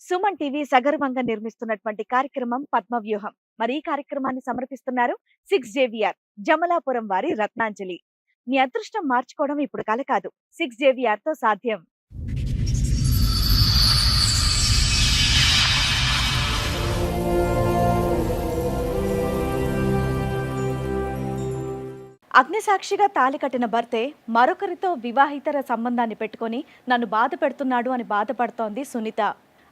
Suman TV సగర్వంగా నిర్మిస్తున్నటువంటి కార్యక్రమం పద్మవ్యూహం. మరి ఈ కార్యక్రమాన్ని సమర్పిస్తున్నారు 6JVR జమలాపురం వారి రత్నాంజలి. మీ అదృష్టం మార్చుకోవడం ఇప్పుడు కల కాదు, 6JVR తో సాధ్యం. అగ్నిసాక్షిగా తాళి కట్టిన భర్తే మరొకరితో వివాహితర సంబంధాన్ని పెట్టుకొని నన్ను బాధ పెడుతున్నాడు అని బాధపడుతోంది సునీత.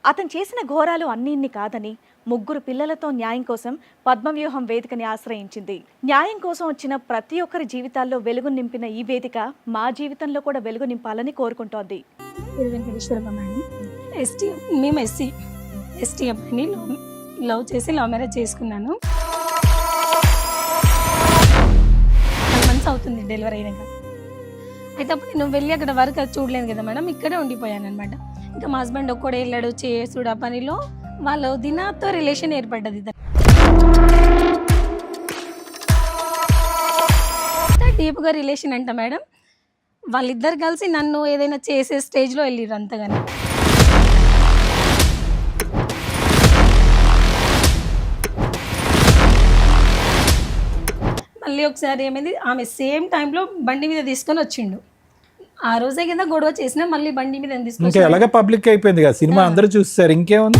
అతను చేసిన ఘోరాలు అన్నిన్ని కాదని 3 పిల్లలతో న్యాయం కోసం పద్మవ్యూహం వేదికని ఆశ్రయించింది. న్యాయం కోసం వచ్చిన ప్రతి ఒక్కరి జీవితాల్లో వెలుగు నింపిన ఈ వేదిక మా జీవితంలో కూడా వెలుగు నింపాలని కోరుకుంటోంది. మేము ఎస్టీ అబ్బాయిని లవ్ చేసి లవ్ మ్యారేజ్ చేసుకున్నాను. అవుతుంది డెలివరీ అయినాక. అయితే అప్పుడు నేను వెళ్ళి అక్కడ వర్క్ అది చూడలేదు కదా మేడం, ఇక్కడే ఉండిపోయాను అనమాట. ఇంకా మా హస్బెండ్ ఒక్కడే వెళ్ళాడు చేసుడు ఆ పనిలో. వాళ్ళు దినాతో రిలేషన్ ఏర్పడ్డది. డీప్గా రిలేషన్ అంట మేడం. వాళ్ళిద్దరు కలిసి నన్ను ఏదైనా చేసే స్టేజ్లో వెళ్ళిర్రు అంతగానే. మళ్ళీ ఒకసారి ఏమైంది, ఆమె సేమ్ టైంలో బండి మీద తీసుకొని వచ్చిండు. ఆ రోజే కింద గొడవ చేసినా మళ్ళీ బండి మీద తీసుకొని అలాగే పబ్లిక్ అయిపోయింది కదా సినిమా, అందరూ చూస్తారు. ఇంకేముంది,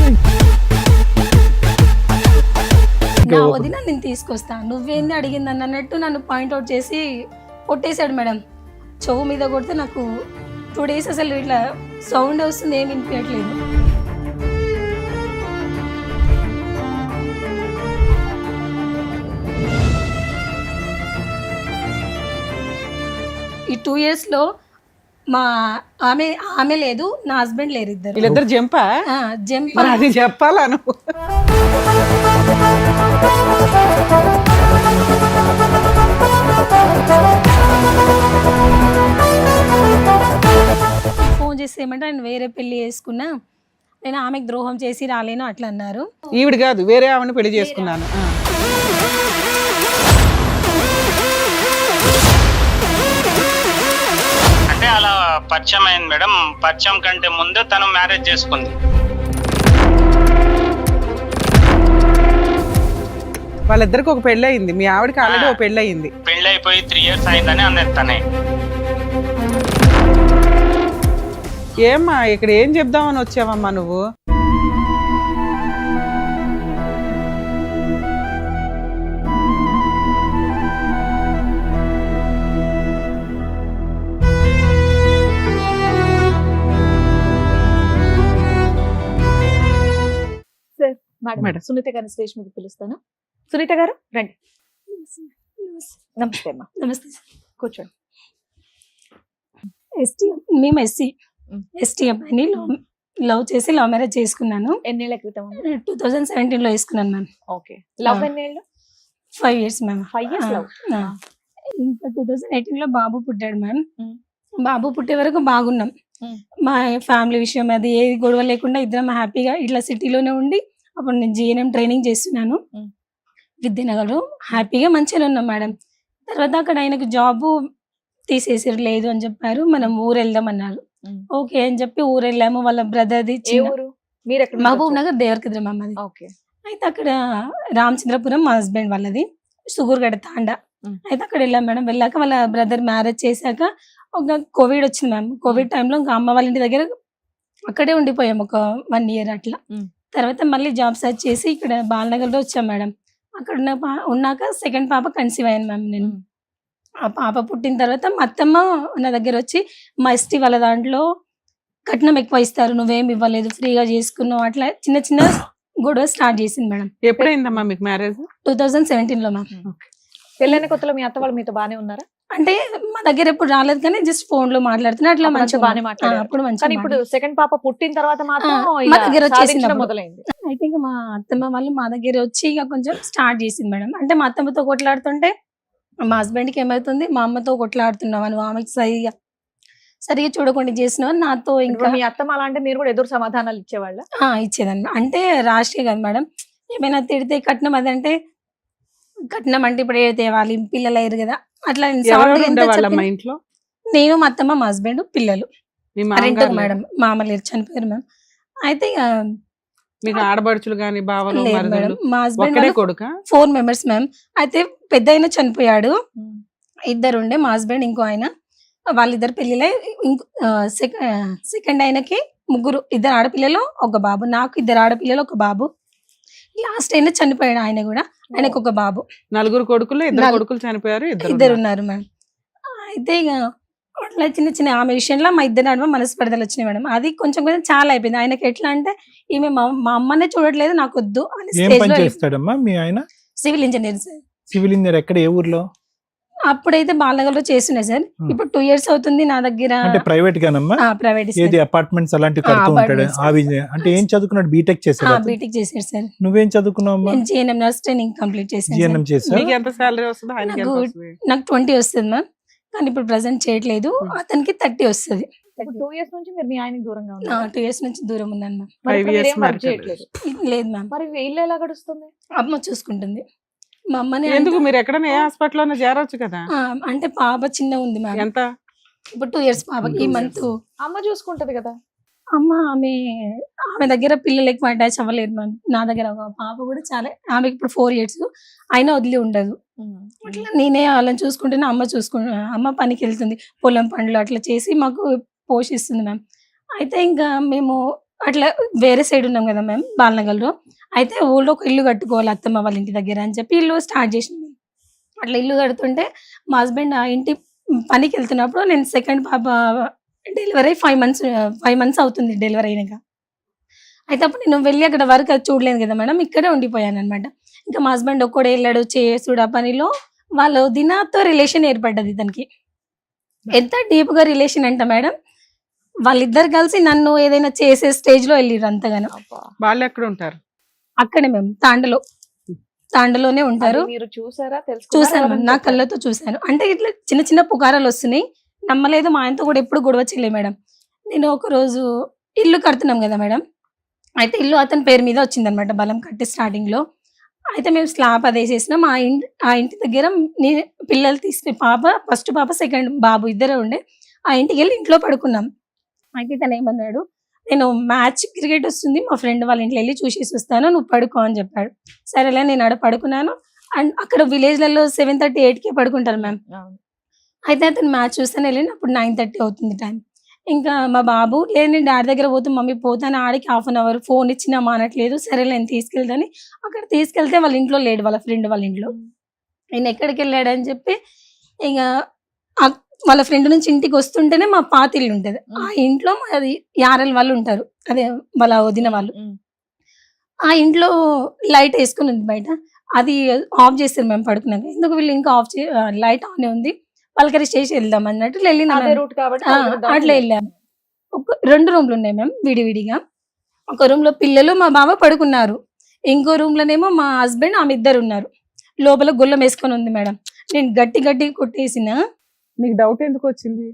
నా వదిన నేను తీసుకొస్తా, నువ్వేంది అడిగింది అన్నట్టు నన్ను పాయింట్అవుట్ చేసి కొట్టేశాడు మేడం. చెవు మీద కొడితే నాకు 2 days అసలు ఇట్లా సౌండ్ వస్తుంది, ఏమి వినిపించట్లేదు. ఈ 2 yearsలో మా ఆమె లేదు, నా హస్బెండ్ లేరు, వీళ్ళిద్దరు జంపా జంప్ అది చెప్పాలా నువ్వు? ఫోన్ చేసి ఏమంటే నేను వేరే పెళ్లి చేసుకున్నా, నేను ఆమెకు ద్రోహం చేసి రాలేను అట్లా అన్నారు. ఈవిడ కాదు, వేరే ఆమెను పెళ్లి చేసుకున్నాను. అంటే అలా పరిచయం అయింది మేడం. పరిచయం కంటే ముందే తను మ్యారేజ్ చేసుకుంది. వాళ్ళిద్దరికి ఒక పెళ్లి అయింది, మీ ఆవిడకి ఆల్రెడీ ఒక పెళ్లి అయింది. పెళ్లి అయిపోయి 3 years అయిందని అన్నది తనే. ఏమ్మా ఇక్కడ ఏం చెప్దామని వచ్చావమ్మా నువ్వు? మేడం సునీత గారిని స్టేజ్ మీద పిలుస్తాను. సునీత గారు రండి. నమస్తే అమ్మా. నమస్తే సార్, కూర్చోండి. మేము ఎస్టీ అబ్బాయిని లవ్ చేసి లవ్ మ్యారేజ్ చేసుకున్నాను. ఎన్నేళ్ల క్రితం? 2017లో వేసుకున్నాను మ్యామ్. ఓకే. లవ్ ఎన్నేళ్ళు? 5 years మ్యామ్. 5 years love. ఇంకా 2018లో బాబు పుట్టాడు మ్యామ్. బాబు పుట్టే వరకు బాగున్నాం. మా ఫ్యామిలీ విషయం అది ఏ గొడవ లేకుండా ఇద్దరం హ్యాపీగా ఇట్లా సిటీలోనే ఉండి, అప్పుడు నేను GNM ట్రైనింగ్ చేస్తున్నాను విద్యానగర్లో. హ్యాపీగా మంచిగా ఉన్నాం మేడం. తర్వాత అక్కడ ఆయనకు జాబు తీసేసారు, లేదు అని చెప్పారు. మనం ఊరు వెళ్దాం అన్నారు. ఓకే అని చెప్పి ఊరు వెళ్ళాము. వాళ్ళ బ్రదర్ది మహబూబ్ నగర్ దేవరకద్ర అమ్మది. అయితే అక్కడ రామచంద్రపురం మా హస్బెండ్ వాళ్ళది, సుగూర్గడ తాండా. అయితే అక్కడ వెళ్ళాం మేడం. వెళ్ళాక వాళ్ళ బ్రదర్ మ్యారేజ్ చేశాక ఒక కోవిడ్ వచ్చింది మ్యామ్. కోవిడ్ టైంలో ఇంకా అమ్మ వాళ్ళ ఇంటి దగ్గర అక్కడే ఉండిపోయాం ఒక 1 year అట్లా. తర్వాత మళ్ళీ జాబ్ సర్చ్ చేసి ఇక్కడ బాలనగర్లో వచ్చాం మేడం. అక్కడ ఉన్నాక 2nd పాప కన్సీవ్ అయ్యాను మ్యామ్ నేను. ఆ పాప పుట్టిన తర్వాత మా అత్తమ్మ నా దగ్గర వచ్చి, మా ఎస్టీ వాళ్ళ దాంట్లో కట్నం ఎక్కువ ఇస్తారు, నువ్వేం ఇవ్వలేదు, ఫ్రీగా చేసుకున్నావు, అట్లా చిన్న చిన్న గొడవ స్టార్ట్ చేసింది మేడం. ఎప్పుడైందమ్మా మీకు మ్యారేజ్? 2017లో మ్యామ్. పెళ్ళైన కొత్తలో మీ అత్త వాళ్ళు మీతో బానే ఉన్నారా? అంటే మా దగ్గర ఎప్పుడు రాలేదు కానీ జస్ట్ ఫోన్ లో మాట్లాడుతున్నా, అట్లా మంచిగా బాగానే మాట్లాడారు. అప్పుడు మంచిగా. ఇప్పుడు 2nd పాప పుట్టిన తర్వాత మాత్రం మా దగ్గర వచ్చేసింది మొదలైంది. అయితే ఇంకా మా అత్తమ్మ వాళ్ళు మా దగ్గర వచ్చి ఇక కొంచెం స్టార్ట్ చేసింది మేడం. అంటే మా అత్తమ్మతో కొట్లాడుతుంటే మా హస్బెండ్ కి ఏమవుతుంది, మా అమ్మతో కొట్లాడుతున్నావు, నువ్వు ఆమెకి సరిగా చూడకుండా చేసినావు నాతో. ఇంకా మీ అత్తమ్మ అలా అంటే మీరు కూడా ఎదురు సమాధానాలు ఇచ్చేవాళ్ళ? ఇచ్చేదాన్ని. అంటే రాష్ట్రీయ కదా మేడం, ఏమైనా తిడితే కట్నం అదంటే కట్నం అంటే ఇప్పుడు ఏ తేవాలి, పిల్లలు అయ్యారు కదా అట్లా. నేను మా అత్తమ్మ మా హస్బెండ్ పిల్లలు మేడం, మామలేరు చనిపోయారు మ్యామ్. అయితే మీకు ఆడబడుచులు గాని బావలు లేదు మేడం, మరదలు మా హస్బెండ్ ఒక్కడే కొడుక? 4 మెంబర్స్ మ్యామ్. అయితే పెద్ద ఆయన చనిపోయాడు, ఇద్దరు ఉండే, మా హస్బెండ్ ఇంకో ఆయన. వాళ్ళిద్దరు పెళ్ళిలే. సెకండ్ ఆయనకి ముగ్గురు, 2 ఆడపిల్లలు 1 బాబు. నాకు 2 ఆడపిల్లలు 1 బాబు. లాస్ట్ అయినా చనిపోయాడు ఆయన కూడా, ఆయనకు 1 బాబు. 4 కొడుకులు, 2 నలుగురు. కొడుకులు చనిపోయారు, 2 ఇద్దరు ఉన్నారు మేడం. అయితే ఇక అట్లా చిన్న చిన్న ఆమె విషయంలో మా ఇద్దరు నడుమ మనస్పర్ధలు వచ్చినాయి మేడం. అది కొంచెం కొంచెం చాలా అయిపోయింది. ఆయనకి ఎట్లా అంటే ఈమె మా అమ్మనే చూడట్లేదు, నాకు వద్దు అని ఏం స్టేజ్ పని లో. చేస్తాడమ్మా మీ ఆయన? Civil engineer sir. Civil engineer ఎక్కడ, ఏ ఊర్లో? అప్పుడైతే బాలనగర్ లో చేస్తున్నాయి సార్. ఇప్పుడు 2 years అవుతుంది నా దగ్గర. అంటే ప్రైవేట్ గానమ్మా? ప్రైవేట్ ఏది అపార్ట్మెంట్స్ అలాంటివి కడుతూ ఉంటాడు? apartments. అంటే ఏం చదువుకున్నాడు? బీటెక్ చేశాడు? బీటెక్ చేశారు సార్. నువ్వేం చదువుకున్నావు? నేను జిఎన్ఎం నర్స్ ట్రైనింగ్ కంప్లీట్ చేశాను జిఎన్ఎం సార్. చేసా? మీకు ఎంత సాలరీ వస్తుంది, ఆయనకి ఎంత నాకు వస్తుంది? నాకు 20 వస్తుంది మ్యామ్, కానీ ఇప్పుడు ప్రెసెంట్ చేయట్లేదు. అతనికి 30 వస్తుంది. 2 years నుంచి మీరు మీ ఆయనకి దూరంగా ఉన్నారు. 2 years నుంచి దూరం ఉన్నాను మ్యామ్. 5 years marriage. చేయట్లేదు. లేదు మ్యామ్, మరి ఇల్లు ఎలా గడుస్తుంది? అమ్మ చూసుకుంటుంది. మా అమ్మని ఎందుకు మీరు ఎక్కడైనా ఏ హాస్పిటల్ లోనే చేరొచ్చు కదా? అంటే పాప చిన్న ఉంది మ్యామ్. ఎంత? ఇప్పుడు 2 years పాపకి. ఈ మంత్ అమ్మ చూసుకుంటది కదా. అమ్మ ఆమె దగ్గర పిల్లలు ఎక్కువ అటాచ్ అవ్వలేదు మ్యామ్. నా దగ్గర ఒక పాప కూడా చాలా, ఆమెకి ఇప్పుడు 4 years, అయినా వదిలి ఉండదు. అట్లా నేనే వాళ్ళని చూసుకుంటేనే అమ్మ పనికి వెళ్తుంది, పొలం పనులు అట్లా చేసి మాకు పోషిస్తుంది మ్యామ్. అయితే ఇంకా మేము అట్లా వేరే సైడ్ ఉన్నాం కదా మ్యామ్, బాలనగర్లో. అయితే ఊళ్ళో ఒక ఇల్లు కట్టుకోవాలి అత్తమ్మ వాళ్ళ ఇంటి దగ్గర అని చెప్పి ఇల్లు స్టార్ట్ చేసింది. అట్లా ఇల్లు కడుతుంటే మా హస్బెండ్ ఆ ఇంటి పనికి వెళ్తున్నప్పుడు, నేను సెకండ్ పాప డెలివరీ 5 months అవుతుంది డెలివరీ అయినాక. అయితే అప్పుడు నేను వెళ్ళి అక్కడ వర్క్ అది చూడలేను కదా మేడం, ఇక్కడే ఉండిపోయాను అనమాట. ఇంకా మా హస్బెండ్ ఒక్కడే వెళ్ళాడు చేసుడు ఆ పనిలో. వాళ్ళు దినాతో రిలేషన్ ఏర్పడ్డది ఇతనికి. ఎంత డీప్ గా రిలేషన్ అంట మేడం, వాళ్ళిద్దరు కలిసి నన్ను ఏదైనా చేసే స్టేజ్ లో వెళ్ళిరు అంతగానో. వాళ్ళు ఎక్కడ ఉంటారు? అక్కడే మేము తాండలోనే ఉంటారు. అది మీరు చూసారా? చూసాను మ్యామ్, నా కళ్ళతో చూసాను. అంటే ఇట్లా చిన్న చిన్న పుకారాలు వస్తున్నాయి, నమ్మలేదు. మా ఆయనతో కూడా ఎప్పుడు గొడవ చేయలే మేడం. నేను ఒక రోజు ఇల్లు కడుతున్నాం కదా మేడం, అయితే ఇల్లు అతని పేరు మీద వచ్చిందనమాట బలం కట్టి స్టార్టింగ్ లో. అయితే మేము స్లాబ్ అది వేసేసినాం. ఆ ఇంటి దగ్గర పిల్లలు తీసుకుని ఫస్ట్ పాప సెకండ్ బాబు ఇద్దరే ఉండే. ఆ ఇంటికి వెళ్ళి ఇంట్లో పడుకున్నాం. అయితే తను ఏమన్నాడు, నేను మ్యాచ్ క్రికెట్ వస్తుంది, మా ఫ్రెండ్ వాళ్ళ ఇంట్లో వెళ్ళి చూసేసి వస్తాను, నువ్వు పడుకో అని చెప్పాడు. సరేలే నేను ఆడ పడుకున్నాను. అండ్ అక్కడ విలేజ్లలో 7:30, 8కే పడుకుంటారు మ్యామ్. అయితే అతను మ్యాచ్ చూస్తాను వెళ్ళిన అప్పుడు 9:30 అవుతుంది టైం. ఇంకా మా బాబు లేదు, నేను డాడీ దగ్గర పోతే మమ్మీ పోతాను, ఆడికి 1/2 hour ఫోన్ ఇచ్చినా మానట్లేదు. సరే నేను తీసుకెళ్తాను. అక్కడ తీసుకెళ్తే వాళ్ళ ఇంట్లో లేడు, వాళ్ళ ఫ్రెండ్ వాళ్ళ ఇంట్లో. ఆయన ఎక్కడికి వెళ్ళాడని చెప్పి ఇక వాళ్ళ ఫ్రెండ్ నుంచి ఇంటికి వస్తుంటేనే మా పాత ఇల్లు ఉంటుంది. ఆ ఇంట్లో అది యారల్ వాళ్ళు ఉంటారు, అదే వాళ్ళ వదిన వాళ్ళు. ఆ ఇంట్లో లైట్ వేసుకుని ఉంది బయట, అది ఆఫ్ చేస్తారు మేము పడుకున్నాక. ఎందుకు వీళ్ళు ఇంకా లైట్ ఆన్ ఉంది, పలకరి చేసి వెళ్దాం అన్నట్టు వెళ్ళినా అట్లా వెళ్ళాము. 2 రూమ్లు ఉన్నాయి మేము విడివిడిగా. ఒక రూమ్ లో పిల్లలు మా బావ పడుకున్నారు, ఇంకో రూమ్ లోనేమో మా హస్బెండ్ ఆమె ఇద్దరు ఉన్నారు. లోపల గొల్లం వేసుకొని ఉంది మేడం. నేను గట్టి కొట్టేసిన. నీకు డౌట్ ఎందుకు వచ్చింది?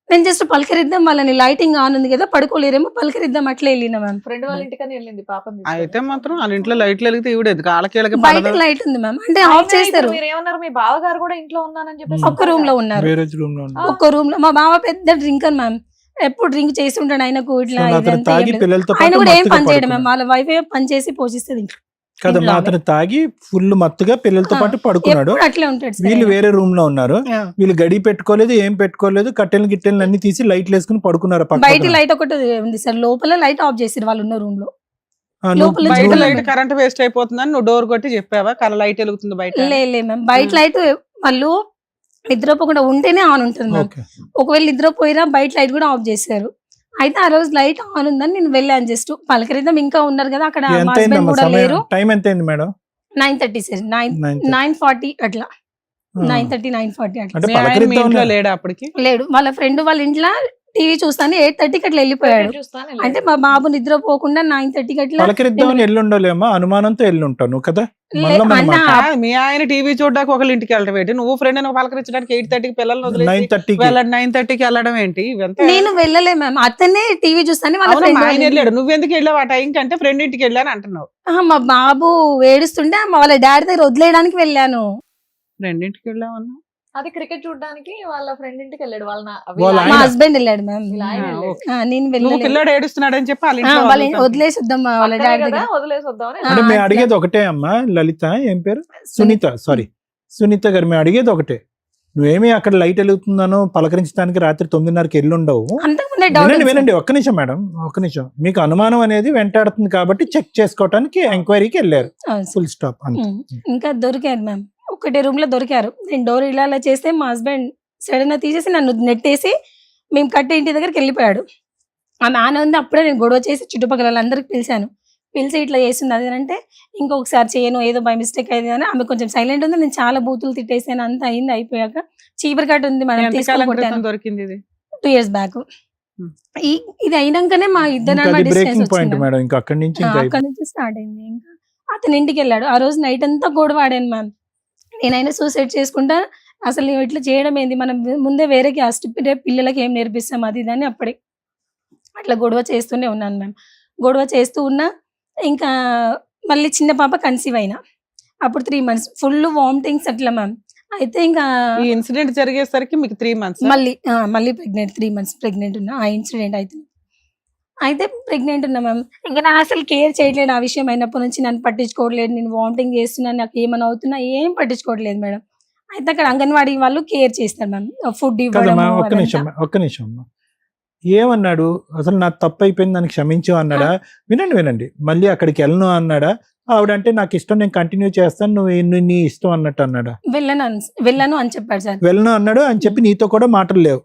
నేను జస్ట్ పలకరిద్దాం, వాళ్ళని లైటింగ్ ఆన్ ఉంది కదా పడుకోలేరేమో పలకరిద్దాం అట్లా వెళ్ళినా మ్యామ్. ఫ్రెండ్ వాళ్ళ ఇంటికని వెళ్ళింది పాపం. అయితే మాత్రం వాళ్ళ ఇంట్లో లైట్లు వెలిగితే ఈవిడేది కాళ్ళకి బయట లైట్ ఉంది మ్యామ్, అంటే ఆఫ్ చేస్తారు. మీరు ఏమన్నారు, మీ బావగారు కూడా ఇంట్లో ఉన్నానని చెప్పేసి ఒక్క రూమ్ లో ఉన్నారు. వేరే రూమ్ లో ఉన్నాడు. ఒక్క రూమ్ లో మా బావ పెద్ద డ్రింకర్ మ్యామ్, ఎప్పుడు డ్రింక్ చేసి ఉంటాడు. ఆయనకు ఇట్లా సో అతను ఇదంతా తాగి ఏం లేదు. పిల్లలతో ఆయన పాటు కూడా ఏం మత్తుగా పని చేయడం మ్యామ్, పడుకున్నాడు. వాళ్ళ వైఫ్ పని చేసి పోషిస్తుంది ఇంట్లో. కదమ్మా, ఇంట్లో అతను తాగి ఫుల్ మత్తుగా పిల్లలతో పాటు పడుకున్నాడు. ఎప్పుడు అట్లే ఉంటాడు సార్ వీళ్ళు ఆయన. వేరే రూమ్ లో ఉన్నారు. ఆ. వీళ్ళు గడి పెట్టుకోలేదు, ఏం పెట్టుకోలేదు, గిట్టెలు అన్ని తీసి లైట్లు వేసుకుని పడుకున్నారు. బయట లైట్ ఒకటి ఉంది సార్, లోపల లైట్ ఆఫ్ చేసారు వాళ్ళు ఉన్న రూమ్ లో. లోపల బయట చూడలేదు లైట్ మేడం. కరెంట్ వేస్ట్ అయిపోతుందని నువ్వు డోర్ కొట్టి చెప్పావా? లైట్ వెలుగుతుంది బయట. లే మ్యామ్, బయట లైట్ వాళ్ళు నిద్రపోకుండా ఉంటేనే ఆన్ ఉంటుంది మ్యామ్. ఓకే. ఒకవేళ నిద్రపోయినా బయట లైట్ కూడా ఆఫ్ చేశారు. అయితే ఆ రోజు లైట్ ఆన్ ఉందని నేను వెళ్ళాను, జస్ట్ పలకరిద్దాం, ఇంకా ఉన్నారు కదా అక్కడ. ఎంత మా హస్బెండ్ అయిందమ్మా కూడా సమయం? లేరు. టైం ఎంత అయింది మేడం? 9:30 సార్, 9:40 అట్లా. 9:30, 9:40 అట్లా. అంటే మీ ఆయన మీ పలకరిద్దాం ఇంట్లో అన్నా. లేడా అప్పటికి? లేడు, వాళ్ళ ఫ్రెండ్ వాళ్ళ ఇంట్లో టీవీ చూస్తాను 8:30కి అట్లా వెళ్ళిపోయాడు. అంటే మా బాబు నిద్రపోకుండా 9:30కి అట్లా. పలకరిద్దామని ఎల్లుండలేమా? అనుమానంతో ఎల్లుంటావు నువ్వు కదా. లే- మళ్ళా మనం అన్నా, మాట్లాడు. మీ ఆయన టీవీ చూడడానికి ఒకళ్ళ ఇంటికి వెళ్ళడం ఏంటి? నువ్వు ఫ్రెండ్ పలకరించడానికి 8:30కి పిల్లల్ని వదిలేసి 9:30కి. వెళ్ళడం 9:30కి వెళ్ళడం ఏంటి? ఇవంతా నేను వెళ్ళలే మ్యామ్, అతనే టీవీ చూస్తాను వాళ్ళ అవునా, ఫ్రెండ్ మా వాళ్ళ ఆయన ఇంట్లో. వెళ్ళాడు, నువ్వెందుకు వెళ్ళావు ఆ టైం కంటే? ఫ్రెండ్ ఇంటికి వెళ్ళాను అంటున్నావు. మా బాబు ఏడుస్తుంటే వాళ్ళ డాడీ దగ్గర వదిలేయడానికి వెళ్ళాను. ఫ్రెండ్ ఇంటికి వెళ్ళావన్నా? అది క్రికెట్ చూడడానికి వాళ్ళ ఫ్రెండ్ ఇంటికి వెళ్ళాడు వాళ్ళ వాళ్ళ మా ఆయన? హస్బెండ్ వెళ్ళాడు మ్యామ్. వీళ్ళ ఆయన ఆ, వెళ్ళాడు. ఓకే. నేను నువ్వు వెళ్ళలేదు. పిల్లాడు ఏడుస్తున్నాడని చెప్పి వాళ్ళ ఆ, ఇంట్లో వాళ్ళ వదులుతాను. వదిలేసి వద్దాం వాళ్ళ పక్కనే డాడీ కదా దగ్గర. వదిలేసి వద్దామని అంటే మేము అట్లా. అడిగేది ఒకటే అమ్మా లలిత, ఏం పేరు? సునీత, సారీ సునీత గారు, మేము అడిగేది ఒకటే. నువ్వేమి అక్కడ లైట్ వెలుగుతుందనో పలకరించడానికి రాత్రి 9:30కి వెళ్ళుండవు. అంతకుముందే డౌట్ వినండి వినండి, ఒక్క నిమిషం మేడం, ఒక్క నిమిషం. మీకు అనుమానం అనేది వెంటాడుతుంది కాబట్టి చెక్ చేసుకోవటానికి ఎంక్వైరీకి వెళ్ళారు, ఫుల్ స్టాప్ అంతే. ఇంకా దొరికారు మ్యామ్. ఒకటే రూమ్ లో దొరికారు. నేను డోర్ ఇలా చేస్తే మా హస్బెండ్ సడన్ గా తీసేసి నన్ను నెట్టేసి మేము కట్టే ఇంటి దగ్గరికి వెళ్ళిపోయాడు. ఆ నాన్న ఉంది. అప్పుడే నేను గొడవ చేసి చుట్టుపక్కల వాళ్ళందరికి పిలిచాను. పిలిచి ఇట్లా చేస్తుంది అది అంటే ఇంకొకసారి చేయను, ఏదో బై మిస్టేక్ అయింది అని ఆమె కొంచెం సైలెంట్ ఉంది. నేను చాలా బూతులు తిట్టేసాను. అంత అయింది. అయిపోయాక చీపురు కట్ట ఉంది మేడం, ఎంతకాలం క్రితం తీసుకొని దొరికింది ఇది? 2 years బ్యాక్. ఇది అయినాకనే మా ఇద్దరు ఇంకా అది డిస్టెన్స్ బ్రేకింగ్ పాయింట్ వచ్చింది. మేడం. ఇంకా అక్కడి నుంచి ఇంకా అక్కడ నుంచి స్టార్ట్ అయింది. ఇంకా అతని ఇంటికి వెళ్ళాడు. ఆ రోజు నైట్ అంతా గొడవ ఆడాను మ్యామ్. నేనైనా సూసైడ్ చేసుకుంటా, అసలు నువ్వు ఇట్లా చేయడం ఏంది, మనం ముందే వేరే క్యాస్ట్ పిల్లలకి ఏం నేర్పిస్తాం అది ఇది అని అప్పుడే అట్లా గొడవ చేస్తూనే ఉన్నాను మ్యామ్. గొడవ చేస్తూ ఉన్నా. ఇంకా మళ్ళీ చిన్న పాప కన్సీవ్ అయినా. అప్పుడు 3 months ఫుల్ వామిటింగ్స్ అట్లా మ్యామ్. అయితే ఇంకా ఈ ఇన్సిడెంట్ జరిగేసరికి మీకు 3 months. మళ్ళీ ప్రెగ్నెంట్, 3 months ప్రెగ్నెంట్ ఉన్నా. ఆ ఇన్సిడెంట్ అయితే ప్రెగ్నెంట్ ఉన్నా మ్యామ్. ఇంకా నేను అసలు కేర్ చేయట్లేదు. ఆ విషయం అయినప్పటి నుంచి నన్ను పట్టించుకోవట్లేదు. నేను వామిటింగ్ చేస్తున్నాను, నాకు ఏమైనా అవుతున్నా ఏం పట్టించుకోవట్లేదు మేడం. అయితే అక్కడ అంగన్వాడీ వాళ్ళు కేర్ చేస్తారు మ్యామ్. ఫుడ్ కదమ్మా, ఇవ్వడం ఒక్క నిమిషం ఒక్క నిమిషం అమ్మా. ఏమన్నాడు అసలు? నాకు తప్పు అయిపోయింది, నన్ను క్షమించు అన్నాడా? వినండి వినండి, మళ్ళీ అక్కడికి వెళ్ళను అన్నాడా? ఆవిడంటే నాకు ఇష్టం, నేను కంటిన్యూ చేస్తాను, నువ్వు నీ ఇష్టం అన్నట్టు అన్నాడా? వెళ్ళను అని చెప్పాడు సార్. వెళ్ళను అన్నాడు అని చెప్పి నీతో కూడా మాటలు లేవు?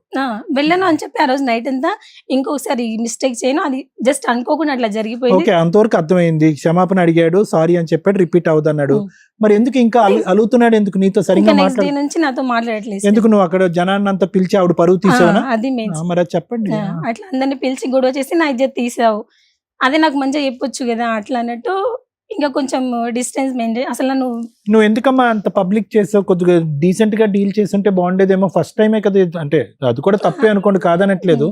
వెళ్ళను అని చెప్పి ఆ రోజు నైట్ అంతా ఇంకొకసారి మిస్టేక్ చేయను, అది జస్ట్ అనుకోకుండా అట్లా జరిగిపోయింది. ఓకే, అంతవరకు అర్థమైంది. క్షమాపణ అడిగాడు, సారీ అని చెప్పాడు, రిపీట్ అవుతున్నాడు. మరి ఎందుకు ఇంకా అలుగుతున్నాడు? ఎందుకు నీతో ఇంకా సరిగ్గా నెక్స్ట్ డే మాట్లాడు? నుంచి నాతో మాట్లాడట్లేదు. ఎందుకు నువ్వు అక్కడ జనాన్ని అంతా పిలిచి ఆవిడ పరువు తీసావునా? అది మెయిన్. మరి అది చెప్పండి. అట్లా అందరిని పిలిచి గొడవ చేసి నా ఇజ్జత్ తీసావు, అదే నాకు మంచిగా చెప్పొచ్చు కదా అట్లా అన్నట్టు. ఇంకా కొంచెం డిస్టెన్స్ మెయింటైన్. అసలు నువ్వు ఎందుకమ్మా అంత పబ్లిక్ చేసావు? కొద్దిగా డీసెంట్ గా డీల్ చేస్తుంటే బాగుండేదేమో. ఫస్ట్ టైమే కదా ఇది. అంటే అది కూడా తప్పే అనుకోండి, కాదనట్లేదు.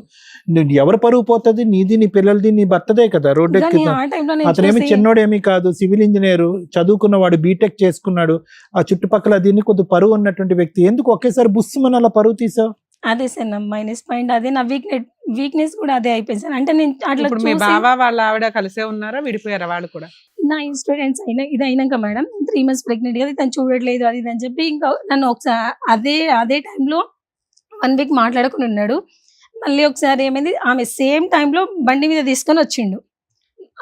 ఎవరు పరువు పోతుంది? నీది, నీ పిల్లలది, నీ భర్తదే కదా. రోడ్డు ఎక్కి ఆ టైంలో అతనేమి చిన్నోడేమీ కాదు, సివిల్ ఇంజనీర్ చదువుకున్నవాడు, బీటెక్ చేసుకున్నాడు. ఆ చుట్టుపక్కల దీన్ని కొద్ది పరువు ఉన్నటువంటి వ్యక్తి. ఎందుకు ఒకేసారి బుస్సుమని అలా పరువు తీసావు? అదే సార్ నా మైనస్ పాయింట్. అదే నా వీక్నెస్ కూడా అదే అయిపోయింది సార్. అంటే నేను అట్లా ఇప్పుడు మీ బావ వాళ్ళ ఆవిడ కలిసే ఉన్నారా, విడిపోయారా వాళ్ళు కూడా? నా ఇన్స్టూడెంట్స్ ఇది అయినాక మేడం 3 months ప్రెగ్నెంట్ కదా, తను చూడట్లేదు అది ఇది అని చెప్పి ఇంకా నన్ను ఒకసారి అదే టైంలో 1 week మాట్లాడుకుని ఉన్నాడు. మళ్ళీ ఒకసారి ఏమైంది, ఆమె సేమ్ టైంలో బండి మీద తీసుకొని వచ్చిండు.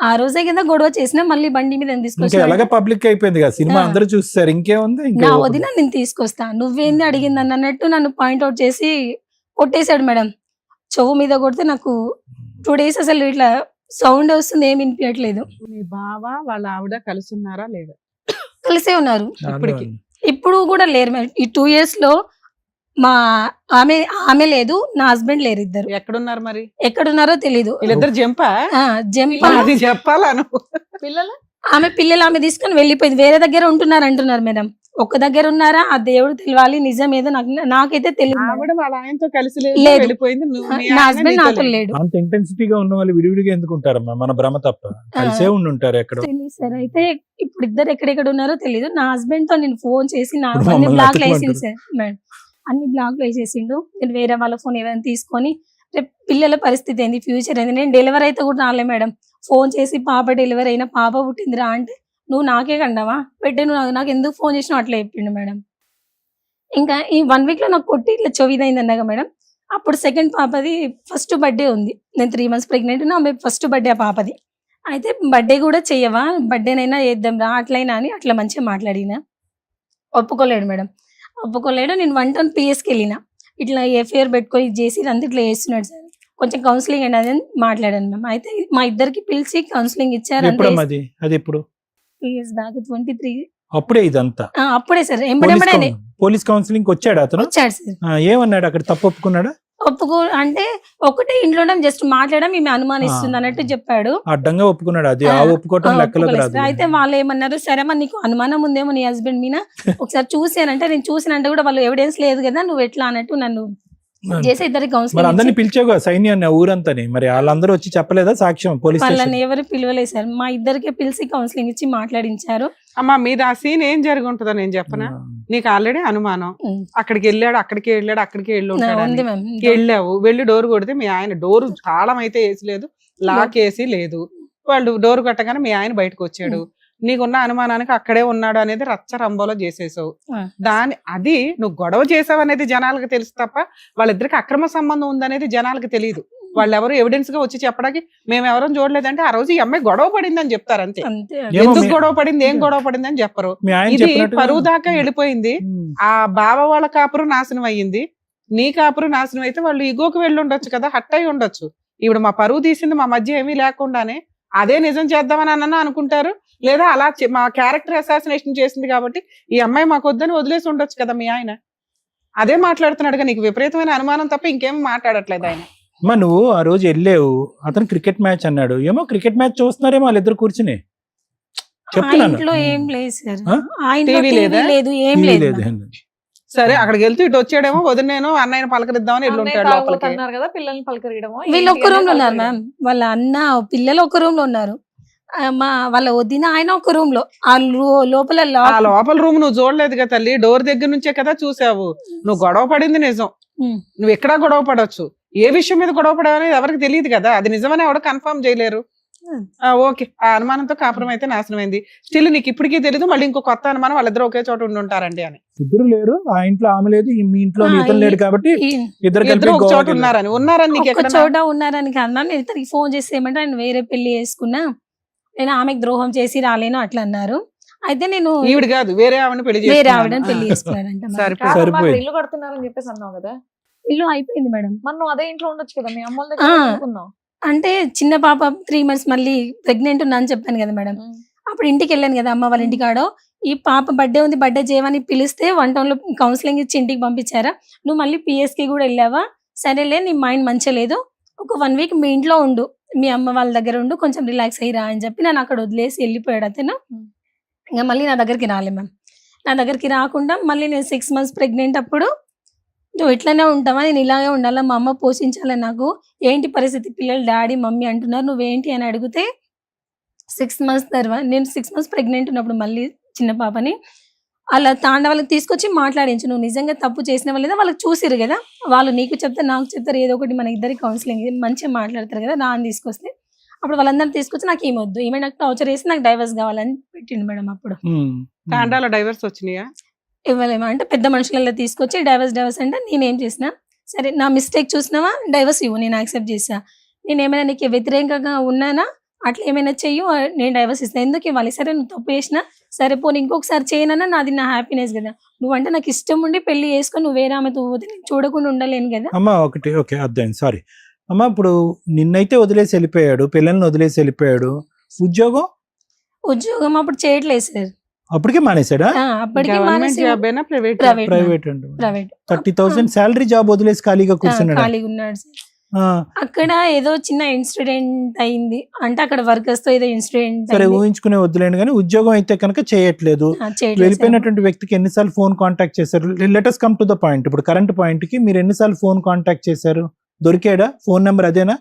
ఆ రోజే కదా గొడవ చేసినా మళ్ళీ బండి మీద ఇంకా ఎలాగ పబ్లిక్ అయిపోయింది కదా, సినిమా అందరూ చూస్తారు, ఇంకేముంది? నా వదిన నేను తీసుకొస్తా, నువ్వేంది అడిగింది అన్నట్టు నన్ను పాయింట్అవుట్ చేసి కొట్టేశాడు మేడం. చెవు మీద కొడితే నాకు 2 days అసలు ఇట్లా సౌండ్ వస్తుంది, ఏమి వినిపించట్లేదు. మీ బావ వాళ్ళ ఆవిడ కలిసి ఉన్నారా లేదా? కలిసే ఉన్నారు. ఇప్పటికి ఇప్పుడు కూడా లేరు మేడం. ఈ 2 years లో మా ఆమె లేదు, నా హస్బెండ్ లేరు. ఇద్దరు ఎక్కడున్నారు మరి? ఎక్కడున్నారో తెలీదు. వీళ్ళిద్దరు జంపా? జంప్. అది చెప్పాలా నువ్వు? పిల్లలు ఆమె తీసుకొని వెళ్ళిపోయింది. వేరే దగ్గర ఉంటున్నారు అంటున్నారు మేడం. ఒక్క దగ్గర ఉన్నారా ఆ దేవుడు తెలియాలి. నిజం ఏదో నాకైతే తెలియదు. ఆవిడ వాళ్ళ ఆయనతో కలిసి లేదు. వెళ్ళిపోయింది. నా హస్బెండ్ నాతో లేడు. అంత ఇంటెన్సిటీగా ఉన్న వాళ్ళు విడివిడిగా ఎందుకు ఉంటారమ్మా? మన భ్రమ తప్ప. కలిసే ఉంటారు ఎక్కడ. తెలియదు సార్. అయితే ఇప్పుడు ఇద్దరు ఎక్కడెక్కడ ఉన్నారో తెలియదు. నా హస్బెండ్ తో నేను ఫోన్ చేసి నా ఇప్పుడు అన్ని మమ్మల్ని బ్లాక్ వేసింది అతుక్కుంటారు. Sir madam. అన్ని బ్లాక్ వేసేసిండు. నేను వేరే వాళ్ళ ఫోన్ ఏదైనా తీసుకొని రేపు పిల్లల పరిస్థితి ఏంది, ఫ్యూచర్ ఏంది. నేను డెలివరీ అయితే కూడా రాలే మేడం. ఫోన్ చేసి పాప డెలివరీ అయినా, పాప పుట్టిందిరా అంటే నువ్వు నాకే కండవా పెట్టే, నువ్వు నాకు ఎందుకు ఫోన్ చేసినావు అట్లా చెప్పిండు మేడం. ఇంకా ఈ 1 week లో నాకు కొట్టి ఇట్లా చొవిదైంది అన్నాగా మేడం. అప్పుడు సెకండ్ పాపది ఫస్ట్ బర్త్డే ఉంది. నేను 3 months ప్రెగ్నెంట్ ఉన్నా. ఆమె ఫస్ట్ బర్త్డే ఆ పాపది. అయితే బర్త్డే కూడా చెయ్యవా, బర్త్డేనైనా చేద్దాం రా అట్లయినా అని అట్లా మంచిగా మాట్లాడినా. ఒప్పుకోలేడు మేడం. ఒప్పుకోలేడు. నేను 110 PSకి వెళ్ళిన. ఇట్లా ఎఫ్ఐఆర్ పెట్టుకొని ఇది చేసి అంతా ఇట్లా చేస్తున్నాడు సార్, కొంచెం కౌన్సిలింగ్ అండి అని మాట్లాడాను మ్యామ్. అయితే మా ఇద్దరికి పిలిచి కౌన్సిలింగ్ ఇచ్చారు. ఎప్పుడమ్మా అది ఎప్పుడు? 3 years బ్యాక్ 23. అప్పుడే ఇదంతా? అప్పుడే సార్. ఎంబడెంబడే పోలీస్ కౌన్సిలింగ్ వచ్చాడు అతను? వచ్చాడు సార్. ఏమన్నాడు అక్కడ? తప్పు ఒప్పుకున్నాడా? అంటే ఒకటే ఇంట్లో జస్ట్ మాట్లాడడం ఈమె అనుమానిస్తుంది అన్నట్టు చెప్పాడు. అడ్డంగా ఒప్పుకున్నాడు. అది ఆ ఒప్పుకోవటం లెక్కలోకి రాదు. అయితే వాళ్ళు ఏమన్నారు, సరే అమ్మా నీకు అనుమానం ఉందేమో నీ హస్బెండ్ మీద, ఒకసారి చూసానంటే నేను చూసినంటే కూడా వాళ్ళు ఎవిడెన్స్ లేదు కదా, నువ్వు ఎట్లా అన్నట్టు నన్ను చేసి ఇద్దరికి మరి అందరిని కౌన్సిలింగ్ పిలిచావుగా సైన్యాన్ని ఆ ఊరంతని, మరి వాళ్ళందరూ వచ్చి చెప్పలేదా సాక్ష్యం పోలీస్ వాళ్ళని స్టేషన్? ఎవరు పిలవలేదు సార్, మా ఇద్దరికి పిలిచి కౌన్సిలింగ్ ఇచ్చి మాట్లాడించారు. అమ్మా మీద ఆ సీన్ ఏం జరిగి ఉంటుందో నేను చెప్పనా, నీకు ఆల్రెడీ అనుమానం, ఉమ్. అక్కడికి వెళ్ళాడు అక్కడికి వెళ్ళి ఉంటాడు ఉంది అని. మ్యామ్. వెళ్ళావు, వెళ్ళి డోర్ కొడితే మీ ఆయన డోర్ తాళం అయితే వేసి లేదు, లాక్ వేసి లేదు, వాళ్ళు డోర్ కొట్టగానే మీ ఆయన బయటకు వచ్చాడు, నీకున్న అనుమానానికి అక్కడే ఉన్నాడు అనేది రచ్చ రంబోలో చేసేసావు. ఆ. అది నువ్వు గొడవ చేసావు అనేది జనాలకు తెలుసు తప్ప వాళ్ళిద్దరికి అక్రమ సంబంధం ఉందనేది జనాలకు తెలియదు. వాళ్ళు ఎవరు ఎవిడెన్స్ గా వచ్చి చెప్పడానికి మేము ఎవరం చూడలేదంటే ఆ రోజు ఈ అమ్మాయి గొడవ పడింది అని చెప్తారు అంతే. అంతే. ఏమో ఎందుకు మీ- గొడవ పడింది ఏం గొడవ పడింది అని చెప్పరు. మీ ఆయన ఇది చెప్పినట్టుగా- పరువు దాకా వెళ్ళిపోయింది. ఆ బావ వాళ్ళ కాపురం నాశనం అయ్యింది, నీ కాపురం నాశనం అయితే వాళ్ళు ఇగోకి వెళ్ళి ఉండొచ్చు కదా, హట్ అయి ఉండొచ్చు. ఇప్పుడు మా పరువు తీసింది మా మధ్య ఏమీ లేకుండానే అదే నిజం చేద్దామని అన్న అనుకుంటారు, లేదా అలా మా క్యారెక్టర్ అసాసినేషన్ చేసింది కాబట్టి ఈ అమ్మాయి మాకు వద్దని వదిలేసి ఉండొచ్చు కదా మీ ఆయన. అదే మాట్లాడుతున్నాడుగా, నీకు విపరీతమైన అనుమానం తప్ప ఇంకేమీ మాట్లాడట్లేదు ఆయన. అమ్మా నువ్వు ఆ రోజు వెళ్ళావు, అతను క్రికెట్ మ్యాచ్ అన్నాడు, ఏమో క్రికెట్ మ్యాచ్ చూస్తున్నారేమో వాళ్ళిద్దరు కూర్చుని ఆ చెప్తున్నాను. ఇంట్లో ఏం లేదు సార్, ఆ? ఆ ఇంట్లో టీవీ టీవీ లేదా? లేదు, ఏం టీవీ లేదు లేదు. మ్యామ్. సరే అక్కడికి వెళ్తూ ఇటు వచ్చాడేమో, వదిలేను అన్నయ్యని పలకరిద్దామని ఇల్లు అన్నయ్య ఉంటాడు లోపలికి. తాగుబోతున్నారు కదా, పిల్లల్ని పలకరియడమో వీళ్ళు ఒక్క రూమ్ లో ఉన్నారు మ్యామ్, వాళ్ళ అన్న పిల్లలు ఒక రూమ్ లో ఉన్నారు, వాళ్ళ వదిన ఆయన ఒక రూమ్ లో, ఆ లోపల ఆ లోపల రూమ్ నువ్వు చూడలేదు కదా తల్లి, డోర్ దగ్గర నుంచే కదా చూసావు. నువ్వు గొడవ పడింది నిజం, నువ్వు ఎక్కడా గొడవ పడవచ్చు, ఏ విషయం మీద గొడవ పడవనేది ఎవరికి తెలియదు కదా, అది నిజమని ఎవరు కన్ఫర్మ్ చేయలేరు. ఓకే, ఆ అనుమానంతో కాపురం అయితే నాశనం అయింది. స్టిల్ నీకు ఇప్పటికీ తెలీదు మళ్ళీ ఇంకో కొత్త అనుమానం వాళ్ళిద్దరు ఒకే చోట ఉండి ఉంటారండి అని. ఇద్దరు లేరు, ఆ ఇంట్లో ఆమె లేదు, మీ ఇంట్లో ఇతను లేడు కాబట్టి ఇద్దరు కలిపి ఇద్దరు ఒక గోవాకి చోట వెళ్ళారు. ఉన్నారని నీకు ఒక ఎక్కడ చోట ఉన్నారని కాదు మ్యామ్, నేను ఇతనికి ఫోన్ చేసి ఏమంటే ఆయన వేరే పెళ్లి చేసుకున్నా, నేను ఆమెకు ద్రోహం చేసి రాలేను అట్లా అన్నారు. అయితే నేను ఈవిడ కాదు వేరే ఆవిడని పెళ్లి వేరే చేసుకున్నాను. ఆవిడని పెళ్లి చేసుకున్నాడంట మ్యామ్. సరిపోయింది. సరిపోయింది. ఇల్లు కడుతున్నారని చెప్పేసి అన్నావు కదా, ఇల్లు అయిపోయింది మేడం. మరి నువ్వు అదే ఇంట్లో ఉండొచ్చు కదా, మీ అమ్మోళ్ళ ఆ. దగ్గర ఎందుకున్నావు? అంటే చిన్న పాప 3 months మళ్ళీ ప్రెగ్నెంట్ ఉన్నా అని చెప్పాను కదా మేడం, అప్పుడు ఇంటికి వెళ్ళాను కదా అమ్మ వాళ్ళ ఇంటికాడో, ఈ పాప బర్త్డే ఉంది బర్త్డే చేయమని పిలిస్తే 1 town లో కౌన్సిలింగ్ ఇచ్చి ఇంటికి పంపించారా, నువ్వు మళ్ళీ పిఎస్కి కూడా వెళ్ళావా, సరేలే నీ మైండ్ మంచిగా లేదు, ఒక 1 week మీ ఇంట్లో ఉండు, మీ అమ్మ వాళ్ళ దగ్గర ఉండు, కొంచెం రిలాక్స్ అయ్యిరా అని చెప్పి నన్ను అక్కడ వదిలేసి వెళ్ళిపోయాడు అతను. ఇంకా మళ్ళీ నా దగ్గరికి రాలే మ్యామ్, నా దగ్గరికి రాకుండా మళ్ళీ నేను 6 months ప్రెగ్నెంట్ అప్పుడు, నువ్వు ఇట్లనే ఉంటావా, నేను ఇలాగే ఉండాలా, మా అమ్మ పోషించాలి, నాకు ఏంటి పరిస్థితి, పిల్లలు డాడీ మమ్మీ అంటున్నారు, నువ్వేంటి అని అడిగితే 6 months తర్వాత నేను 6 months ప్రెగ్నెంట్ ఉన్నప్పుడు మళ్ళీ చిన్న పాపని అలా వాళ్ళకి తీసుకొచ్చి మాట్లాడించు, నువ్వు నిజంగా తప్పు చేసిన వాళ్ళేదా వాళ్ళకి చూసిరు కదా, వాళ్ళు నీకు చెప్తారు నాకు చెప్తారు, ఏదో ఒకటి మన ఇద్దరి కౌన్సిలింగ్ మంచిగా మాట్లాడతారు కదా, నా అని తీసుకొస్తే అప్పుడు వాళ్ళందరినీ తీసుకొచ్చి నాకు ఏమొద్దు, ఏమైనా నాకు టార్చర్ చేసి నాకు డైవర్స్ కావాలని పెట్టిండు మేడం. అప్పుడు తాండాల డైవర్స్ వచ్చినాయా? ఇవ్వలేమా అంటే పెద్ద మనుషులలో తీసుకొచ్చి డైవర్స్ అంటే నేనేం చేసిన, సరే నా మిస్టేక్ చూసినావా డైవర్స్ ఇవ్వు, నేను యాక్సెప్ట్ చేసా, నేను ఏమైనా నీకు వ్యతిరేకంగా ఉన్నానా, అట్లా ఏమైనా చెయ్యు, నేను డైవర్స్ ఇస్తాను, ఎందుకు ఇవ్వాలి, సరే నువ్వు తప్పు చేసినా సరే పోనీ ఇంకొకసారి చేయనన్నా నాది నా హ్యాపీనెస్ కదా, నువ్వంటే నాకు ఇష్టం ఉండి పెళ్లి చేసుకొని నువ్వు వేరే ఆమెతో పోతే నేను చూడకుండా ఉండలేను కదా. అమ్మా ఒకటి ఓకే అర్థం, సారీ అమ్మా. ఇప్పుడు నిన్నైతే వదిలేసి వెళ్ళిపోయాడు, పిల్లల్ని వదిలేసి వెళ్ళిపోయాడు, ఉద్యోగం అప్పుడు చేయట్లేదు సార్, అప్పటికే మానేశాడా? అప్పటికి గవర్నమెంట్ జాబ్ అయినా ప్రైవేట్ ప్రైవేట్ అండి. ప్రైవేట్ 30,000 శాలరీ జాబ్ వదిలేసి ఖాళీగా కూర్చున్నాడు. ఖాళీగా ఉన్నాడు సార్. అక్కడ ఏదో చిన్న ఇన్సిడెంట్ అయింది, అంటే అక్కడ వర్కర్స్ తో ఏదో ఇన్సిడెంట్ సరే ఊహించుకునే వద్దులేండి, కానీ ఉద్యోగం అయితే కనుక చేయట్లేదు. వెళ్ళిపోయినటువంటి వ్యక్తికి ఎన్నిసార్లు ఫోన్ కాంటాక్ట్ చేశారు? Letters come to the point. ఇప్పుడు కరెంట్ పాయింట్ కి మీరు ఎన్నిసార్లు ఫోన్ కాంటాక్ట్ చేశారు? దొరికాడా? ఫోన్ నెంబర్ అదేనా?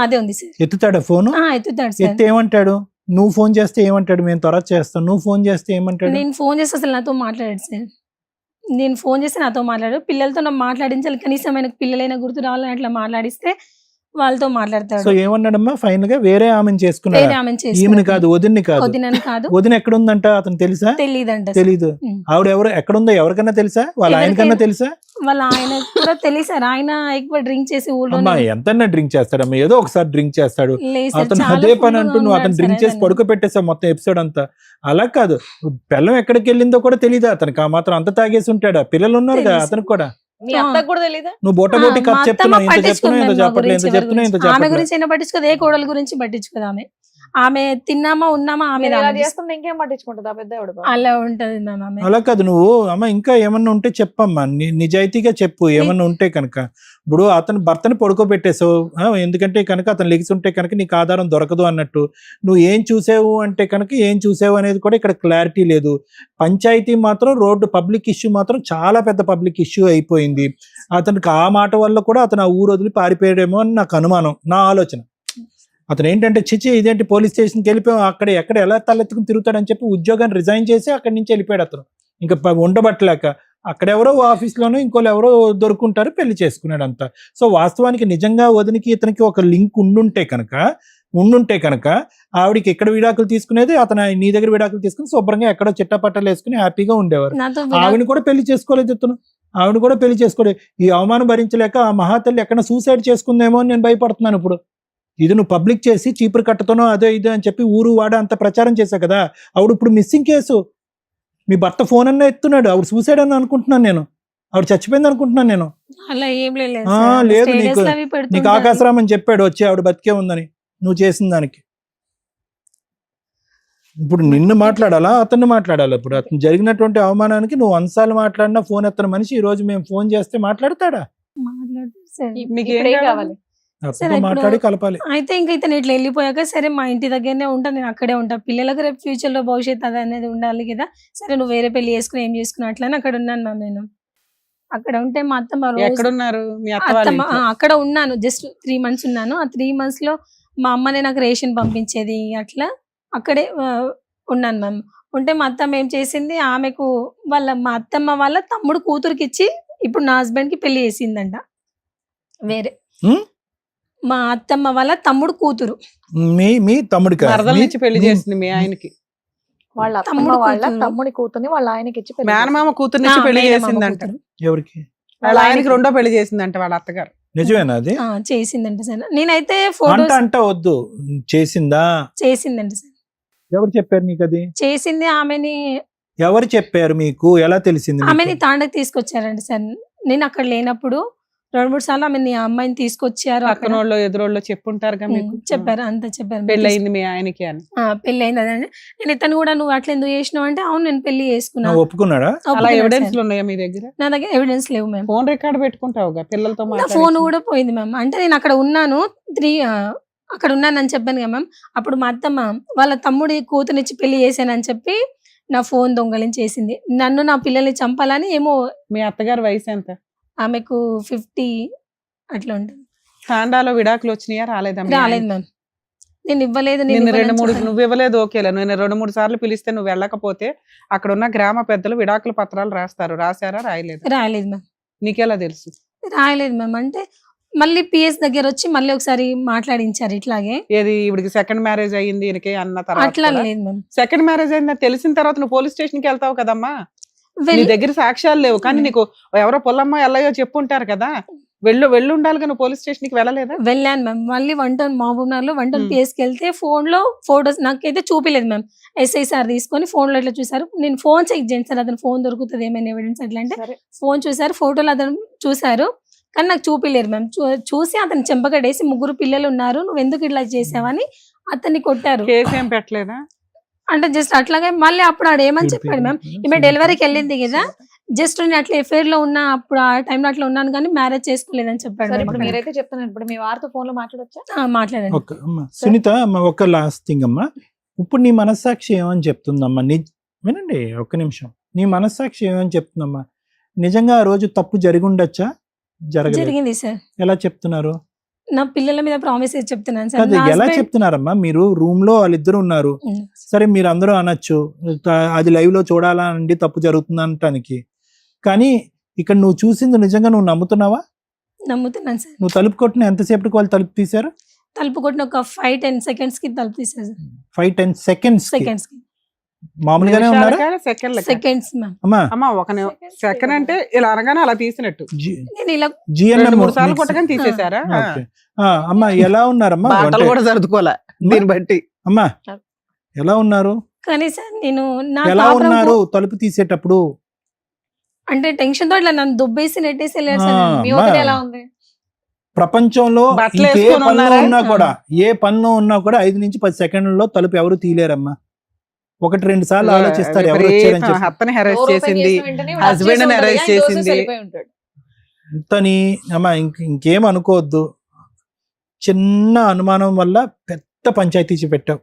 అదే ఉంది సార్. ఎత్తుతాడా ఫోన్? ఎత్తుతాడు సార్. ఎత్తి ఏమంటాడు? నువ్వు ఫోన్ చేస్తే ఏమంటాడు? మేము త్వరగా చేస్తాం. నువ్వు ఫోన్ చేస్తే ఏమంటాడు? నేను ఫోన్ చేస్తే అసలు నాతో మాట్లాడాడు సార్. నేను ఫోన్ చేస్తే నాతో మాట్లాడాడు. పిల్లలతో నాకు మాట్లాడించాలి, కనీసం ఆయనకు పిల్లలైనా గుర్తు రావాలని అట్లా మాట్లాడిస్తే వాళ్ళతో మాట్లాడతాడు. సో ఏమన్నాడమ్మా ఫైనల్ గా? వేరే ఆమెను చేసుకున్నాడు. వేరే ఆమెను ఈమెను కాదు, వదిన్ని కాదు. వదినని కాదు. వదిన ఎక్కడ ఉందంట అతను తెలుసా? తెలీదంట. తెలీదు. ఆవిడ ఎవరు ఎక్కడుందో ఎవరికన్నా తెలుసా? వాళ్ళ ఆయనకన్నా తెలుసా? వాళ్ళ ఆయన కూడా తెలిసారు. ఆయన ఎక్కువ డ్రింక్ చేసి ఊళ్ళో ఎంతన్నా డ్రింక్ చేస్తాడమ్మా, ఏదో ఒకసారి డ్రింక్ చేస్తాడు. అతను అదే పని అంటూ నువ్వు అతను డ్రింక్ చేసి పడుకోబెట్టేసావు మొత్తం ఎపిసోడ్ అంతా. అలా కాదు, పిల్లం ఎక్కడికి వెళ్ళిందో కూడా తెలీదా అతనికి? ఆ మాత్రం అంత తాగేసి ఉంటాడా? పిల్లలు ఉన్నారు కదా అతనికి కూడా. మీ అత్తకు కూడా తెలీదా? నువ్వు బోటబోటి కప్ చెప్తున్నావు, ఇంత చెప్తున్నావు, ఇంత చెప్పట్లేదు, ఇంత చెప్తున్నావు, ఇంత ఆమె చెప్పట్లేదు. గురించి అయినా పట్టించుకోదు, ఏ కోడల గురించి పట్టించుకోదు ఆమె. ఆమె తిన్నామా ఉన్నామా ఆమె మీరు ఇలా ఆలోచిస్తుంది. చేస్తుంటే ఇంకేం పట్టించుకుంటుందా పెద్ద ఆవిడ పాపం? అలా ఉంటది మ్యామ్ ఆమె. అలా కాదు, నువ్వు అమ్మ ఇంకా ఏమన్నా ఉంటే చెప్పమ్మా, నిజాయితీగా చెప్పు ఏమన్నా ఉంటే కనుక. ఇప్పుడు అతను భర్తని పడుకోబెట్టేసావు, ఎందుకంటే కనుక అతను లెగిసి ఉంటే కనుక నీకు ఆధారం దొరకదు అన్నట్టు. నువ్వు ఏం చూసావు అంటే కనుక ఏం చూసావు అనేది కూడా ఇక్కడ క్లారిటీ లేదు. పంచాయతీ మాత్రం రోడ్డు పబ్లిక్ ఇష్యూ మాత్రం చాలా పెద్ద పబ్లిక్ ఇష్యూ అయిపోయింది. అతనికి ఆ మాట వల్ల కూడా అతను ఆ ఊరు వదిలి పారిపోయాడేమో అని నాకు అనుమానం, నా ఆలోచన. అతను ఏంటంటే చిచి ఇదేంటి పోలీస్ స్టేషన్కి వెళ్ళిపోయాం, అక్కడ ఎక్కడ ఎలా తలెత్తుకుని తిరుగుతాడని చెప్పి ఉద్యోగాన్ని రిజైన్ చేసి అక్కడి నుంచి వెళ్ళిపోయాడు అతను. ఇంకా ఉండబట్టలేక అక్కడెవరో ఆఫీస్లోనూ ఇంకోళ్ళు ఎవరో దొరుకుంటారు, పెళ్లి చేసుకున్నాడు అంతా. సో వాస్తవానికి నిజంగా వదినికి ఇతనికి ఒక లింక్ ఉండుంటే కనుక ఆవిడికి ఎక్కడ విడాకులు తీసుకునేది, అతను నీ దగ్గర విడాకులు తీసుకుని శుభ్రంగా ఎక్కడో చిట్టపట్టలు వేసుకుని హ్యాపీగా ఉండేవారు. నాతో ఆవిడ కూడా పెళ్లి చేసుకోలేదు ఇతను, ఆవిడ కూడా పెళ్లి చేసుకోలేదు. ఈ అవమానం భరించలేక ఆ మహాతల్లి ఎక్కడ సూసైడ్ చేసుకుందేమో అని నేను భయపడుతున్నాను ఇప్పుడు. ఇది నువ్వు పబ్లిక్ చేసి చీపురు కట్టతోనో అదే ఇదే అని చెప్పి ఊరు వాడ అంత ప్రచారం చేశావు కదా. ఆవిడ ఇప్పుడు మిస్సింగ్ కేసు, మీ భర్త ఫోన్ అన్న ఎత్తున్నాడు, ఆవిడ సూసైడ్ అని అనుకుంటున్నాను నేను, ఆవిడ చచ్చిపోయింది అనుకుంటున్నాను నేను. అలా ఏం లేదు లేదు, నీకు ఆకాశరామని చెప్పాడు వచ్చి ఆవిడ బతికే ఉందని నువ్వు చేసిన దానికి. ఇప్పుడు నిన్ను మాట్లాడాలా అతన్ని మాట్లాడాలా? ఇప్పుడు అతను జరిగినటువంటి అవమానానికి నువ్వు అన్సార్లు మాట్లాడినా ఫోన్ ఎత్తన మనిషి ఈ రోజు మేము ఫోన్ చేస్తే మాట్లాడతాడా? మీకు ఇప్పుడు ఏం ఏం కావాలి? కావాలి? అతనితో మాట్లాడి కలపాలి. అయితే ఇంకా ఇతను ఇట్లా వెళ్ళిపోయాక సరే మా ఇంటి దగ్గరనే ఉంటా, నేను అక్కడే ఉంటా, పిల్లలకు రేపు ఫ్యూచర్ లో భవిష్యత్తు అది అనేది ఉండాలి కదా. సరే నువ్వు వేరే పెళ్లి చేసుకుని ఏం చేసుకున్నా అట్లా అక్కడ ఉన్నాను మ్యామ్. నేను అక్కడ ఉంటే మా అత్తమ్మ రోజు ఎక్కడున్నారు మీ అత్త వాళ్ళ అత్తమ్మ ఇంట్లో? అక్కడ ఉన్నాను, జస్ట్ 3 months ఉన్నాను. ఆ 3 months లో మా అమ్మనే నాకు రేషన్ పంపించేది, అట్లా అక్కడే ఉన్నాను మ్యామ్. ఉంటే మా అత్తమ్మ ఏం చేసింది, ఆమెకు మా అత్తమ్మ వాళ్ళ తమ్ముడు కూతురికి ఇచ్చి ఇప్పుడు నా హస్బెండ్ కి పెళ్లి చేసిందంట వేరే. హ్మ్? మా అత్తమ్మ వాళ్ళ తమ్ముడు కూతురు మీ తమ్ముడికి మరదల నుంచి పెళ్లి చేసింది మీ ఆయనకి. వాళ్ళ అత్తమ్మ తమ్ముడు వాళ్ళ కూతురు. తమ్ముడి కూతుర్ని వాళ్ళ ఆయనకి ఇచ్చి పెళ్లి మేనమామ కూతురు నుంచి పెళ్లి చేసిందంట. ఎవరికి? వాళ్ళ ఆయనకి రెండో పెళ్లి చేసిందంట వాళ్ళ అత్తగారు. నిజమేనా అది? చేసిందంట సార్. నేనైతే అంట ఫోటోస్ అంట వద్దు, చేసిందా? చేసిందంట సార్. ఎవరు చెప్పారు నీకు అది? చేసింది ఆమెని. ఎవరు చెప్పారు మీకు? ఎలా తెలిసింది మీకు? ఆమెని తాండకి తీసుకొచ్చారంట సార్. నేను అక్కడ లేనప్పుడు 2-3 సార్లు ఆమెని ఆ అమ్మాయిని తీసుకొచ్చారు. అక్కడ పక్కనోళ్ళు ఎదురోళ్ళు చెప్పుంటారుగా మీకు. చెప్పారు, అంతా చెప్పారు. పెళ్లి అయింది మీ ఆయనకి అని. పెళ్లి అయింది అదే. నేను ఇతను కూడా నువ్వు అట్లా ఎందుకు చేసినావు అంటే అవును నేను పెళ్లి చేసుకున్నా. నువ్వు ఒప్పుకున్నాడా? అలా ఒప్పుకున్నాడు ఎవిడెన్స్ సార్. ఉన్నాయా మీ దగ్గర? నా దగ్గర ఎవిడెన్స్ లేవు మ్యామ్. ఫోన్ రికార్డ్ పెట్టుకుంటావుగా పిల్లలతో నా మాట్లాడి. ఫోన్ కూడా పోయింది మ్యామ్. అంటే నేను అక్కడ ఉన్నాను, అక్కడ ఉన్నానని చెప్పాను కదా మ్యామ్. అప్పుడు మా అత్తమ్మ వాళ్ళ తమ్ముడి కూతునిచ్చి పెళ్లి చేశానని చెప్పి నా ఫోన్ దొంగలించేసింది. నన్ను నా పిల్లల్ని చంపాలని ఏమో. మీ అత్తగారి వయసు ఎంత? ఆమెకు 50 అట్లా ఉంటుంది. తాండాలో విడాకులు వచ్చినాయా రాలేదా? రాలేదు మ్యామ్. నేను ఇవ్వలేదు, నేను నిన్ను ఇవ్వనని 2-3 చెప్పాను. నువ్వు ఇవ్వలేదు ఓకేలే. నేను 2-3 సార్లు పిలిస్తే నువ్వు వెళ్ళకపోతే అక్కడ ఉన్న గ్రామ పెద్దలు విడాకుల పత్రాలు రాస్తారు. రాశారా రాయలేదు? రాయలేదు మ్యామ్. నీకెలా తెలుసు? రాయలేదు మ్యామ్. అంటే మళ్ళీ పిఎస్ దగ్గర వచ్చి మళ్ళీ ఒకసారి మాట్లాడించారు ఇట్లాగే. ఏది ఇవిడికి సెకండ్ మ్యారేజ్ అయ్యింది ఈయనకి అన్న తర్వాత అట్లా లేదు మ్యామ్. సెకండ్ మ్యారేజ్ అయిందని తెలిసిన తర్వాత నువ్వు పోలీస్ స్టేషన్ కి వెళ్తావు కదమ్మా. నీ వెళ్ళి దగ్గర సాక్ష్యాలు లేవు కానీ నీకు ఎవరో పొల్లమ్మ ఎల్లయో చెప్పుంటారు కదా. వెళ్ళు ఉండాలి కానీ పోలీస్ స్టేషన్ కి వెళ్ళలేదా? వెళ్ళాను మ్యామ్. మళ్ళీ 1 town మహబూబ్నగర్ లో 1 town మ్మ్. పిఎస్కి వెళ్తే ఫోన్ లో ఫోటోస్ నాకైతే చూపిలేదు మ్యామ్. ఎస్ఐ సార్ తీసుకొని ఫోన్ లో ఇట్లా చూసారు. నేను ఫోన్ చెక్ చేయండి సార్, అతను ఫోన్ దొరుకుతుంది ఏమైనా ఎవిడెన్స్ అట్లా అంటే సరే. ఫోన్ చూసారు, ఫోటోలు అతను చూసారు కానీ నాకు చూపిలేరు మ్యామ్. చూసి అతను చెంపకడేసి 3 పిల్లలు ఉన్నారు, నువ్వు ఎందుకు ఇట్లా చేసావని అతన్ని కొట్టారు. కేసు ఏం పెట్టలేదా? అంటే జస్ట్ అట్లాగే మళ్ళీ అప్పుడు ఆడు ఏమని చెప్పాడు మ్యామ్, ఈమె డెలివరీకి వెళ్ళింది కదా, జస్ట్ నేను అట్లా ఎఫ్ఐఆర్ లో ఉన్నా, అప్పుడు ఆ టైంలో అట్లా ఉన్నాను కానీ మ్యారేజ్ చేసుకోలేదని చెప్పాడు సరే ma'am ఇప్పుడు అక్కడ. మీరైతే చెప్తున్నాను, ఇప్పుడు మీ వారితో ఫోన్ లో మాట్లాడొచ్చా? మాట్లాడండి. ఒక అమ్మ సునీత అమ్మ, ఒక లాస్ట్ థింగ్ అమ్మా. ఇప్పుడు నీ మనస్సాక్షి ఏమని చెప్తుందమ్మా? వినండి ఒక్క నిమిషం. నీ మనస్సాక్షి ఏమని చెప్తుందమ్మా? నిజంగా ఆ రోజు తప్పు జరిగి ఉండొచ్చా? జరగలేదు. జరిగింది సార్. ఎలా చెప్తున్నారు? నా పిల్లల మీద ప్రామిస్ చేసి చెప్తున్నాను సార్. కాదు, నా ఎలా husband- చెప్తున్నారమ్మా? మీరు రూమ్ లో వాళ్ళిద్దరు ఉన్నారు, ఉమ్. సరే మీరు అందరూ అనొచ్చు అది లైవ్ లో చూడాలా అండి తప్పు జరుగుతుంది అనటానికి, కానీ ఇక్కడ నువ్వు చూసింది నిజంగా నువ్వు నమ్ముతున్నావా? నమ్ముతున్నాను సార్. నువ్వు తలుపు కొట్టిన ఎంతసేపటికి వాళ్ళు తలుపు తీశారు? తలుపు కొట్టిన ఒక 5-10 seconds కి తలుపు తీసారు సార్. 5-10 seconds సెకండ్స్ కి మామూలుగానే ఉన్నారా? Seconds ma'am. అమ్మా అమ్మా ఒక సెకండ్ అంటే ఇలా అనగానే అలా తీసినట్టు నేను ఇలా జిఎన్ఎం 2-3 సార్లు కొట్టగానే తీసేశారా? ఓకే. అమ్మా ఎలా ఉన్నారమ్మా? బాటలు అంటే- కూడా సర్దుకోలే దీన్ని బట్టి. అమ్మా ఎలా ఉన్నారు? కానీ సార్ నేను నా ఎలా కాపురం ఉన్నారు తలుపు తీసేటప్పుడు? అంటే టెన్షన్ తో ఇట్లా నన్ను దుబ్బేసి నెట్టేసి వెళ్ళారు సార్. ఆ. మీ అమ్మా. వదిన ఎలా ఉంది? ప్రపంచంలో బట్టలు ఇంకే వేసుకొని పనిలో ఉన్నారా? ఉన్నా కూడా ఏ పనిలో ఉన్నా కూడా 5 నుంచి 10 సెకండ్లలో తలుపు ఎవరు తీలేరమ్మా. 1-2 సార్లు ఆలోచిస్తారు ఎవరు వచ్చారని చెప్పి. అత్తని హెరాస్ డోర్ ఓపెన్ చేసింది, చేసిన వెంటనే వాడు husband వచ్చేసి ని ఉంటాడు, arrest ఆయన దోసేసి చేసింది. వెళ్ళిపోయి ఉంటాడు. అంతని అమ్మా ఇంకేం అనుకోవద్దు. చిన్న అనుమానం వల్ల పెద్ద పంచాయతీ పెట్టావు.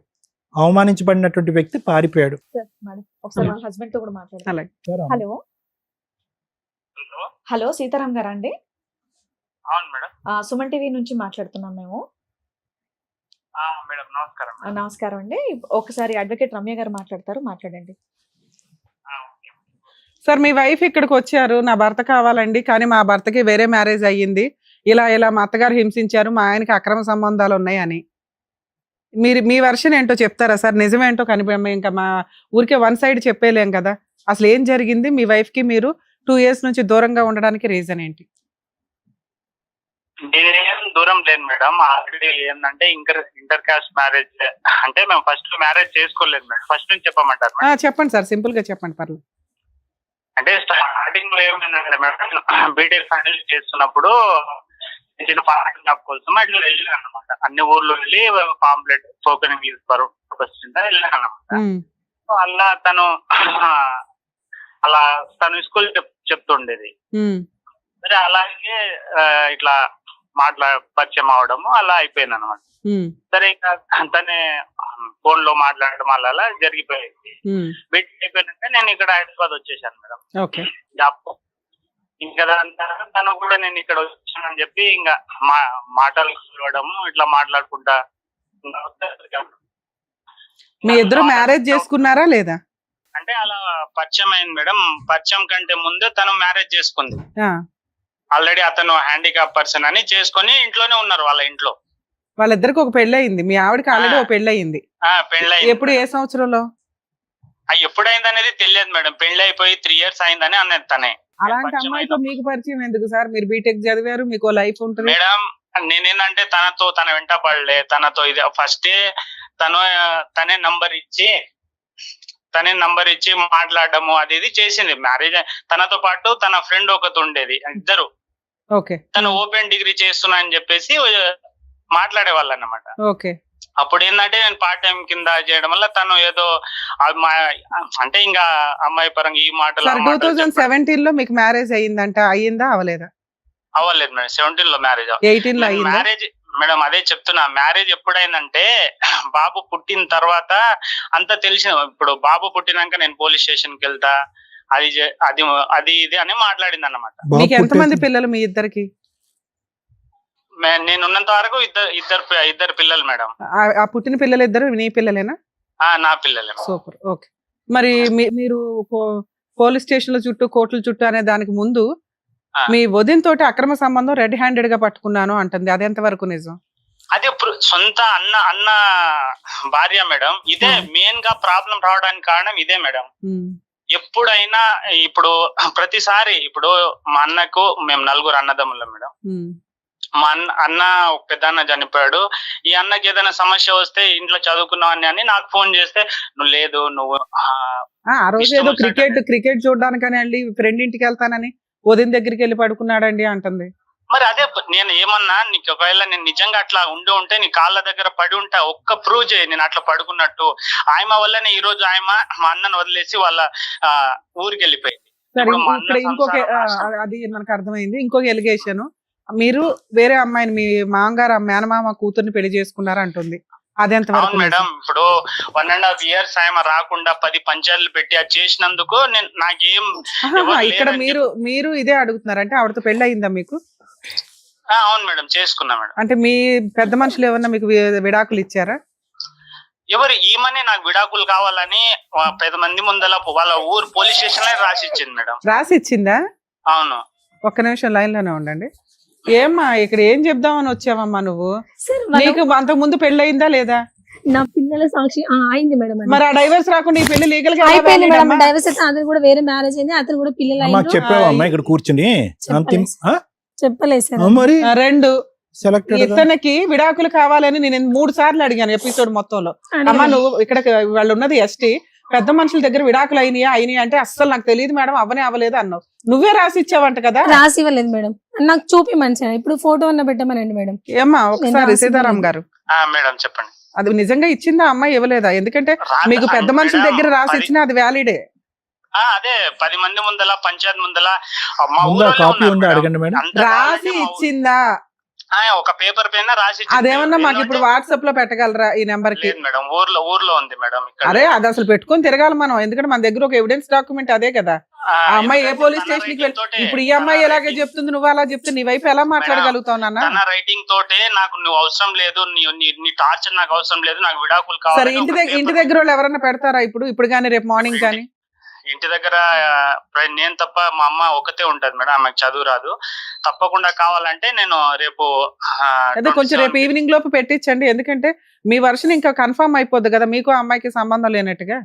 అవమానించబడినటువంటి వ్యక్తి పారిపోయాడు. సార్, మేడం, ఒకసారి వాళ్ళ హస్బెండ్ తో కూడా మాట్లాడాలి. అలాగే. హలో హలో సీతారాం గారా అండి? అవును మేడం. సుమన్ టీవీ నుంచి మాట్లాడుతున్నాం మేము. మేడం నమస్కారం మేడం. నమస్కారం అండి. ఒకసారి అడ్వకేట్ రమ్య గారు మాట్లాడతారు, మాట్లాడండి. సార్, మీ వైఫ్ ఇక్కడికి వచ్చారు, నా భర్త కావాలండి, కానీ మా భర్తకి వేరే మ్యారేజ్ అయ్యింది, ఇలా మా అత్తగారు హింసించారు, మా ఆయనకి అక్రమ సంబంధాలు ఉన్నాయి అని. మీరు మీ వర్షన్ ఏంటో చెప్తారా సార్? నిజమేంటో ఇంకా మా ఊరికే వన్ సైడ్ చెప్పేలేం కదా. అసలు ఏం జరిగింది? మీ వైఫ్ కి మీరు 2 years నుంచి దూరంగా ఉండడానికి రీజన్ ఏంటి? నేనేం దూరం లేను మేడం. ఆల్రెడీ ఏంటంటే ఇంటర్ కాస్ట్ మ్యారేజ్, అంటే మేము ఫస్ట్ మ్యారేజ్ చేసుకోలేదు మేడం. ఫస్ట్ నుంచి చెప్పమంటారు మేడం? చెప్పండి సార్, సింపుల్ గా చెప్పండి, పర్లేదు. అంటే స్టార్టింగ్ లో ఏమైందంటే మేడం, బీటెక్ ఫైనల్ చేస్తున్నప్పుడు చిన్న పార్టీ జాబ్ కోసం అట్లా వెళ్ళాను అనమాట. అన్ని ఊర్లో వెళ్ళి పాంప్లెట్ స్పోకెన్ ఇంగ్లీష్ పర్పస్ వెళ్ళాను అనమాట. అలా తను స్కూల్ చెప్తుండేది. సరే, అలాగే ఇట్లా పరిచయం అవడము అలా అయిపోయింది అనమాట. సరే, ఇంకా తనే ఫోన్ లో మాట్లాడడం అలా జరిగిపోయింది. బీటెక్ అయిపోయినాక నేను ఇక్కడ హైదరాబాద్ వచ్చేసాను మేడం జాబ్. ఇంకా దాని తర్వాత తను కూడా నేను ఇక్కడ వచ్చానని చెప్పి ఇంకా మాటలు కలవడము ఇట్లా మాట్లాడుకుంటా. మీ ఇద్దరు మ్యారేజ్ చేసుకున్నారా లేదా? అంటే అలా పరిచయం అయింది మేడం. పరిచయం కంటే ముందే తను మ్యారేజ్ చేసుకుంది. ఆల్రెడీ అతను హ్యాండిక్యాప్ పర్సన్ అని చేసుకుని ఇంట్లోనే ఉన్నారు వాళ్ళ ఇంట్లో. వాళ్ళిద్దరికి ఒక పెళ్లి అయింది, మీ ఆవిడకి ఆల్రెడీ ఒక పెళ్లి అయింది. పెళ్ళి ఎప్పుడు, ఏ సంవత్సరంలో? ఎప్పుడైంది అనేది తెలియదు మేడం. పెళ్లి అయిపోయి 3 years అయిందని అన్నది తనే. అలాంటి అమ్మాయితో మీకు పరిచయం ఎందుకు సార్? మీరు బీటెక్ చదివారు, మీకు లైఫ్ ఉంటుంది మేడం. నేనేందంటే తన వెంట పడలే. తనతో ఇది ఫస్ట్ తనే నంబర్ ఇచ్చి మాట్లాడము అది ఇది చేసింది. మ్యారేజ్ తనతో పాటు తన ఫ్రెండ్ ఒకటి ఉండేది, ఇద్దరు. తను ఓపెన్ డిగ్రీ చేస్తున్నా అని చెప్పేసి మాట్లాడే వాళ్ళు అన్నమాట. అప్పుడు ఏంటంటే నేను పార్ట్ టైం కింద చేయడం వల్ల తను ఏదో అంటే ఇంకా అమ్మాయి పరంగా ఈ మాటలు. 2017 లో మీకు మ్యారేజ్ అయ్యిందంట, అయ్యిందా అవలేదా? అవ్వలేదు మేడం. 17 లో మ్యారేజ్. 18 లో అయ్యిందా? మ్యారేజ్ మేడం అదే చెప్తున్నా. మ్యారేజ్ ఎప్పుడైందంటే బాబు పుట్టిన తర్వాత అంతా తెలిసిన. ఇప్పుడు బాబు పుట్టినాక నేను పోలీస్ స్టేషన్ కి వెళ్తా, అది ఇది అని మాట్లాడింది అన్నమాట. మీకు ఎంతమంది పిల్లలు మీ ఇద్దరికి? నేను ఉన్నంత వరకు ఇద్దరు పిల్లలు మేడం. ఆ పుట్టిన పిల్లలు ఇద్దరు నీ పిల్లలేనా? నా పిల్లలే. సూపర్. ఓకే. మరి మీరు పోలీస్ స్టేషన్ల చుట్టూ, కోర్టుల చుట్టూ అనే దానికి ముందు మీ వదిన తోటి అక్రమ సంబంధం రెడ్ హ్యాండెడ్ గా పట్టుకున్నాను అంటుంది, అది ఎంత వరకు నిజం? అదే సొంత అన్న భార్య మేడం. ఇదే మెయిన్ గా ప్రాబ్లం రావడానికి కారణం ఇదే మేడం. ఎప్పుడైనా ఇప్పుడు ప్రతిసారి ఇప్పుడు మా అన్నకు మేము 4 అన్నదమ్ములం మేడం. మా అన్న ఒక పెద్ద అన్న చనిపోయాడు. ఈ అన్నకి ఏదైనా సమస్య వస్తే ఇంట్లో చదువుకున్నావని అని నాకు ఫోన్ చేస్తే నువ్వు ఆ రోజు ఏదో క్రికెట్ చూడడానికని అండి ఫ్రెండ్ ఇంటికి వెళ్తానని వదిన దగ్గరికి వెళ్ళి పడుకున్నాడండి అంటుంది. మరి అదే నేను ఏమన్నా, నీకు ఒకవేళ నేను నిజంగా అట్లా ఉంటే నీ కాళ్ళ దగ్గర పడి ఉంటా, ఒక్క ప్రూవ్ చేయి నేను అట్లా పడుకున్నట్టు. ఆయమ వల్లనే ఈ రోజు ఆయమ మా అన్నను వదిలేసి వాళ్ళ ఊరికి వెళ్ళిపోయింది. ఇంకొక అది మనకు అర్థమైంది. ఇంకొక ఎలిగేషన్, మీరు వేరే అమ్మాయిని మీ మామగారు మేనమామ కూతుర్ని పెళ్లి చేసుకున్నారు అంటుంది, అదెంత? అవును మేడం. ఇప్పుడు 1.5 years ఆయన రాకుండా 10 పంచాయతీలు పెట్టి అది చేసినందుకు నాకేం ఇక్కడ మీరు ఇదే అడుగుతున్నారు అంటే ఆవిడతో పెళ్లి అయిందా మీకు? అవును మేడం, చేసుకున్నా మేడం. అంటే మీ పెద్ద మనుషులు ఏమన్నా మీకు విడాకులు ఇచ్చారా? ఎవరు ఈమని నాకు విడాకులు కావాలని 10 మంది ముందల వాళ్ళ ఊరు పోలీస్ స్టేషన్ లో రాసిచ్చింది మేడం. రాసిచ్చిందా? అవును. ఒక్క నిమిషం లైన్ లోనే ఉండండి. ఏమ్మా ఇక్కడ ఏం చెప్దామని వచ్చావమ్మా నువ్వు? నీకు అంతకు ముందు పెళ్లి అయిందా లేదా? నా పిల్లల సాక్షి అయింది మేడం. మరి ఆ డైవర్స్ రాకుండా ఈ పెళ్లి లీగల్ గా అయిపోయింది మేడం. డైవర్స్ అయితే అతను కూడా వేరే మ్యారేజ్ అయింది, అతను కూడా పిల్లలు అయ్యారు. చెప్పావమ్మా ఇక్కడ కూర్చుని? చెప్పలేదు సార్. మరి 2 ఇతనికి విడాకులు కావాలని నేను 3 సార్లు అడిగాను ఎపిసోడ్ మొత్తంలో. అమ్మా నువ్వు ఇక్కడ వాళ్ళు ఉన్నది ఎస్టీ, పెద్ద మనుషుల దగ్గర విడాకులు అయినాయి అంటే అస్సలు నాకు తెలియదు మేడం, అవనే అవ్వలేదు అన్నావు. నువ్వే రాసి ఇచ్చావంట కదా. రాసి ఇవ్వలేదు మేడం, నాకు చూపి మంచిగా ఇప్పుడు ఫోటో అన్న పెట్టమనండి మేడం. ఏమ్మా ఒకసారి రాసి సీతారాం ఇవ్వలేదు. గారు మేడం చెప్పండి. అది నిజంగా ఇచ్చిందా అమ్మాయి ఇవ్వలేదా? ఎందుకంటే మీకు పెద్ద మనుషుల దగ్గర రాసి ఇచ్చినా అది వ్యాలిడే. అదే 10 మంది ముందల పంచాయత్ ముందల మా ముందా ఊరోళ్ళే కాపీ ఉన్నారు ఉందా మేడం. అడగండి మేడం. అంత రాసి కావాలంటే మా ఇచ్చిందా? ఒక పేపర్ పైన రాసి ఇచ్చింది. అదేమన్నా మాకు ఇప్పుడు ఎందుకంటే- వాట్సాప్ లో పెట్టగలరా ఈ నెంబర్ కి? లేదు మేడం, ఊర్లో ఉంది మేడం ఇక్కడ. అరే అది అసలు పెట్టుకొని తిరగాలి మనం, ఎందుకంటే మన దగ్గర ఒక ఎవిడెన్స్ డాక్యుమెంట్ అదే కదా. ఆ అమ్మాయి ఏ పోలీస్ స్టేషన్ కి వెళ్ళి ఇప్పుడు ఈ అమ్మాయి ఎలాగే చెప్తుంది, నువ్వు అలా చెప్తే నీ వైపు ఎలా మాట్లాడగలుగుతావు నాన్న? తన రైటింగ్ తోటే నాకు నువ్వు అవసరం లేదు, నీ టార్చర్ నాకు అవసరం లేదు, నాకు విడాకులు సరే కావాలి. ఇంటి దగ్గర వాళ్ళు ఎవరైనా పెడతారా ఇప్పుడు కానీ రేపు మార్నింగ్ కానీ? ఇంటి దగ్గర నేను తప్ప మా అమ్మ ఒకతే ఉంటది మేడం, ఆమెకు చదువు రాదు. తప్పకుండా కావాలంటే నేను రేపు అదే కొంచెం రేపు ఈవినింగ్ లోపు పెట్టించండి, ఎందుకంటే మీ వర్షన్ ఇంకా కన్ఫర్మ్ అయిపోద్ది కదా, మీకు ఆ అమ్మాయికి సంబంధం లేనట్టుగా.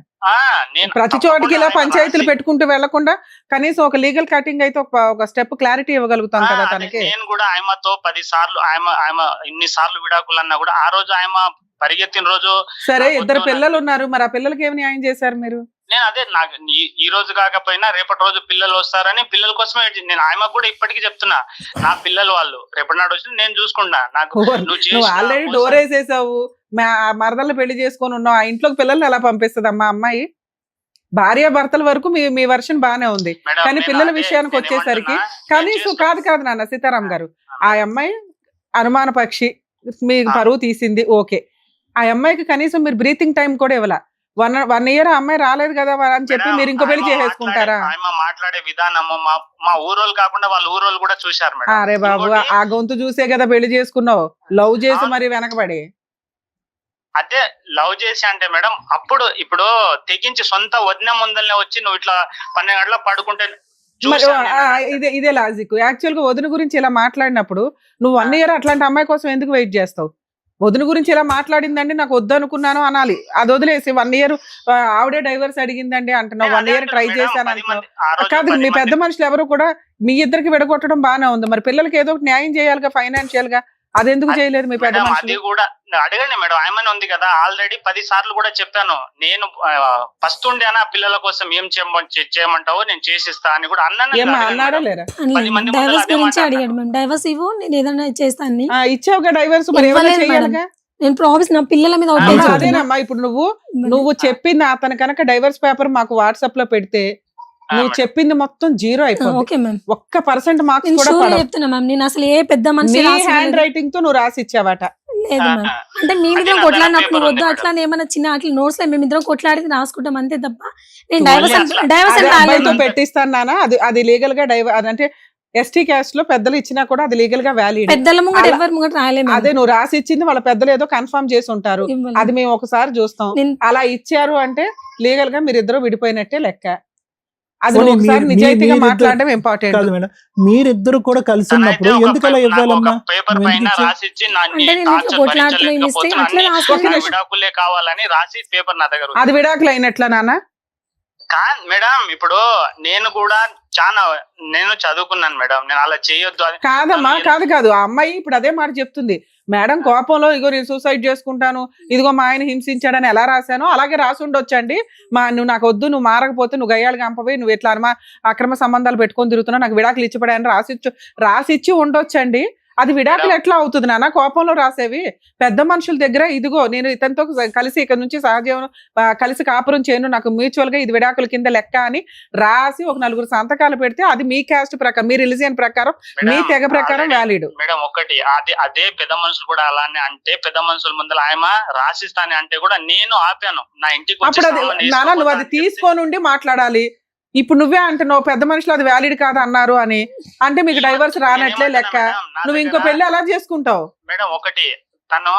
ప్రతి చోటికి ఇలా పంచాయతీలు పెట్టుకుంటూ వెళ్లకుండా కనీసం ఒక లీగల్ కటింగ్ అయితే ఒక స్టెప్ క్లారిటీ ఇవ్వగలుగుతాం కదా తనకి. నేను కూడా ఆయమతో 10 సార్లు ఆయన ఇన్ని సార్లు విడాకులు అన్నా కూడా ఆ రోజు ఆయన పరిగెత్తిన రోజు. సరే ఇద్దరు పిల్లలు ఉన్నారు, మరి ఆ పిల్లలకి ఏమి న్యాయం చేశారు మీరు? నేను అదే నాకు ఈ రోజు కాకపోయినా రేపటి రోజు పిల్లలు వస్తారని పిల్లల కోసమే నేను ఆయనకు కూడా ఇప్పటికీ చెప్తున్నా, నా పిల్లలు వాళ్ళు రేపటి నాడు వచ్చి నేను చూసుకుంటా. నాకు నువ్వు ఆల్రెడీ డోర్ వేసేసావు, మరదలు పెళ్లి చేసుకొని ఉన్నావు, ఆ ఇంట్లోకి పిల్లల్ని ఎలా పంపిస్తుంది అమ్మా అమ్మాయి? భార్య భర్తల వరకు మీ వర్షన్ బానే ఉంది, కానీ పిల్లల విషయానికి వచ్చేసరికి కనీసం కాదు నాన్న సీతారాం గారు, ఆ అమ్మాయి అనుమాన పక్షి, మీ పరువు తీసింది ఓకే, ఆ అమ్మాయికి కనీసం మీరు బ్రీతింగ్ టైం కూడా ఇవ్వాల. 1 year ఆ అమ్మాయి రాలేదు కదా అని చెప్పి మీరు ఇంకో పెళ్లి చేసేసుకుంటారా? మాట్లాడే విధానము మా ఊరోళ్ళు కాకుండా వాళ్ళ ఊరోళ్ళు కూడా చూశారు మేడం. అరే బాబు ఆ గొంతు చూసే కదా పెళ్లి చేసుకున్నావు, లవ్ చేసి మరి వెనకబడి. అదే లవ్ చేసి అంటే మేడం అప్పుడు ఇప్పుడు తెగించి సొంత వదిన ముందల్నే వచ్చి నువ్వు ఇట్లా 12 గంటలకు పడుకుంటే ఇదే లాజిక్. యాక్చువల్ గా వదిన గురించి ఇలా మాట్లాడినప్పుడు నువ్వు 1 year అట్లాంటి అమ్మాయి కోసం ఎందుకు వెయిట్ చేస్తావు? వదిన గురించి ఇలా మాట్లాడిందండి నాకు వద్దు అనుకున్నాను అనాలి, అది వదిలేసి 1 year ఆవిడే డైవర్స్ అడిగిందండి అంటున్నావు, 1 year ట్రై చేశాను అంటున్నావు. కాదు మీ పెద్ద మనుషులు ఎవరు కూడా మీ ఇద్దరికి విడగొట్టడం బానే ఉంది, మరి పిల్లలకి ఏదో ఒకటి న్యాయం చేయాలిగా ఫైనాన్షియల్ గా, అదెందుకు చేయలేదు మీ పెద్ద మనుషులు? అది కూడా అడగండి మేడం, ఆమె ఉంది కదా ఆల్రెడీ 10 సార్లు కూడా చెప్పాను, నేను ఫస్ట్ ఉండే ఆ పిల్లల కోసం ఏం చేయమంటావో నేను చేసిస్తా అని కూడా అన్నాడా లేరా? డైవర్స్ గురించి అడిగాడు మేము, డైవర్స్ ఇవ్వు నేను ఏదైనా చేస్తాను. ఇచ్చావుగా డైవర్స్, మరి ఏమైనా చేయాలిగా. నేను ప్రామిస్ నా పిల్లల మీద అదేనమ్మా ఇప్పుడు నువ్వు చెప్పింది అతను కనుక డైవర్స్ పేపర్ మాకు వాట్సాప్ లో పెడితే నువ్వు చెప్పింది మొత్తం 0 అయిపోతుంది, 1% మార్క్స్ కూడా చెప్తున్నా మ్యామ్. నేను అసలు ఏ పెద్ద మనిషి హ్యాండ్ రైటింగ్ తో నువ్వు రాసి ఇచ్చావట. లేదు మ్యామ్, అంటే మేమిద్దరం కొట్లాడినప్పుడు వద్దు అట్లా ఏమైనా చిన్న అట్లా నోట్స్ లో మేమిద్దరం కొట్లాడి రాసుకుంటాం అంతే తప్ప నేను డైవర్స్ పెట్టిస్తాను నాన్న. అది లీగల్ గా అంటే ఎస్టీ క్యాస్ట్ లో పెద్దలు ఇచ్చినా కూడా అది లీగల్ గా వ్యాలిడ్. పెద్దల ముంగట ఎవరి ముంగట రాయలేము. అదే నువ్వు రాసి ఇచ్చింది వాళ్ళ పెద్దలు ఏదో కన్ఫర్మ్ చేసి ఉంటారు, అది మేము ఒకసారి చూస్తాం. అలా ఇచ్చారు అంటే లీగల్ గా మీరిద్దరు విడిపోయినట్టే లెక్క. అది ఒకసారి నిజాయితీగా మాట్లాడడం ఇంపార్టెంట్ కాదు మేడం. మీరిద్దరు కూడా కలిసి ఉన్నప్పుడు ఎందుకు అలా ఇవ్వాలమ్మా? పేపర్ పైన రాసి ఇచ్చి విడాకులే కావాలని రాసి పేపర్ నా దగ్గర. అది విడాకులు అయినట్లా నాన్న? మేడం ఇప్పుడు నేను కూడా నేను చదువుకున్నాను మేడం, నేను అలా చేయొద్దు. కాదమ్మా కాదు ఆ అమ్మాయి ఇప్పుడు అదే మాట చెప్తుంది, మేడం కోపంలో ఇగో నేను సూసైడ్ చేసుకుంటాను, ఇదిగో మా ఆయన హింసించాడని ఎలా రాశానో అలాగే రాసి ఉండొచ్చండి. నువ్వు నాకు వద్దు, నువ్వు మారకపోతే నువ్వు గయ్యాళ్ళకి అంపపోయి నువ్వు ఎట్లా అక్రమ సంబంధాలు పెట్టుకొని తిరుగుతున్నావు, నాకు విడాకులు ఇచ్చిపడాయని రాసిచ్చి ఉండొచ్చండి. అది విడాకులు ఎట్లా అవుతుంది నాన్న కోపంలో రాసేవి? పెద్ద మనుషుల దగ్గర ఇదిగో నేను ఇతనితో కలిసి ఇక్కడ నుంచి సహజీవనం కలిసి కాపురం చేయను, నాకు మ్యూచువల్ గా ఇది విడాకుల కింద లెక్క అని రాసి ఒక 4 సంతకాలు పెడితే అది మీ క్యాస్ట్ ప్రకారం, మీ రిలీజియన్ ప్రకారం, మీ తెగ ప్రకారం వ్యాలిడ్. మేడం ఒకటి అదే పెద్ద మనుషులు కూడా అలానే అంటే పెద్ద మనుషుల ముందు ఆయన రాసిస్తానే అంటే కూడా నేను ఆపాను నా ఇంటికి. అప్పుడు నాన్న నువ్వు అది తీసుకోనుండి మాట్లాడాలి. ఇప్పుడు నువ్వే అంటున్నావు పెద్ద మనుషులు అది వ్యాలిడ్ కాదు అన్నారు అని, అంటే మీకు డైవర్స్ రానట్లే లెక్క. నువ్వు ఇంకో పెళ్లి ఎలా చేసుకుంటావు? మేడం ఒకటి తను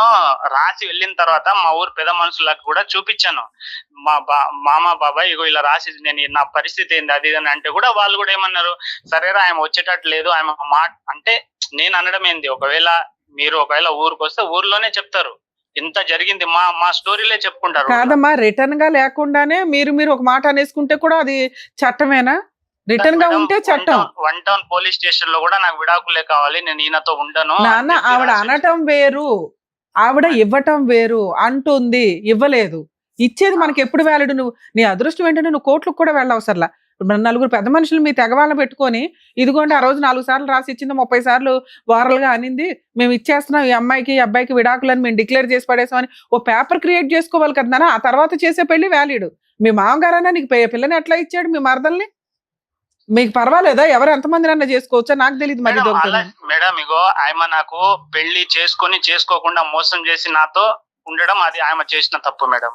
రాసి వెళ్ళిన తర్వాత మా ఊరు పెద్ద మనుషులకు కూడా చూపించాను, మా మామ బాబాయ్ ఇగో ఇలా రాసి నేను నా పరిస్థితి ఏంది అది అని అంటే కూడా వాళ్ళు కూడా ఏమన్నారు, సరేరా ఆయన వచ్చేటట్టు లేదు ఆయన అంటే నేను అనడం ఏంది, ఒకవేళ ఊరికి వస్తే ఊర్లోనే చెప్తారు ఇంత జరిగింది, మా స్టోరీలే చెప్పుకుంటారు. కాదమ్మా రిటర్న్ గా లేకుండానే మీరు ఒక మాట అనేసుకుంటే కూడా అది చట్టమేనా? రిటర్న్ గా ఉంటే చట్టం. 1 టౌన్ పోలీస్ స్టేషన్ లో కూడా నాకు విడాకులే కావాలి, నేను ఈయనతో ఉండను నాన్న. ఆవిడ అనటం వేరు, ఆవిడ ఇవ్వటం వేరు. అంటుంది ఇవ్వలేదు, ఇచ్చేది మనకి ఎప్పుడు వ్యాలిడ్. నువ్వు నీ అదృష్టం ఏంటంటే నువ్వు కోర్టులకు కూడా వెళ్ళవసరలా. నలుగురు పెద్ద మనుషులు మీ తెగవాళ్ళని పెట్టుకొని ఇదిగోండి ఆ రోజు 4 సార్లు రాసి ఇచ్చింది, 30 సార్లు వారల్గా అనింది, మేము ఇచ్చేస్తున్నాం ఈ అమ్మాయికి ఈ అబ్బాయికి విడాకులని మేము డిక్లేర్ చేసి పడేసామని ఓ పేపర్ క్రియేట్ చేసుకోవాలి కదా. ఆ తర్వాత చేసే పెళ్లి వ్యాలిడ్. మీ మామగారైనా నీకు పిల్లని ఎట్లా ఇచ్చాడు, మీ మరదల్ని? మీకు పర్వాలేదా? ఎవరు ఎంతమంది అన్నా చేసుకోవచ్చా? నాకు తెలియదు మరి. మేడం ఇగో ఆమె నాకు పెళ్లి చేసుకోకుండా మోసం చేసి నాతో ఉండడం అది ఆమె చేసిన తప్పు మేడం.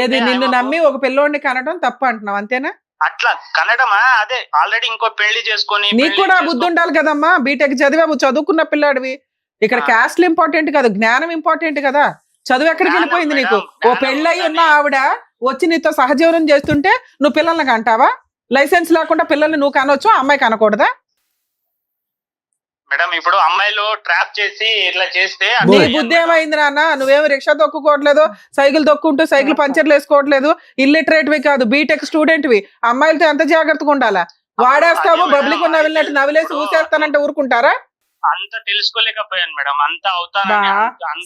ఏది నిన్ను నమ్మి ఒక పిల్లోడిని కనడం తప్పు అంటున్నావు అంతేనా? అట్లా కనడమా? అదే ఆల్రెడీ ఇంకో పెళ్లి చేసుకొని. నీకు కూడా బుద్ధి ఉండాలి కదమ్మా. బీటెక్ చదివావు, చదువుకున్న పిల్లాడివి. ఇక్కడ క్యాస్ట్ ఇంపార్టెంట్ కాదు, జ్ఞానం ఇంపార్టెంట్ కదా. చదువు ఎక్కడికి వెళ్ళిపోయింది నీకు? ఓ పెళ్ళై ఉన్న ఆవిడ వచ్చి నీతో సహజీవనం చేస్తుంటే నువ్వు పిల్లల్ని అంటావా? లైసెన్స్ లేకుండా పిల్లల్ని నువ్వు కనొచ్చు, అమ్మాయి కనకూడదా? మేడం ఇప్పుడు అమ్మాయిలు ట్రాప్ చేసి ఇట్లా చేస్తే నీ బుద్ధి ఏమైంది నాన్న? నువ్వేమి రిక్షా తొక్కుకోవట్లేదు, సైకిల్ తొక్కుంటూ సైకిల్ పంచర్లు వేసుకోవట్లేదు, ఇల్లిటరేట్ వి కాదు, బీటెక్ స్టూడెంట్ వి. అమ్మాయిలతో ఎంత జాగ్రత్తగా ఉండాలా? వాడేస్తావు, పబ్లిక్ నవ్వినట్టు నవ్విలేసి ఊసేస్తానంటే ఊరుకుంటారా? అంత తెలుసుకోలేకపోయాను మేడం. అంత అవుతాను.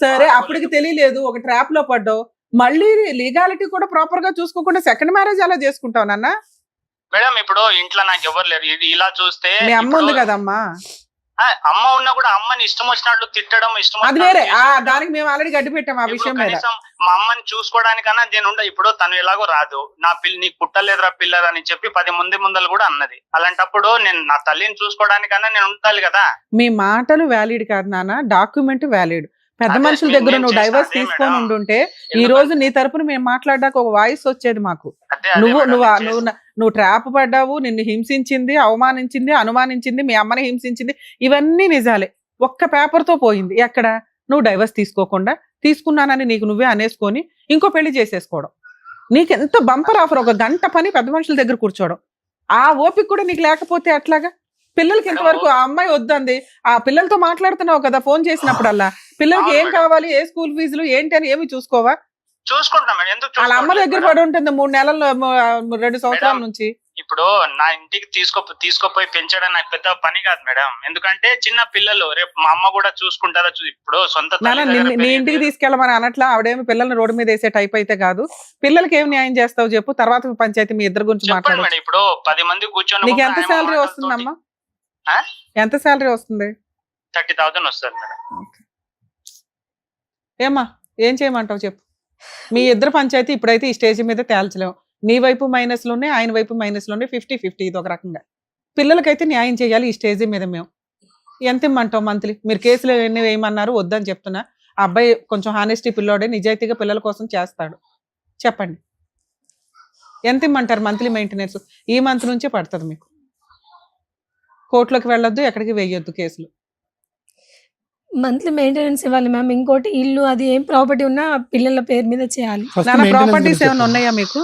సరే, అప్పటికి తెలియలేదు, ఒక ట్రాప్ లో పడ్డావు. మళ్ళీ లీగాలిటీ కూడా ప్రాపర్ గా చూసుకోకుండా సెకండ్ మ్యారేజ్ అలా చేసుకుంటావు నాన్న? మేడం ఇప్పుడు ఇంట్లో నాకు ఎవరు లేరు. ఇది ఇలా చూస్తే మీ అమ్మ ఉంది కదమ్మా. అమ్మ ఉన్నా కూడా అమ్మని ఇష్టం వచ్చినట్లు తిట్టడం, ఇష్టం అది వేరే. దానికి మేము ఆల్రెడీ గడ్డి పెట్టాం ఆ విషయం మీద. మా అమ్మని చూసుకోవడానికన్నా నేను ఉండ. ఇప్పుడు తను ఎలాగో రాదు, నా పిల్ల నీకు పుట్టలేదురా పిల్లరా అని చెప్పి 10 మంది ముందలు కూడా అన్నది. అలాంటప్పుడు నేను నా తల్లిని చూసుకోవడానికన్నా నేను ఉండాలి కదా. మీ మాటలు వ్యాలిడ్ కాదు నాన్న, డాక్యుమెంట్ వ్యాలిడ్. పెద్ద మనుషుల దగ్గర నువ్వు డైవర్స్ తీసుకొని ఉండుంటే ఈ రోజు నీ తరపున మేము మాట్లాడడానికి ఒక వాయిస్ వచ్చేది మాకు. నువ్వు ట్రాప్ పడ్డావు, నిన్ను హింసించింది, అవమానించింది, అనుమానించింది, మీ అమ్మని హింసించింది, ఇవన్నీ నిజాలే. ఒక్క పేపర్ తో పోయింది. ఎక్కడ? నువ్వు డైవర్స్ తీసుకోకుండా తీసుకున్నానని నీకు నువ్వే అనేసుకొని ఇంకో పెళ్లి చేసేసుకోవడం. నీకెంత బంపర్ ఆఫర్, ఒక గంట పని పెద్ద మనుషుల దగ్గర కూర్చోవడం. ఆ ఓపిక కూడా నీకు లేకపోతే అట్లాగా? పిల్లలకి ఇంతవరకు ఆ అమ్మాయి వద్దంది, ఆ పిల్లలతో మాట్లాడుతున్నావు కదా ఫోన్ చేసినప్పుడల్లా. పిల్లలకి ఏం కావాలి, ఏ స్కూల్ ఫీజులు ఏంటి అని ఏమి చూసుకోవా? చూసుకుంటాం. వాళ్ళ అమ్మ దగ్గర పడి ఉంటుంది 3 నెలల్లో, 2 సంవత్సరాల నుంచి. ఇప్పుడు నా ఇంటికి తీసుకుపోయి పెంచడం నాకు పెద్ద పని కాదు మేడం. ఎందుకంటే చిన్న పిల్లలు, రేపు మా అమ్మ కూడా చూసుకుంటారా? ఇప్పుడు సొంత నీ ఇంటికి తీసుకెళ్ళమని అనట్లా. ఆవిడేమి పిల్లల్ని రోడ్డు మీద వేసే టైప్ అయితే కాదు. పిల్లలకి ఏం న్యాయం చేస్తావు చెప్పు, తర్వాత పంచాయతీ మీ ఇద్దరు గురించి మాట్లాడు. ఇప్పుడు 10 మంది కూర్చొని. నీకు ఎంత శాలరీ వస్తుందమ్మా? ఎంత శాలరీ వస్తుంది? 30,000 వస్తుంది మేడం. ఏమ్మా ఏం చేయమంటావు చెప్పు. మీ ఇద్దరు పంచాయతీ ఇప్పుడైతే ఈ స్టేజ్ మీద తేల్చలేము. నీ వైపు మైనస్లోనే, ఆయన వైపు మైనస్లోనే, 50-50. ఇది ఒక రకంగా. పిల్లలకైతే న్యాయం చేయాలి ఈ స్టేజ్ మీద. మేము ఎంత ఇమ్మంటావు మంత్లీ? మీరు కేసులు ఎన్ని వేయమన్నారు, వద్దని చెప్తున్నా. ఆ అబ్బాయి కొంచెం హానెస్టీ పిల్లోడే, నిజాయితీగా పిల్లల కోసం చేస్తాడు. చెప్పండి ఎంత ఇమ్మంటారు మంత్లీ మెయింటెనెన్స్? ఈ మంత్ నుంచే పడుతుంది మీకు. కోర్టులోకి వెళ్ళొద్దు, ఎక్కడికి వేయొద్దు కేసులు. మంత్లీ మెయింటెనెన్స్ ఇవ్వాలి మ్యామ్. ఇంకోటి ఇల్లు అది ఏం ప్రాపర్టీ ఉన్నా పిల్లల పేరు మీద చేయాలి. ప్రాపర్టీస్ ఏమైనా ఉన్నాయా మీకు?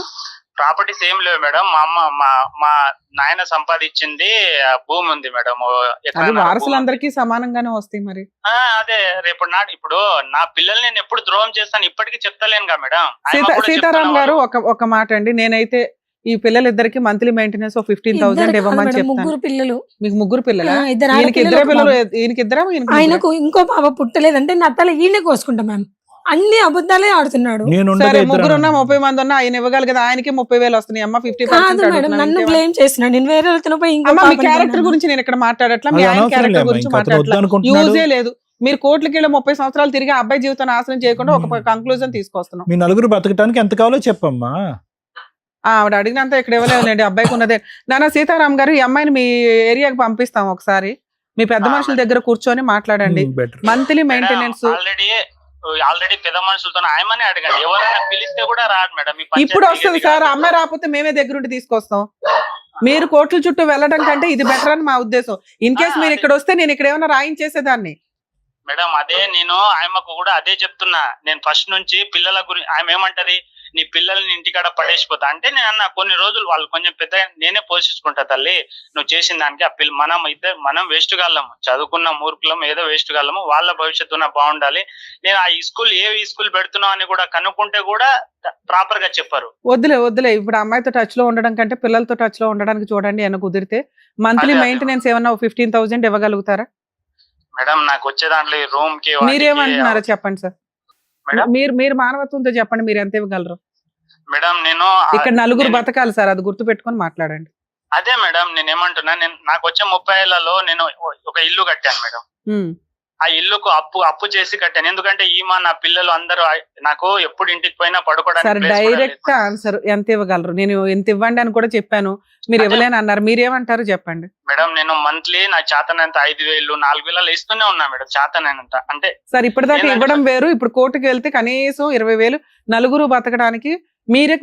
ప్రాపర్టీస్ ఏం లేవు మేడం. మా అమ్మ మా నాయన సంపాదించింది భూమి ఉంది మేడం. వారసులందరికీ సమానంగానే వస్తాయి మరి. అదే రేపు ఇప్పుడు నా పిల్లల్ని నేను ఎప్పుడు ద్రోహం చేస్తాను ఇప్పటికీ చెప్తలేనుగా మేడం. సీతారాం గారు ఒక మాట అండి, నేనైతే ఈ పిల్లలిద్దరికి మంత్లీ మెయింటెనెన్స్ 15,000 ఇవ్వమని చెప్తాను. 3 పిల్లలు. మీకు 3 పిల్లలా? ఇద్దరు పిల్లలు. ఈయనకిద్దరా? ఆయనకు ఇంకో పాప పుట్టలేదంటే నా తల ఈయన కోసుకుంటా మ్యామ్. అన్ని అబద్ధాలే ఆడుతున్నాడు. సరే, 3 ఉన్నా 30 మంది ఉన్నా ఆయన ఇవ్వగలి కదా. ఆయనకి 30,000 వస్తున్నాయి. అమ్మ 50%. నన్ను బ్లేమ్ చేస్తున్నాడు. నేను వేరే వాళ్ళతో పోయి మీ క్యారెక్టర్ గురించి నేను ఇక్కడ మాట్లాడట్లా, మీ ఆయన క్యారెక్టర్ గురించి మాట్లాడట్లా. యూజే లేదు. మీరు కోట్లకి 30 సంవత్సరాలు తిరిగి అబ్బాయి జీవితాన్ని నాశనం చేయకుండా ఒక కంక్లూజన్ తీసుకొస్తున్నాం. మీ నలుగురు బతకడానికి ఎంత కావాలో చెప్పమ్మా. ఆవిడ అడిగినంత ఇక్కడ ఇవ్వలేదండి, అబ్బాయికి ఉన్నదే. నాన్న సీతారాం గారు, ఈ అమ్మాయిని మీ ఏరియాకి పంపిస్తాం. ఒకసారి మీ పెద్ద మనుషుల దగ్గర కూర్చొని మాట్లాడండి. మంత్లీ మెయింటెనెన్స్ ఆల్రెడీ పెద్ద మనుషులతో ఆయమనే అడగండి. ఎవరైనా పిలిస్తే కూడా రాదు మేడం. ఇప్పుడు వస్తుంది సార్. అమ్మాయి రాకపోతే మేమే దగ్గరుండి తీసుకొస్తాం. మీరు కోట్ల చుట్టూ వెళ్ళడం కంటే ఇది బెటర్ అని మా ఉద్దేశం. ఇన్ కేసు మీరు ఇక్కడ వస్తే నేను ఇక్కడ ఏమైనా రాయించేసేదాన్ని. మేడం అదే నేను ఆయమకు కూడా అదే చెప్తున్నా. నేను ఫస్ట్ నుంచి పిల్లల గురించి ఆమె ఏమంటది, నీ పిల్లల్ని ఇంటికాడ పడేసిపోతా అంటే నేను అన్న కొన్ని రోజులు వాళ్ళు కొంచెం పెద్ద నేనే పోషించుకుంటా తల్లి, నువ్వు చేసిన దానికి. ఆ మనం వేస్ట్ గాళ్ళము, చదువుకున్న మూర్ఖులం, ఏదో వేస్ట్ గాళ్ళము, వాళ్ళ భవిష్యత్తున బాగుండాలి. నేను ఆ ఏ స్కూల్ పెడుతున్నావు అని కూడా కనుక్కుంటే కూడా ప్రాపర్ గా చెప్పారు. వద్దులే ఇప్పుడు అమ్మాయితో టచ్ లో ఉండడం కంటే పిల్లలతో టచ్ లో ఉండడానికి చూడండి. ఏమైనా కుదిరితే మంత్లీ మెయింటెనెన్స్ ఏమన్నా 15,000 ఇవ్వగలుగుతారా? మేడం నాకు వచ్చే దాంట్లో రూమ్ కి మీరేమంటున్నారో చెప్పండి సార్. మేడం మీరు మానవత్వంతో చెప్పండి, మీరు ఎంత ఇవ్వగలరు? మేడం నేను ఇక్కడ నలుగురు నేను- బతకాలి సార్, అది గుర్తు పెట్టుకొని మాట్లాడండి. అదే మేడం నేను ఏమంటున్నా, నాకు వచ్చే 30 ఏళ్లలో నేను ఒక ఇల్లు కట్టాను మేడం. ఉమ్. ఆ ఇల్లుకు అప్పు చేసి కట్టాను. ఎందుకంటే నా పిల్లలు అందరూ నాకు ఎప్పుడు ఇంటికి పోయినా సార్ పడుకోవడానికి place కూడా డైరెక్ట్ లేదు. ఆన్సర్ ఎంత ఇవ్వగలరు? నేను ఎంత ఇవ్వండి అని కూడా చెప్పాను, మీరు అదే. ఇవ్వలేని అన్నారు. మీరేమంటారు చెప్పండి. మేడం నేను మంత్లీ నాకు చేతనంత 5,000 4,000 ఇస్తూనే ఉన్నా మేడం, చేతనంత. అంటే సార్ ఇప్పటిదాకా ఏంటంటే ఇవ్వడం వేరు, ఇప్పుడు కోర్టుకు వెళ్తే కనీసం 20,000 నలుగురు బతకడానికి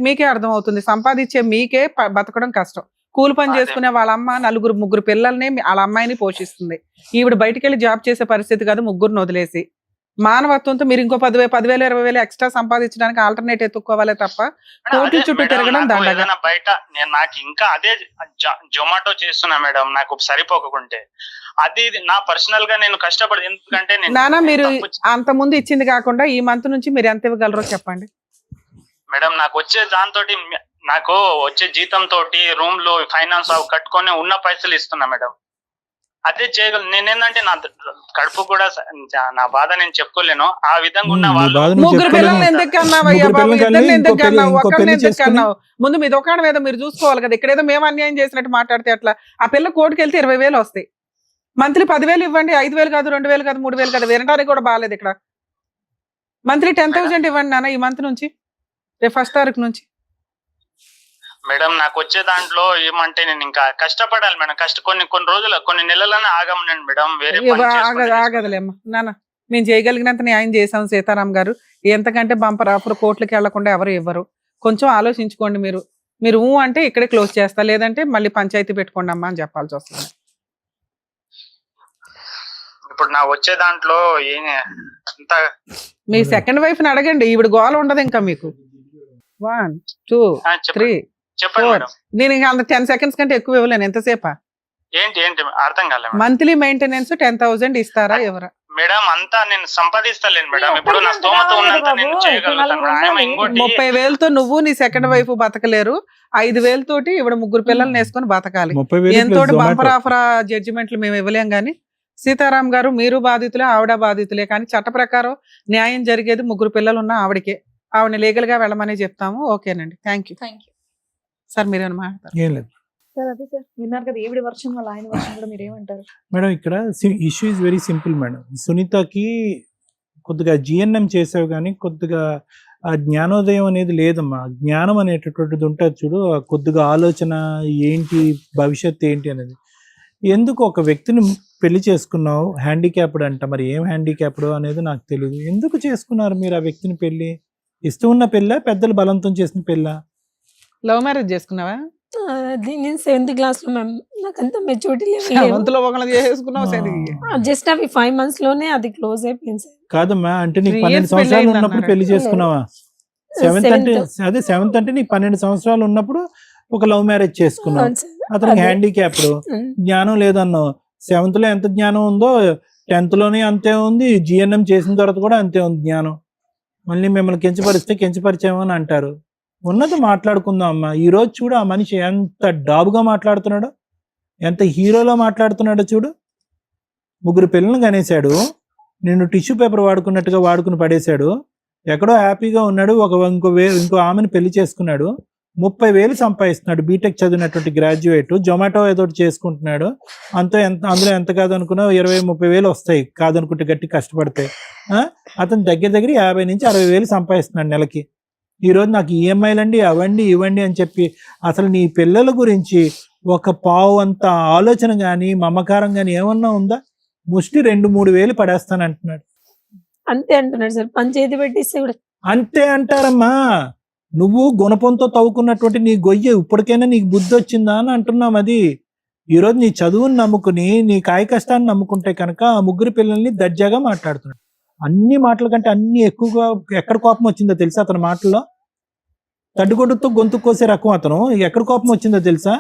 మీకే అర్థం అవుతుంది. సంపాదించే మీకే బతకడం కష్టం. కూలి పని అదే. చేసుకునే వాళ్ళ అమ్మ ముగ్గురు పిల్లల్ని వాళ్ళ అమ్మాయిని పోషిస్తుంది. ఈవిడ బయటికి వెళ్ళి జాబ్ చేసే పరిస్థితి కాదు, ముగ్గురుని వదిలేసి. మానవత్వంతో మీరు ఇంకో 10,000 20,000 ఎక్స్ట్రా సంపాదించడానికి ఆల్టర్నేట్ ఎత్తుక్కోవాలే తప్ప కోర్టు అదే చుట్టూ మేడం, తిరగడం నాకు దండగా. ఏదైనా బయట నాకు ఇంకా అదే జొమాటో చేస్తున్నా మేడం, నాకు సరిపోకుంటే. అది నా పర్సనల్ గా నేను కష్టపడి, ఎందుకంటే నేను నానా మీరు తప్పు- అంత ముందు ఇచ్చింది కాకుండా ఈ మంత్ నుంచి మీరు ఎంత ఇవ్వగలరో చెప్పండి. మేడం నాకు వచ్చే దాంతోటి నాకు వచ్చే జీతం తోటి రూమ్ లో ఫైనాన్స్ కట్టుకొని ఉన్న పైసలు ఇస్తున్నా మేడం. అదే చేయగలను. నేనేందంటే నా కడుపు కూడా నా బాధ నేను చెప్పుకోలేను. ఆ విధంగా ఉన్న నీ వాళ్ళు బాధ నువ్వు ముగ్గురు చెప్పుకోలేవు. పిల్లల్ని ఎందుకు కన్నావయ్యా ముగ్గురు బాబు? పిల్లల్ని ఇద్దరిని కని ఎందుకు ఇంకో పెళ్లి- కన్నావు? ఇంకో ఒకరిని పెళ్లి ఎందుకు చేసుకుని- కన్నావు? ముందు మీ దుకాణం ఏదో మీరు చూసుకోవాలి కదా. ఇక్కడేదో మేము అన్యాయం చేసినట్టు మాట్లాడితే అట్లా. ఆ పిల్ల కోర్టుకు వెళ్తే 20,000 వస్తాయి. మంత్లీ 10,000 ఇవ్వండి, 5,000 కాదు, 2,000 కాదు, 3,000 కాదు. వినడానికి కూడా బాగాలేదు ఇక్కడ. మంత్లీ 10,000 ఇవ్వండి నాన్న ఈ మంత్ నుంచి, రేపు 1st తారీఖు నుంచి. మేడం నాకు వచ్చే దాంట్లో ఏమంటే నేను ఇంకా కష్టపడాలి మేడం. కొన్ని నెలలనే ఆగమనండి మేడం. వేరే పని చేసుకుంటూ ఆగదులేమ్మా నాన్న, మేము చేయగలిగినంత న్యాయం చేసాం సీతారాం గారు. ఎంతకంటే బంపర్ ఆఫర్ కోర్టులకు వెళ్లకుండా ఎవరు ఇవ్వరు. కొంచెం ఆలోచించుకోండి. మీరు అంటే ఇక్కడే క్లోజ్ చేస్తా, లేదంటే మళ్ళీ పంచాయతీ పెట్టుకోండి అమ్మా అని చెప్పాల్సి వస్తుంది. ఇప్పుడు నా వచ్చే దాంట్లో అంత మీ సెకండ్ వైఫ్ ని అడగండి, ఈవిడ గోల ఉండదు ఇంకా మీకు. 1 2 3 చెప్పండి 4 మేడం. నేను ఇంకా అంత 10 seconds కంటే ఎక్కువ ఇవ్వలేను. ఎంతసేపా? ఏంటి అర్థం కాలే మేడం. మంత్లీ మెయింటెనెన్స్ 10,000 ఇస్తారా ఎవరా? మేడం అంతా నేను సంపాదిస్తలేను మేడం. నేను ఇప్పుడు నా ఒక్కడికి స్తోమత ఎంత ఉన్నంత కావాలి నేను బాబు? చేయగలుగుతాను. ఇప్పుడు ఆయన నలుగురు ఇంకోటి 30,000తో నువ్వు నీ సెకండ్ వైఫ్ బతకలేరు. 5,000 తోటి ఇవిడ ముగ్గురు పిల్లల్ని వేసుకొని బతకాలి. 30,000 ఎంతో plus బంపర్ Zomato. ఆఫర్ జడ్జిమెంట్లు మేము ఇవ్వలేం గానీ, సీతారాం గారు మీరు బాధితులే, ఆవిడ బాధితులే. కానీ చట్ట ప్రకారం న్యాయం జరిగేది ముగ్గురు పిల్లలు ఉన్న ఆవిడకే. ఆవిడని లీగల్ గా వెళ్ళమని చెప్తాము. ఓకేనండి, థ్యాంక్ యూ. సార్ మీరేమైనా మాట్లాడతారు? ఏం లేదు సార్ అదే సార్ విన్నారు కదా, ఈవిడ వర్షం వాళ్ళ ఆయన వర్షం కూడా మీరు ఏమంటారు? మేడం. ఇక్కడ issue is very simple madam. సునీతకి కొద్దిగా జిఎన్ఎం చేసావు కానీ కొద్దిగా ఆ జ్ఞానోదయం అనేది లేదమ్మా. జ్ఞానం అనేటటువంటిది ఉంటుంది చూడు, ఆ కొద్దిగా ఆలోచన ఏంటి, భవిష్యత్తు ఏంటి అనేది. ఎందుకు ఒక వ్యక్తిని పెళ్లి చేసుకున్నావు, హ్యాండిక్యాప్డ్ అంట, మరి ఏం హ్యాండిక్యాప్డ్ అనేది నాకు తెలియదు. ఎందుకు చేసుకున్నారు మీరు ఆ వ్యక్తిని పెళ్లి? ఇస్తూ ఉన్న పెళ్ళ, పెద్దలు బలంతం చేసిన పెళ్ళ? లవ్ మ్యారేజ్ చేసుకున్నావా? అది నేను 7th క్లాస్ లో మ్యామ్, నాకు అంత మెచ్యూరిటీ వంతులో ఒకళ్ళు చేసుకున్నావు. జస్ట్ అవి 5 months లోనే అది క్లోజ్ అయిపోయింది సార్. కాదమ్మా, అంటే నీకు 3 12 years సంవత్సరాలు పెళ్ళయింది ఉన్నప్పుడు అన్నారు. పెళ్లి చేసుకున్నావా? 7th అంటే అదే 7th అంటే నీకు 12 సంవత్సరాలు ఉన్నప్పుడు ఒక లవ్ మ్యారేజ్ చేసుకున్నావు. అవును సార్. అతనికి అదే. హ్యాండిక్యాప్డ్, ఉమ్. జ్ఞానం లేదన్నావు. 7th లో ఎంత జ్ఞానం ఉందో 10th లోనే అంతే ఉంది. జిఎన్ఎం చేసిన తర్వాత కూడా అంతే ఉంది జ్ఞానం. మళ్ళీ మిమ్మల్ని కించపరిస్తే కించపరిచామో అని అంటారు. ఉన్నది మాట్లాడుకుందాం అమ్మా. ఈ రోజు చూడు ఆ మనిషి ఎంత డాబుగా మాట్లాడుతున్నాడో, ఎంత హీరోలో మాట్లాడుతున్నాడో చూడు. ముగ్గురు పిల్లల్ని కనేశాడు, నిన్ను టిష్యూ పేపర్ వాడుకున్నట్టుగా వాడుకుని పడేశాడు. ఎక్కడో హ్యాపీగా ఉన్నాడు. ఇంకో ఆమెను పెళ్లి చేసుకున్నాడు. 30,000 సంపాదిస్తున్నాడు. బీటెక్ చదివినటువంటి గ్రాడ్యుయేట్. జొమాటో ఏదో ఒకటి చేసుకుంటున్నాడు. అందులో ఎంత కాదనుకున్నా 20-30,000 వస్తాయి కాదనుకుంటే గట్టి కష్టపడితే. అతను దగ్గర 50,000 నుంచి 60,000 సంపాదిస్తున్నాడు నెలకి. ఈరోజు నాకు ఈఎంఐలండి అవండి ఇవ్వండి అని చెప్పి అసలు నీ పిల్లల గురించి ఒక పావు అంత ఆలోచన కానీ మమకారం కానీ ఏమన్నా ఉందా? ముష్టి 2-3 వేలు పడేస్తాను అంటున్నాడు. అంతే అంటున్నాడు సార్. పంచాయతీ పెట్టిస్తే కూడా అంతే అంటారమ్మా. నువ్వు గుణపంతో తవ్వుకున్నటువంటి నీ గొయ్యి ఇప్పటికైనా నీకు బుద్ధి వచ్చిందా అని అంటున్నాం. అది ఈరోజు నీ చదువుని నమ్ముకుని నీ కాయ కష్టాన్ని నమ్ముకుంటే కనుక ఆ ముగ్గురు పిల్లల్ని దర్జాగా మాట్లాడుతున్నాడు. అన్ని మాటల కంటే అన్ని ఎక్కువగా ఎక్కడ కోపం వచ్చిందో తెలుసా అతని మాటల్లో? తడ్డుగొడ్డుతో గొంతు కోసే రకం అతను. ఎక్కడ కోపం వచ్చిందో తెలుసా?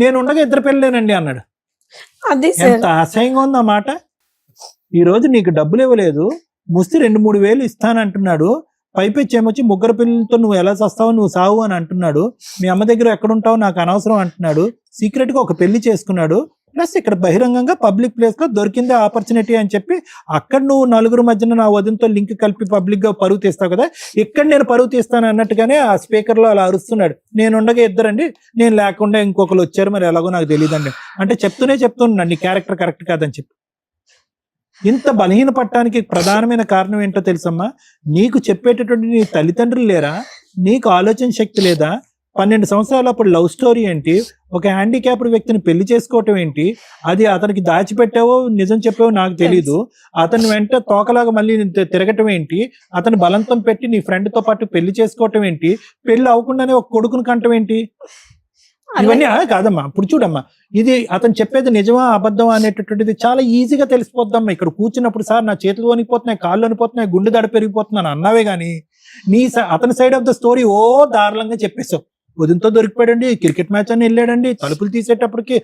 నేను ఉండగా 2 పిల్లలేనండి అన్నాడు. అదే సార్. ఎంత అసహ్యంగా ఉంది ఆ మాట. ఈరోజు నీకు డబ్బులు ఇవ్వలేదు, ముస్తి 2-3 వేలు ఇస్తానంటున్నాడు. పైపెచ్చి ఏమొచ్చి ముగ్గురు పిల్లలతో నువ్వు ఎలా చస్తావో నువ్వు సావు అని అంటున్నాడు. మీ అమ్మ దగ్గర ఎక్కడుంటావో నాకు అనవసరం అంటున్నాడు. సీక్రెట్ గా ఒక పెళ్లి చేసుకున్నాడు. ప్లస్ ఇక్కడ బహిరంగంగా పబ్లిక్ ప్లేస్ లో దొరికిందే ఆపర్చునిటీ అని చెప్పి అక్కడ నువ్వు నలుగురు మధ్యన నా వదినతో లింక్ కలిపి పబ్లిక్ గా పరువు తీస్తావు కదా, ఇక్కడ నేను పరువు తీస్తాను అన్నట్టుగానే ఆ స్పీకర్ లో అలా అరుస్తున్నాడు. నేను ఉండగా ఇద్దరండి, నేను లేకుండా ఇంకొకరు వచ్చారు, మరి ఎలాగో నాకు తెలియదండి అంటే చెప్తున్నాను నీ క్యారెక్టర్ కరెక్ట్ కాదని చెప్పి. ఇంత బలహీన పట్టడానికి ప్రధానమైన కారణం ఏంటో తెలుసమ్మా, నీకు చెప్పేటటువంటి నీ తల్లిదండ్రులు లేరా, నీకు ఆలోచన శక్తి లేదా, 12 సంవత్సరాలు అప్పుడు లవ్ స్టోరీ ఏంటి, ఒక హ్యాండిక్యాప్డ్ వ్యక్తిని పెళ్లి చేసుకోవటం ఏంటి, అది అతనికి దాచిపెట్టావో నిజం చెప్పావో నాకు తెలీదు, అతని వెంట తోకలాగా మళ్ళీ తిరగటం ఏంటి, అతను బలంతం పెట్టి నీ ఫ్రెండ్ తో పాటు పెళ్లి చేసుకోవటం ఏంటి, పెళ్లి అవ్వకుండానే ఒక కొడుకుని కంటం ఏంటి, ఇవన్నీ కాదమ్మా. ఇప్పుడు చూడమ్మా, ఇది అతను చెప్పేది నిజమా అబద్ధమా అనేటటువంటిది చాలా ఈజీగా తెలిసిపోద్దమ్మా. ఇక్కడ కూర్చున్నప్పుడు సార్ నా చేతులు వణిపోతున్నాయి, కాళ్ళు వణిపోతున్నాయి, గుండె దడ పెరిగిపోతున్నాను అన్నావే గానీ అతని సైడ్ ఆఫ్ ద స్టోరీ దారుణంగా చెప్పేశావు. ఉదయంతో దొరికిపోయాడండి, క్రికెట్ మ్యాచ్ అని వెళ్ళాడండి, తలుపులు తీసేటప్పటికి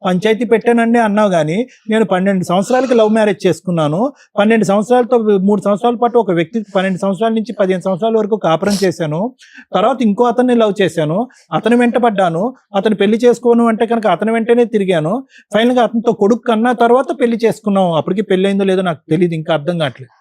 పంచాయతీ పెట్టానండి అన్నావు కానీ నేను 12 సంవత్సరాలకి లవ్ మ్యారేజ్ చేసుకున్నాను, 12 సంవత్సరాలతో 3 సంవత్సరాల పాటు ఒక వ్యక్తి 12 సంవత్సరాల నుంచి 15 సంవత్సరాల వరకు కాపురం చేశాను, తర్వాత ఇంకో అతన్ని లవ్ చేశాను, అతని వెంట పడ్డాను, అతను పెళ్లి చేసుకోను అంటే కనుక అతని వెంటనే తిరిగాను, ఫైనల్ గా అతనితో కొడుకు కన్నా తర్వాత పెళ్లి చేసుకున్నాం, అప్పటికి పెళ్లి అయిందో లేదో నాకు తెలియదు, ఇంకా అర్థం కావట్లేదు.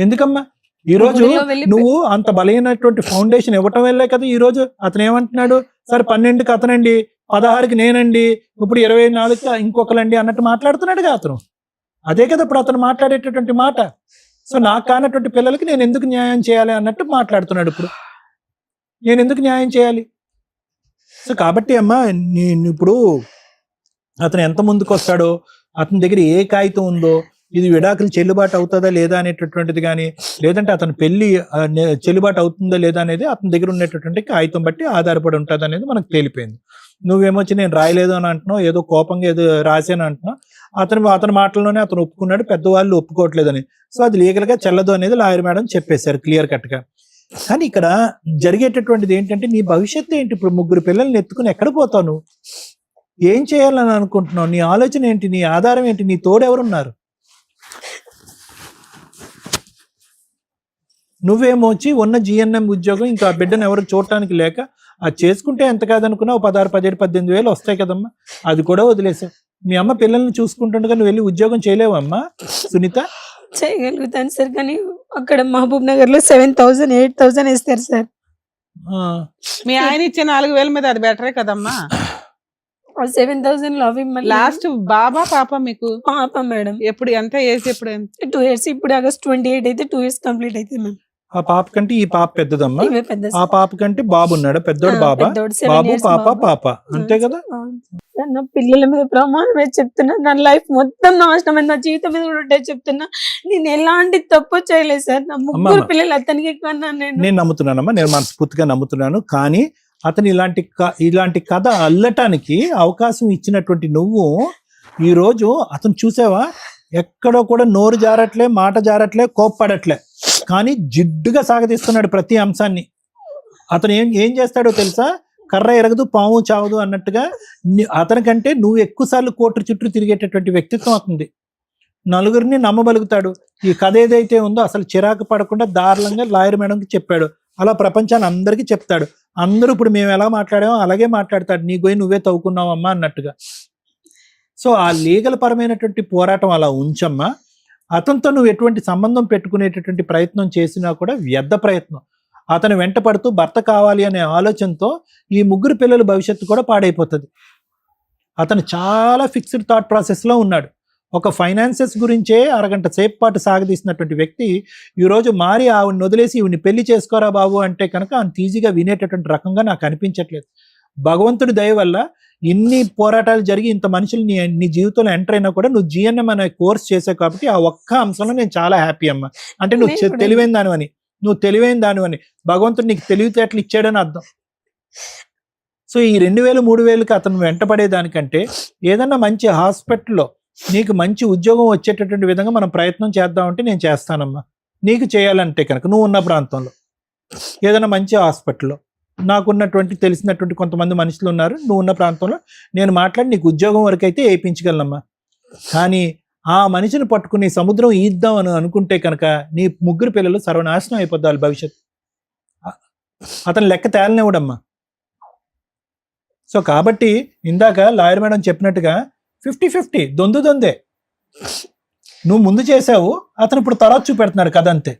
ఎందుకమ్మా ఈ రోజు నువ్వు అంత బలమైనటువంటి ఫౌండేషన్ ఇవ్వటం వల్లే కదా ఈ రోజు అతను ఏమంటున్నాడు, సరే 12కి అతనండి, 16కి నేనండి, ఇప్పుడు 24కి ఇంకొకరండి అన్నట్టు మాట్లాడుతున్నాడుగా అతను. అదే కదా ఇప్పుడు అతను మాట్లాడేటటువంటి మాట. సో నాకు కానటువంటి పిల్లలకి నేను ఎందుకు న్యాయం చేయాలి అన్నట్టు మాట్లాడుతున్నాడు. ఇప్పుడు నేను ఎందుకు న్యాయం చేయాలి? సో కాబట్టి అమ్మా ఇప్పుడు అతను ఎంత ముందుకు వస్తాడో, అతని దగ్గర ఏ కాగితం ఉందో, ఇది విడాకులు చెల్లుబాటు అవుతుందా లేదా అనేటటువంటిది కానీ, లేదంటే అతని పెళ్లి చెల్లుబాటు అవుతుందా లేదా అనేది అతని దగ్గర ఉన్నటువంటి కాగితం బట్టి ఆధారపడి ఉంటుంది అనేది మనకు తేలిపోయింది. నువ్వేమొచ్చి నేను రాయలేదు అని అంటున్నావు, ఏదో కోపంగా ఏదో రాశాను అంటున్నావు. అతని మాటల్లోనే అతను ఒప్పుకున్నాడు, పెద్దవాళ్ళు ఒప్పుకోవట్లేదని. సో అది లీగల్ గా చెల్లదు అనేది లాయర్ మేడం చెప్పేశారు క్లియర్ కట్ గా. కానీ ఇక్కడ జరిగేటటువంటిది ఏంటంటే నీ భవిష్యత్తు ఏంటి? ఇప్పుడు 3 పిల్లల్ని ఎత్తుకుని ఎక్కడ పోతావు? ఏం చేయాలని అనుకుంటున్నావు? నీ ఆలోచన ఏంటి? నీ ఆధారం ఏంటి? నీ తోడు ఎవరున్నారు? నువ్వేమో వచ్చి ఉన్న జిఎన్ఎం ఉద్యోగం ఇంకా బిడ్డను ఎవరికి చూడటానికి లేక అది చేసుకుంటే ఎంత కాదనుకున్నా 16, 17, 18 వేలు వస్తాయి కదమ్మా, అది కూడా వదిలేసావు. మీ అమ్మ పిల్లల్ని చూసుకుంటుండగా నువ్వు వెళ్ళి ఉద్యోగం చేయలేవమ్మా సునీత? చేయగలుగుతాను సార్, కానీ అక్కడ మహబూబ్ నగర్ లో 7,000 8,000 ఇస్తారు సార్. మీ ఆయన ఇచ్చే 4,000 మీద అది బెటరే కదమ్మా. 7,000 లో అవి లాస్ట్ బాబా పాప మీకు? పాప మేడం. ఎప్పుడు ఎంత ఏజ్? ఎప్పుడు 2 years. ఇప్పుడు ఆగస్ట్ 28 అయితే 2 years కంప్లీట్ అయితే మ్యామ్. ఆ పాప కంటే ఈ పాప పెద్దదమ్మా. ఇవే పెద్ద ఆ పాప కంటే బాబు ఉన్నాడు, పెద్దోడు బాబా, బాబు పాప అంతే కదా. నా పిల్లల మీద ప్రమాణం మీద చెప్తున్నా, నా లైఫ్ మొత్తం నాశనం, నా జీవితం మీద కూడా చెప్తున్నా, నేను ఎలాంటి తప్పు చేయలేదు సార్. నా 3 పిల్లలు అతనికి కన్నా నేను నమ్ముతున్నానమ్మా, నేను మనస్ఫూర్తిగా నమ్ముతున్నాను. కానీ అతను ఇలాంటి కథ అల్లటానికి అవకాశం ఇచ్చినటువంటి నువ్వు ఈ రోజు అతను చూసావా, ఎక్కడో కూడా నోరు జారట్లే, మాట జారట్లే, కోప్పడట్లే, కానీ జిడ్డుగా సాగదీస్తున్నాడు ప్రతి అంశాన్ని. అతను ఏం చేస్తాడో తెలుసా, కర్ర ఎరగదు పాము చావదు అన్నట్టుగా అతనికంటే నువ్వు ఎక్కువసార్లు కోర్టు చుట్టూ తిరిగేటటువంటి వ్యక్తిత్వం అవుతుంది. నలుగురిని నమ్మబలుగుతాడు. ఈ కథ ఏదైతే ఉందో అసలు చిరాకు పడకుండా దారుణంగా లాయర్ మేడంకి చెప్పాడు, అలా ప్రపంచాన్ని అందరికీ చెప్తాడు. అందరూ ఇప్పుడు మేము ఎలా మాట్లాడామో అలాగే మాట్లాడతాడు, నీ గోయి నువ్వే తవ్వుకున్నావమ్మా అన్నట్టుగా. సో ఆ లీగల్ పరమైనటువంటి పోరాటం అలా ఉంచమ్మా. అతనితో నువ్వు ఎటువంటి సంబంధం పెట్టుకునేటటువంటి ప్రయత్నం చేసినా కూడా వ్యర్థ ప్రయత్నం. అతను వెంట పడుతూ భర్త కావాలి అనే ఆలోచనతో ఈ 3 పిల్లల భవిష్యత్తు కూడా పాడైపోతుంది. అతను చాలా ఫిక్స్డ్ థాట్ ప్రాసెస్లో ఉన్నాడు. ఒక ఫైనాన్సెస్ గురించే అరగంట సేపు పాటు సాగదీసినటువంటి వ్యక్తి ఈరోజు మారి ఆవిడని వదిలేసి ఈవిని పెళ్లి చేసుకోరా బాబు అంటే కనుక అంత ఈజీగా వినేటటువంటి రకంగా నాకు అనిపించట్లేదు. భగవంతుడి దయ వల్ల ఇన్ని పోరాటాలు జరిగి ఇంత మనుషులు నీ జీవితంలో ఎంటర్ అయినా కూడా నువ్వు జిఎన్ఎం అనే కోర్స్ చేసావు కాబట్టి ఆ ఒక్క అంశంలో నేను చాలా హ్యాపీ అమ్మా. అంటే నువ్వు తెలివైన దానివని, భగవంతుడు నీకు తెలివితేటలు ఇచ్చాడని అర్థం. సో ఈ 2,000 3,000కి అతను వెంటపడేదానికంటే ఏదన్నా మంచి హాస్పిటల్లో నీకు మంచి ఉద్యోగం వచ్చేటటువంటి విధంగా మనం ప్రయత్నం చేద్దామంటే నేను చేస్తానమ్మా. నీకు చేయాలంటే కనుక నువ్వు ఉన్న ప్రాంతంలో ఏదైనా మంచి హాస్పిటల్లో నాకున్నటువంటి తెలిసినటువంటి కొంతమంది మనుషులు ఉన్నారు, నువ్వు ఉన్న ప్రాంతంలో నేను మాట్లాడి నీకు ఉద్యోగం వరకు అయితే వేయించగలనమ్మా. కానీ ఆ మనిషిని పట్టుకుని సముద్రం ఈద్దాం అని అనుకుంటే కనుక నీ 3 పిల్లలు సర్వనాశనం అయిపోద్దాలి భవిష్యత్తు. అతను లెక్క తేలనివ్వడమ్మా. సో కాబట్టి ఇందాక లాయర్ మేడం చెప్పినట్టుగా 50-50 దొందే. నువ్వు ముందు చేసావు, అతను ఇప్పుడు తర్వాత చూపెడుతున్నాడు కథ, అంతే.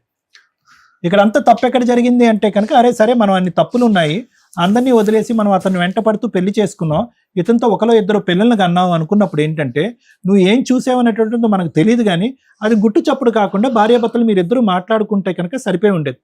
ఇక్కడ అంతా తప్పు ఎక్కడ జరిగింది అంటే కనుక, అరే సరే మనం అన్ని తప్పులు ఉన్నాయి, అందరినీ వదిలేసి మనం అతన్ని వెంట పడుతూ పెళ్లి చేసుకున్నాం, ఇతనితో ఒకలో ఇద్దరు పిల్లల్ని కన్నావు అనుకున్నప్పుడు ఏంటంటే, నువ్వు ఏం చూసావనేటువంటిదో మనకు తెలియదు, కానీ అది గుట్టు చప్పుడు కాకుండా భార్యాభర్తలు మీరిద్దరూ మాట్లాడుకుంటే కనుక సరిపోయి ఉండేది.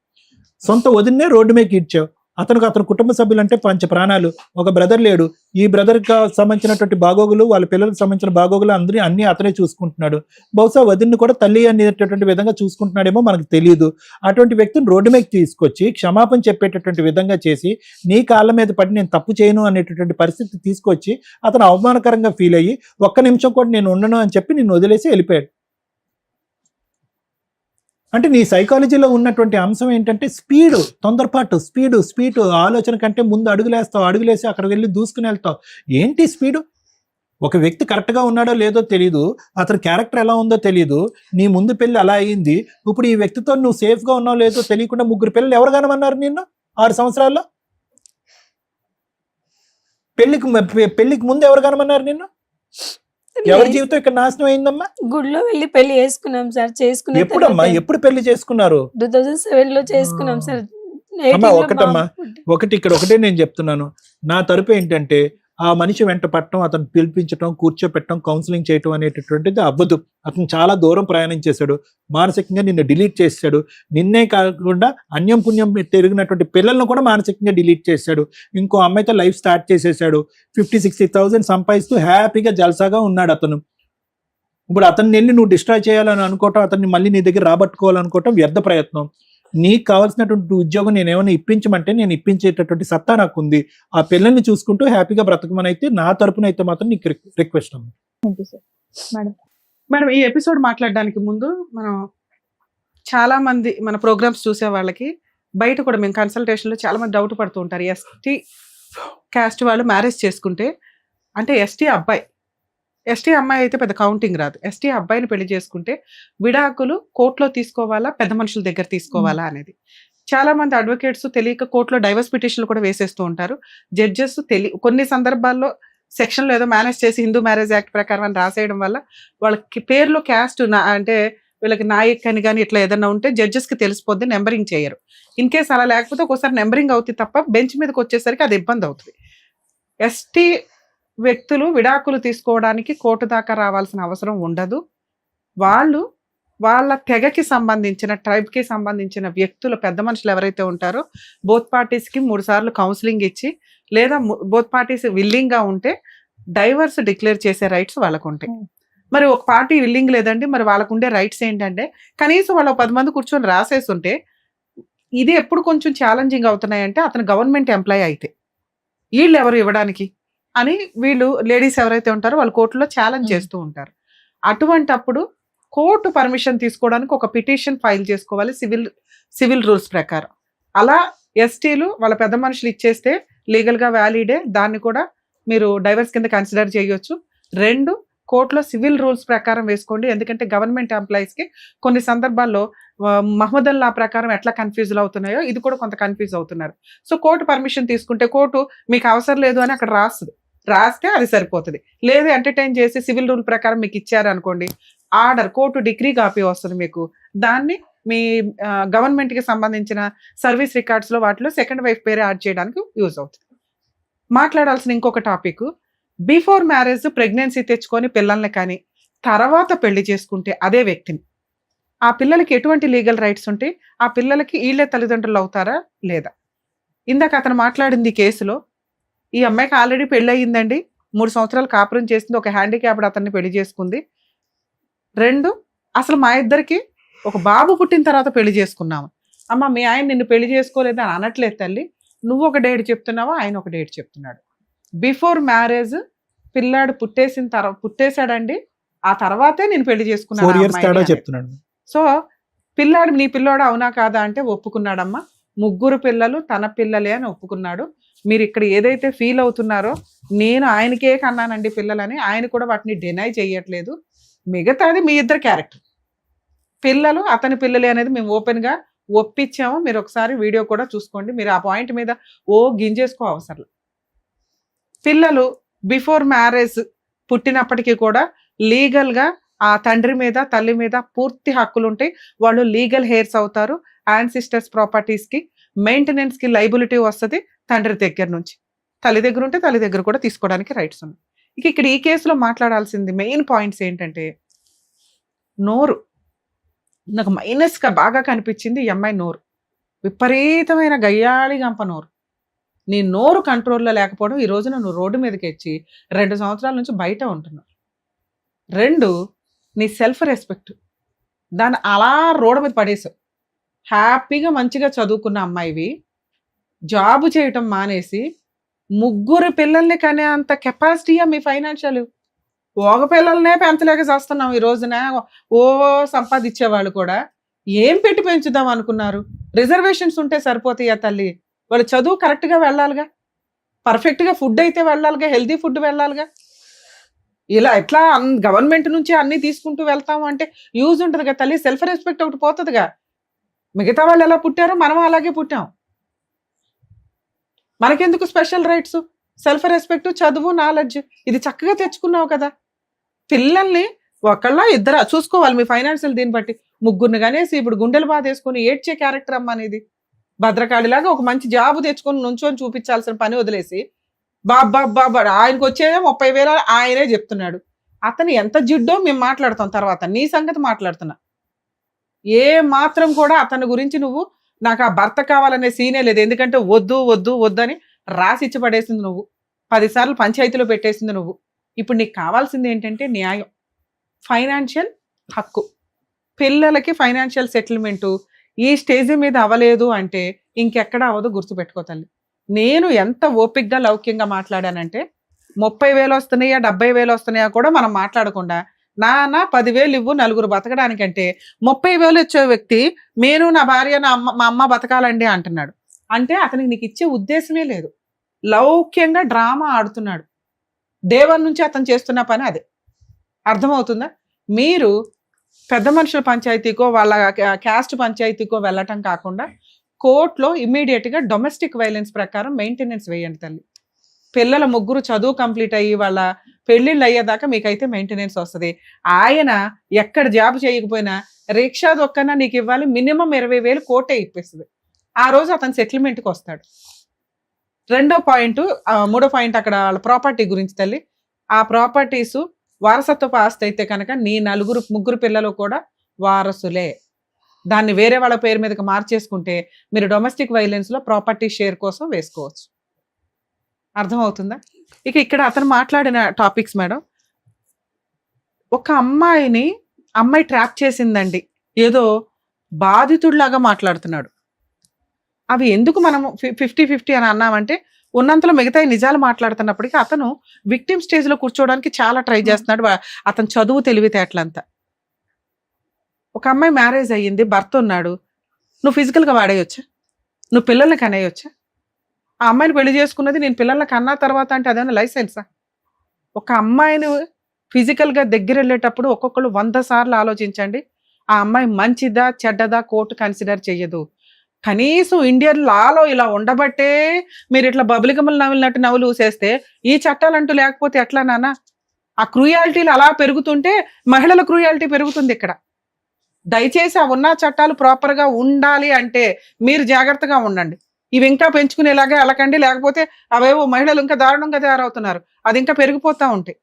సొంత వదిన్నే రోడ్డు మీద ఈడ్చావు. అతని కుటుంబ సభ్యులంటే పంచ ప్రాణాలు. ఒక బ్రదర్ లేడు, ఈ బ్రదర్కి సంబంధించినటువంటి బాగోగులు, వాళ్ళ పిల్లలకు సంబంధించిన బాగోగులు అన్ని అతనే చూసుకుంటున్నాడు. బహుశా వదిన్ని కూడా తల్లి అనేటటువంటి విధంగా చూసుకుంటున్నాడేమో మనకు తెలియదు. అటువంటి వ్యక్తిని రోడ్డు మీద తీసుకొచ్చి క్షమాపణ చెప్పేటటువంటి విధంగా చేసి, నీ కాళ్ళ మీద పడి నేను తప్పు చేయను అనేటటువంటి పరిస్థితి తీసుకొచ్చి అతను అవమానకరంగా ఫీల్ అయ్యి, ఒక్క నిమిషం కూడా నేను ఉండను అని చెప్పి నిన్ను వదిలేసి వెళ్ళిపోయాడు. అంటే నీ సైకాలజీలో ఉన్నటువంటి అంశం ఏంటంటే స్పీడు, తొందరపాటు, స్పీడు ఆలోచన కంటే ముందు అడుగులేసి అక్కడ వెళ్ళి దూసుకుని వెళ్తావు. ఏంటి స్పీడు? ఒక వ్యక్తి కరెక్ట్గా ఉన్నాడో లేదో తెలియదు, అతని క్యారెక్టర్ ఎలా ఉందో తెలియదు, నీ ముందు పెళ్ళి అలా అయింది, ఇప్పుడు ఈ వ్యక్తితో నువ్వు సేఫ్గా ఉన్నావు లేదో తెలియకుండా 3 పిల్లలు ఎవరు కనమన్నారు నిన్ను 6 సంవత్సరాల్లో? పెళ్లికి ముందు ఎవరు కనమన్నారు నిన్ను? ఎవరి జీవితం ఇక్కడ నాశనం అయిందమ్మా? గుడిలో వెళ్ళి పెళ్లి చేసుకున్నాం సార్. చేసుకున్న ఎప్పుడమ్మా, ఎప్పుడు పెళ్లి చేసుకున్నారు? 2007 లో చేసుకున్నాం సార్. అమ్మా ఒకటే నేను చెప్తున్నాను, నా తరపు ఏంటంటే, ఆ మనిషి వెంట పట్టడం, అతను పిలిపించడం, కూర్చోపెట్టడం, కౌన్సిలింగ్ చేయటం అనేటటువంటిది అవ్వదు. అతను చాలా దూరం ప్రయాణం చేశాడు, మానసికంగా నిన్ను డిలీట్ చేశాడు. నిన్నే కాకుండా అన్యం పుణ్యం తిరిగినటువంటి పిల్లలను కూడా మానసికంగా డిలీట్ చేశాడు. ఇంకో అమ్మాయితో లైఫ్ స్టార్ట్ చేసేసాడు. 50,000-60,000 సంపాదిస్తూ హ్యాపీగా జల్సాగా ఉన్నాడు అతను. ఇప్పుడు అతన్ని వెళ్ళి నువ్వు డిస్ట్రాయ్ చేయాలని అనుకోవటం, అతన్ని మళ్ళీ నీ దగ్గర రాబట్టుకోవాలనుకోవటం వ్యర్థ ప్రయత్నం. నీకు కావాల్సినటువంటి ఉద్యోగం నేను ఏమైనా ఇప్పించమంటే నేను ఇప్పించేటటువంటి సత్తా నాకు ఉంది. ఆ పిల్లల్ని చూసుకుంటూ హ్యాపీగా బ్రతకమని అయితే నా తరపున అయితే మాత్రం నీకు రిక్వెస్ట్ అమ్మా. మేడం, ఈ ఎపిసోడ్ మాట్లాడడానికి ముందు మనం చాలా మంది మన ప్రోగ్రామ్స్ చూసే వాళ్ళకి బయట కూడా మేము కన్సల్టేషన్లో చాలా మంది డౌట్ పడుతూ ఉంటారు. ఎస్టీ క్యాస్ట్ వాళ్ళు మ్యారేజ్ చేసుకుంటే, అంటే ఎస్టీ అమ్మాయి అయితే పెద్ద కౌంటింగ్ రాదు, ఎస్టీ అబ్బాయిని పెళ్లి చేసుకుంటే విడాకులు కోర్టులో తీసుకోవాలా, పెద్ద మనుషుల దగ్గర తీసుకోవాలా అనేది. చాలా మంది అడ్వకేట్స్ తెలియక కోర్టులో డైవర్స్ పిటిషన్లు కూడా వేసేస్తూ ఉంటారు. జడ్జెస్ కొన్ని సందర్భాల్లో సెక్షన్లో ఏదో మేనేజ్ చేసి హిందూ మ్యారేజ్ యాక్ట్ ప్రకారం అని రాసేయడం వల్ల వాళ్ళకి పేర్లో క్యాస్ట్ అంటే వీళ్ళకి నాయక్ అని కానీ ఇట్లా ఏదైనా ఉంటే జడ్జెస్కి తెలిసిపోద్ది, నెంబరింగ్ చేయరు. ఇన్ కేస్ అలా లేకపోతే ఒకసారి నెంబరింగ్ అవుతుంది తప్ప బెంచ్ మీదకి వచ్చేసరికి అది ఇబ్బంది అవుతుంది. ఎస్టీ వ్యక్తులు విడాకులు తీసుకోవడానికి కోర్టు దాకా రావాల్సిన అవసరం ఉండదు. వాళ్ళ తెగకి సంబంధించిన, ట్రైబ్కి సంబంధించిన వ్యక్తులు, పెద్ద మనుషులు ఎవరైతే ఉంటారో బోత్ పార్టీస్కి 3 సార్లు కౌన్సిలింగ్ ఇచ్చి, లేదా బోత్ పార్టీస్ విల్లింగ్గా ఉంటే డైవర్స్ డిక్లేర్ చేసే రైట్స్ వాళ్ళకు ఉంటాయి. మరి ఒక పార్టీ విల్లింగ్ లేదండి, మరి వాళ్ళకు ఉండే రైట్స్ ఏంటంటే కనీసం వాళ్ళు 10 మంది కూర్చొని రాసేసి ఉంటే. ఇది ఎప్పుడు కొంచెం ఛాలెంజింగ్ అవుతున్నాయంటే అతను గవర్నమెంట్ ఎంప్లాయీ అయితే వీళ్ళు ఎవరు ఇవ్వడానికి అని వీళ్ళు లేడీస్ ఎవరైతే ఉంటారో వాళ్ళు కోర్టులో ఛాలెంజ్ చేస్తూ ఉంటారు. అటువంటప్పుడు కోర్టు పర్మిషన్ తీసుకోవడానికి ఒక పిటిషన్ ఫైల్ చేసుకోవాలి సివిల్ రూల్స్ ప్రకారం. అలా ఎస్టీలు వాళ్ళ పెద్ద మనుషులు ఇచ్చేస్తే లీగల్గా వ్యాలిడే, దాన్ని కూడా మీరు డైవర్స్ కింద కన్సిడర్ చేయొచ్చు. 2, కోర్టులో సివిల్ రూల్స్ ప్రకారం వేసుకోండి. ఎందుకంటే గవర్నమెంట్ ఎంప్లాయీస్కి కొన్ని సందర్భాల్లో మహమ్మదన్ లా ప్రకారం ఎట్లా కన్ఫ్యూజ్ అవుతున్నాయో ఇది కూడా కొంత కన్ఫ్యూజ్ అవుతున్నారు. సో కోర్టు పర్మిషన్ తీసుకుంటే కోర్టు మీకు అవసరం లేదు అని అక్కడ రాస్తే అది సరిపోతుంది. లేదు ఎంటర్టైన్ చేసి సివిల్ రూల్ ప్రకారం మీకు ఇచ్చారు అనుకోండి, ఆర్డర్ కోర్టు డిగ్రీ కాపీ వస్తుంది మీకు. దాన్ని మీ గవర్నమెంట్కి సంబంధించిన సర్వీస్ రికార్డ్స్లో వాటిలో సెకండ్ వైఫ్ పేరు యాడ్ చేయడానికి యూజ్ అవుతుంది. మాట్లాడాల్సిన ఇంకొక టాపిక్, బిఫోర్ మ్యారేజ్ ప్రెగ్నెన్సీ తెచ్చుకొని పిల్లల్ని కానీ తర్వాత పెళ్లి చేసుకుంటే అదే వ్యక్తిని, ఆ పిల్లలకి ఎటువంటి లీగల్ రైట్స్ ఉంటాయి, ఆ పిల్లలకి వీళ్ళే తల్లిదండ్రులు అవుతారా లేదా? ఇందాక అతను మాట్లాడింది కేసులో, ఈ అమ్మాయికి ఆల్రెడీ పెళ్ళి అయ్యిందండి, 3 సంవత్సరాలు కాపురం చేసింది, ఒక హ్యాండిక్యాప్డ్ అతన్ని పెళ్లి చేసుకుంది. 2, అసలు మా ఇద్దరికి ఒక బాబు పుట్టిన తర్వాత పెళ్లి చేసుకున్నాము. అమ్మ మీ ఆయన నిన్ను పెళ్లి చేసుకోలేదు అని అనట్లేదు తల్లి, నువ్వు ఒక డేట్ చెప్తున్నావా, ఆయన ఒక డేట్ చెప్తున్నాడు. బిఫోర్ మ్యారేజ్ పిల్లాడు పుట్టేశాడండి, ఆ తర్వాతే నేను పెళ్లి చేసుకున్నాను. సో పిల్లాడు నీ పిల్లోడు అవునా కాదా అంటే ఒప్పుకున్నాడమ్మా. 3 పిల్లలు తన పిల్లలే అని ఒప్పుకున్నాడు. మీరు ఇక్కడ ఏదైతే ఫీల్ అవుతున్నారో, నేను ఆయనకే కన్నానండి పిల్లలని, ఆయన కూడా వాటిని డినై చేయట్లేదు. మిగతాది మీ ఇద్దరు క్యారెక్టర్. పిల్లలు అతని పిల్లలే అనేది మేము ఓపెన్గా ఒప్పించాము. మీరు ఒకసారి వీడియో కూడా చూసుకోండి. మీరు ఆ పాయింట్ మీద గింజేసుకో అవసరం. పిల్లలు బిఫోర్ మ్యారేజ్ పుట్టినప్పటికీ కూడా లీగల్ గా ఆ తండ్రి మీద తల్లి మీద పూర్తి హక్కులు ఉంటాయి. వాళ్ళు లీగల్ హెయిర్స్ అవుతారు. యాన్సిస్టర్స్ ప్రాపర్టీస్ కి మెయింటెనెన్స్ కి లైబిలిటీ వస్తుంది తండ్రి దగ్గర నుంచి. తల్లి దగ్గర ఉంటే తల్లి దగ్గర కూడా తీసుకోవడానికి రైట్స్ ఉన్నాయి. ఇక్కడ ఈ కేసులో మాట్లాడాల్సింది మెయిన్ పాయింట్స్ ఏంటంటే, నోరు నాకు మైనస్ గా బాగా కనిపించింది. ఈ అమ్మాయి నోరు విపరీతమైన గయ్యాళి గంప నోరు. నీ నోరు కంట్రోల్లో లేకపోవడం ఈ రోజున నువ్వు రోడ్డు మీదకి వచ్చి 2 సంవత్సరాల నుంచి బయట ఉంటున్నావు. 2, నీ సెల్ఫ్ రెస్పెక్ట్ దాన్ని అలా రోడ్డు మీద పడేసావు. హ్యాపీగా మంచిగా చదువుకున్న అమ్మాయివి జాబు చేయటం మానేసి 3 పిల్లల్ని కనే అంత కెపాసిటీయా మీ ఫైనాన్షియల్? ఒక పిల్లల్నే పెంచలేక చేస్తున్నాం ఈ రోజున. ఓ సంపాదించేవాళ్ళు కూడా ఏం పెట్టి పెంచుదాం అనుకున్నారు? రిజర్వేషన్స్ ఉంటే సరిపోతాయా తల్లి? వాళ్ళు చదువు కరెక్ట్గా వెళ్ళాలిగా, పర్ఫెక్ట్గా ఫుడ్ అయితే వెళ్ళాలిగా, హెల్దీ ఫుడ్ వెళ్ళాలిగా. ఇలా ఎట్లా గవర్నమెంట్ నుంచి అన్ని తీసుకుంటూ వెళ్తాము అంటే యూజ్ ఉంటుంది కదా తల్లి. సెల్ఫ్ రెస్పెక్ట్ ఒకటి పోతుందిగా. మిగతా వాళ్ళు ఎలా పుట్టారో మనం అలాగే పుట్టాం. మనకెందుకు స్పెషల్ రైట్స్? సెల్ఫ్ రెస్పెక్ట్, చదువు, నాలెడ్జ్ ఇది చక్కగా తెచ్చుకున్నావు కదా. పిల్లల్ని ఒకళ్ళ ఇద్దరు చూసుకోవాలి మీ ఫైనాన్షియల్. దీన్ని బట్టి 3 కనేసి ఇప్పుడు గుండెలు బాధ వేసుకొని ఏడ్చే క్యారెక్టర్ అమ్మ అనేది. భద్రకాళిలాగా ఒక మంచి జాబు తెచ్చుకొని నుంచొని చూపించాల్సిన పని వదిలేసి బాబా ఆయనకు వచ్చేదే 30,000 ఆయనే చెప్తున్నాడు. అతను ఎంత జిడ్డో మేము మాట్లాడతాం తర్వాత. నీ సంగతి మాట్లాడుతున్నా. ఏ మాత్రం కూడా అతని గురించి నువ్వు నాకు ఆ భర్త కావాలనే సీనే లేదు. ఎందుకంటే వద్దు వద్దు వద్దని రాసిచ్చి పడేసింది నువ్వు. 10 సార్లు పంచాయతీలో పెట్టేసింది నువ్వు. ఇప్పుడు నీకు కావాల్సింది ఏంటంటే న్యాయం, ఫైనాన్షియల్ హక్కు. పిల్లలకి ఫైనాన్షియల్ సెటిల్మెంటు ఈ స్టేజ్ మీద అవ్వలేదు అంటే ఇంకెక్కడ అవ్వదు. గుర్తుపెట్టుకో తల్లి. నేను ఎంత ఓపిక్గా లౌక్యంగా మాట్లాడానంటే 30,000 వస్తున్నాయా 70,000 వస్తున్నాయా కూడా మనం మాట్లాడకుండా, నాన్న 10,000 ఇవ్వు 4 బతకడానికంటే 30,000 వచ్చే వ్యక్తి నేను నా భార్య మా అమ్మ బతకాలండి అంటున్నాడు. అంటే అతనికి నీకు ఇచ్చే ఉద్దేశమే లేదు. లౌక్యంగా డ్రామా ఆడుతున్నాడు. దేవన్ నుంచి అతను చేస్తున్న పని అదే. అర్థమవుతుందా? మీరు పెద్ద మనుషుల పంచాయతీకో వాళ్ళ క్యాస్ట్ పంచాయతీకో వెళ్ళటం కాకుండా కోర్టులో ఇమ్మీడియట్గా డొమెస్టిక్ వైలెన్స్ ప్రకారం మెయింటెనెన్స్ వేయండి తల్లి. పిల్లల 3 చదువు కంప్లీట్ అయ్యి వాళ్ళ పెళ్ళిళ్ళు అయ్యేదాకా మీకైతే మెయింటెనెన్స్ వస్తుంది. ఆయన ఎక్కడ జాబ్ చేయకపోయినా రిక్షా దొక్కన నీకు ఇవ్వాలి. మినిమం 20,000 కోర్టే ఇప్పిస్తుంది. ఆ రోజు అతను సెటిల్మెంట్కి వస్తాడు. 3వ పాయింట్ అక్కడ వాళ్ళ ప్రాపర్టీ గురించి తల్లి. ఆ ప్రాపర్టీసు వారసత్వపు ఆస్తి అయితే కనుక నీ 3 పిల్లలు కూడా వారసులే. దాన్ని వేరే వాళ్ళ పేరు మీదకి మార్చేసుకుంటే మీరు డొమెస్టిక్ వైలెన్స్లో ప్రాపర్టీ షేర్ కోసం వేసుకోవచ్చు. అర్థమవుతుందా? ఇక్కడ అతను మాట్లాడిన టాపిక్స్ మేడం, ఒక అమ్మాయి ట్రాప్ చేసిందండి, ఏదో బాధితుడిలాగా మాట్లాడుతున్నాడు. అవి ఎందుకు మనం 50-50 అని అన్నామంటే ఉన్నంతలో మిగతా నిజాలు మాట్లాడుతున్నప్పటికీ అతను విక్టిమ్ స్టేజ్లో కూర్చోవడానికి చాలా ట్రై చేస్తున్నాడు. అతను చదువు తెలివితేటలంతా. ఒక అమ్మాయి మ్యారేజ్ అయ్యింది, భర్త ఉన్నాడు. నువ్వు ఫిజికల్గా వాడేయొచ్చా? నువ్వు పిల్లల్ని కనేయొచ్చా? ఆ అమ్మాయిని పెళ్లి చేసుకున్నది నేను పిల్లల్ని కన్నా తర్వాత అంటే అదేమన్నా లైసెన్సా? ఒక అమ్మాయిని ఫిజికల్గా దగ్గర వెళ్ళేటప్పుడు ఒక్కొక్కరు 100 సార్లు ఆలోచించండి. ఆ అమ్మాయి మంచిదా చెడ్డదా కోర్టు కన్సిడర్ చెయ్యదు. కనీసం ఇండియన్ లాలో ఇలా ఉండబట్టే మీరు ఇట్లా బబులికమ్మలు నవ్వినట్టు నవ్వులు ఊసేస్తే ఈ చట్టాలంటూ లేకపోతే ఎట్లా నాన్న? ఆ క్రూయాలిటీలు అలా పెరుగుతుంటే మహిళల క్రూయాలిటీ పెరుగుతుంది ఇక్కడ. దయచేసి ఆ ఉన్న చట్టాలు ప్రాపర్గా ఉండాలి అంటే మీరు జాగ్రత్తగా ఉండండి. ఇవి ఇంకా పెంచుకునేలాగా వెళ్ళకండి. లేకపోతే అవేవో మహిళలు ఇంకా దారుణంగా తయారవుతున్నారు. అది ఇంకా పెరిగిపోతూ ఉంటాయి.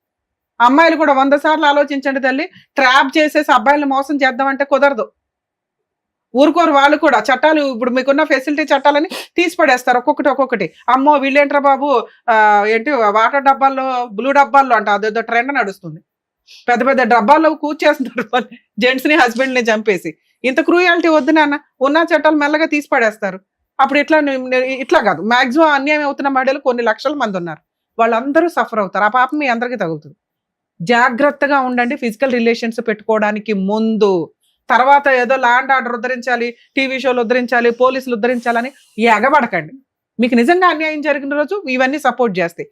అమ్మాయిలు కూడా 100 సార్లు ఆలోచించండి తల్లి. ట్రాప్ చేసేసి అబ్బాయిలను మోసం చేద్దామంటే కుదరదు. ఊరుకోరు వాళ్ళు కూడా. చట్టాలు ఇప్పుడు మీకున్న ఫెసిలిటీ చట్టాలని తీసి పడేస్తారు ఒక్కొక్కటి. అమ్మో వీళ్ళేంట్రా బాబు ఏంటి వాటర్ డబ్బాల్లో బ్లూ డబ్బాల్లో అంట అదేదో ట్రెండ్ నడుస్తుంది. పెద్ద డబ్బాల్లో కూర్చేస్తున్నారు జెంట్స్ని హస్బెండ్ని చంపేసి. ఇంత క్రూయాలిటీ వద్దు నాన్న. ఉన్న చట్టాలు మెల్లగా తీసి పడేస్తారు. అప్పుడు ఇట్లా కాదు. మాక్సిమం అన్యాయం అవుతున్న మహిళలు కొన్ని లక్షల మంది ఉన్నారు. వాళ్ళందరూ సఫర్ అవుతారు. ఆ పాపం మీ అందరికీ తగులుతుంది. జాగ్రత్తగా ఉండండి ఫిజికల్ రిలేషన్స్ పెట్టుకోవడానికి ముందు. తర్వాత ఏదో ల్యాండ్ ఆర్డర్ ఉద్ధరించాలి, టీవీ షోలు ఉద్ధరించాలి, పోలీసులు ఉద్ధరించాలని ఎగబడకండి. మీకు నిజంగా అన్యాయం జరిగిన రోజు ఇవన్నీ సపోర్ట్ చేస్తాయి.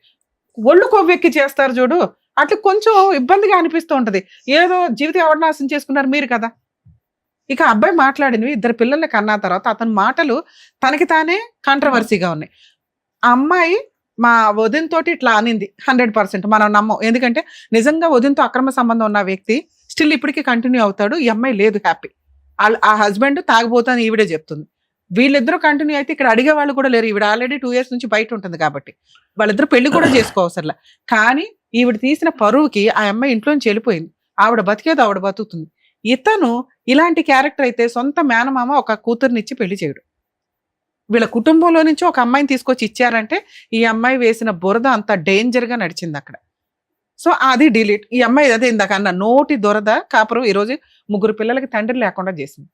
ఒళ్ళు కొవ్వెక్కి చేస్తారు చూడు, అట్లా కొంచెం ఇబ్బందిగా అనిపిస్తూ ఉంటది. ఏదో జీవితం ఎవరు నాశనం చేసుకున్నారు మీరు కదా. ఇక అబ్బాయి మాట్లాడినవి 2 పిల్లల్ని కన్నా తర్వాత అతని మాటలు తనకి తానే కాంట్రవర్సీగా ఉన్నాయి. ఆ అమ్మాయి మా వదిన తోటి ఇట్లా అనింది 100% మనం నమ్మం. ఎందుకంటే నిజంగా వదినతో అక్రమ సంబంధం ఉన్న వ్యక్తి స్టిల్ ఇప్పటికీ కంటిన్యూ అవుతాడు. ఈ అమ్మాయి లేదు హ్యాపీ. ఆ హస్బెండ్ తాగబోతాను ఈవిడే చెప్తుంది. వీళ్ళిద్దరూ కంటిన్యూ అయితే ఇక్కడ అడిగే వాళ్ళు కూడా లేరు. ఈవిడ ఆల్రెడీ 2 years నుంచి బయట ఉంటుంది కాబట్టి వాళ్ళిద్దరు పెళ్లి కూడా చేసుకోవసరలా. కానీ ఈవిడ తీసిన పరువుకి ఆ అమ్మాయి ఇంట్లోంచి వెళ్ళిపోయింది. ఆవిడ బతికేదో ఆవిడ బతుకుతుంది. ఇతను ఇలాంటి క్యారెక్టర్ అయితే సొంత మేనమామ ఒక కూతుర్నిచ్చి పెళ్లి చేయడు. వీళ్ళ కుటుంబంలో నుంచి ఒక అమ్మాయిని తీసుకొచ్చి ఇచ్చారంటే ఈ అమ్మాయి వేసిన బురద అంత డేంజర్ గా నడిచింది అక్కడ. సో అది డిలీట్. ఈ అమ్మాయి అదే ఇందాక అన్న నోటి దొరద కాపురం ఈరోజు 3 పిల్లలకి తండ్రి లేకుండా చేసింది.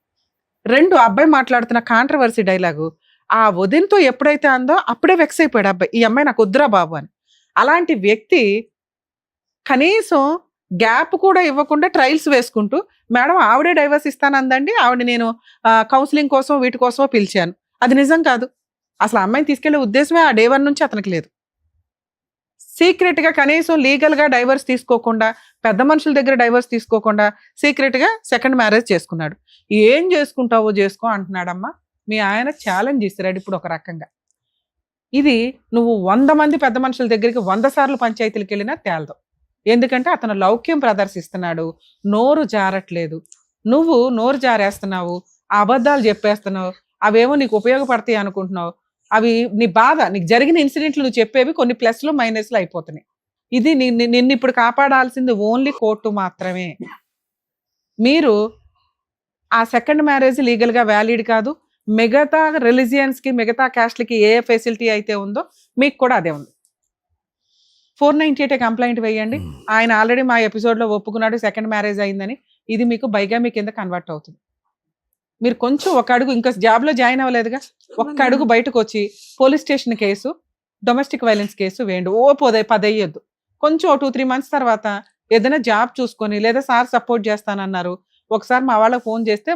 2 అబ్బాయి మాట్లాడుతున్న కాంట్రవర్సీ డైలాగు ఆ వదినతో ఎప్పుడైతే అందో అప్పుడే వెక్స్ అయిపోయాడు అబ్బాయి, ఈ అమ్మాయి నాకు వద్దురా బాబు అని. అలాంటి వ్యక్తి కనీసం గ్యాప్ కూడా ఇవ్వకుండా ట్రయల్స్ వేసుకుంటూ మేడం ఆవిడే డైవర్స్ ఇస్తానందండి, ఆవిడ నేను కౌన్సిలింగ్ కోసం వీటి కోసమో పిలిచాను. అది నిజం కాదు. అసలు అమ్మాయిని తీసుకెళ్లే ఉద్దేశమే ఆ డే 1 నుంచి అతనికి లేదు. సీక్రెట్ గా కనీసం లీగల్ గా డైవర్స్ తీసుకోకుండా, పెద్ద మనుషుల దగ్గర డైవర్స్ తీసుకోకుండా సీక్రెట్ గా సెకండ్ మ్యారేజ్ చేసుకున్నాడు. ఏం చేసుకుంటావో చేసుకో అంటున్నాడమ్మా. మీ ఆయన ఛాలెంజ్ ఇస్తున్నాడు ఇప్పుడు ఒక రకంగా. ఇది నువ్వు 100 మంది పెద్ద మనుషుల దగ్గరికి 100 సార్లు పంచాయతీలకు వెళ్ళినా తేలదు. ఎందుకంటే అతను లౌక్యం ప్రదర్శిస్తున్నాడు, నోరు జారట్లేదు. నువ్వు నోరు జారేస్తున్నావు, అబద్ధాలు చెప్పేస్తున్నావు, అవేమో నీకు ఉపయోగపడతాయి అనుకుంటున్నావు. అవి నీ బాధ, నీకు జరిగిన ఇన్సిడెంట్లు నువ్వు చెప్పేవి కొన్ని ప్లస్లు మైనస్లు అయిపోతున్నాయి. ఇది నిన్ను ఇప్పుడు కాపాడాల్సింది ఓన్లీ కోర్టు మాత్రమే. మీరు ఆ సెకండ్ మ్యారేజ్ లీగల్ గా వ్యాలిడ్ కాదు. మిగతా రిలీజియన్స్ కి మిగతా క్యాస్ట్లకి ఏ ఫెసిలిటీ అయితే ఉందో మీకు కూడా అదే ఉంది. 498 కంప్లైంట్ వేయండి. ఆయన ఆల్రెడీ మా ఎపిసోడ్ లో ఒప్పుకున్నాడు సెకండ్ మ్యారేజ్ అయిందని. ఇది మీకు బైగామి కింద కన్వర్ట్ అవుతుంది. మీరు కొంచెం ఒక అడుగు, ఇంకా జాబ్ లో జాయిన్ అవ్వలేదుగా, ఒక్క అడుగు బయటకు వచ్చి police station case, domestic violence case వేయండి. 10 అయ్యొద్దు. కొంచెం 2-3 months తర్వాత ఏదైనా జాబ్ చూసుకొని, లేదా సార్ సపోర్ట్ చేస్తానన్నారు, ఒకసారి మా వాళ్ళకి ఫోన్ చేస్తే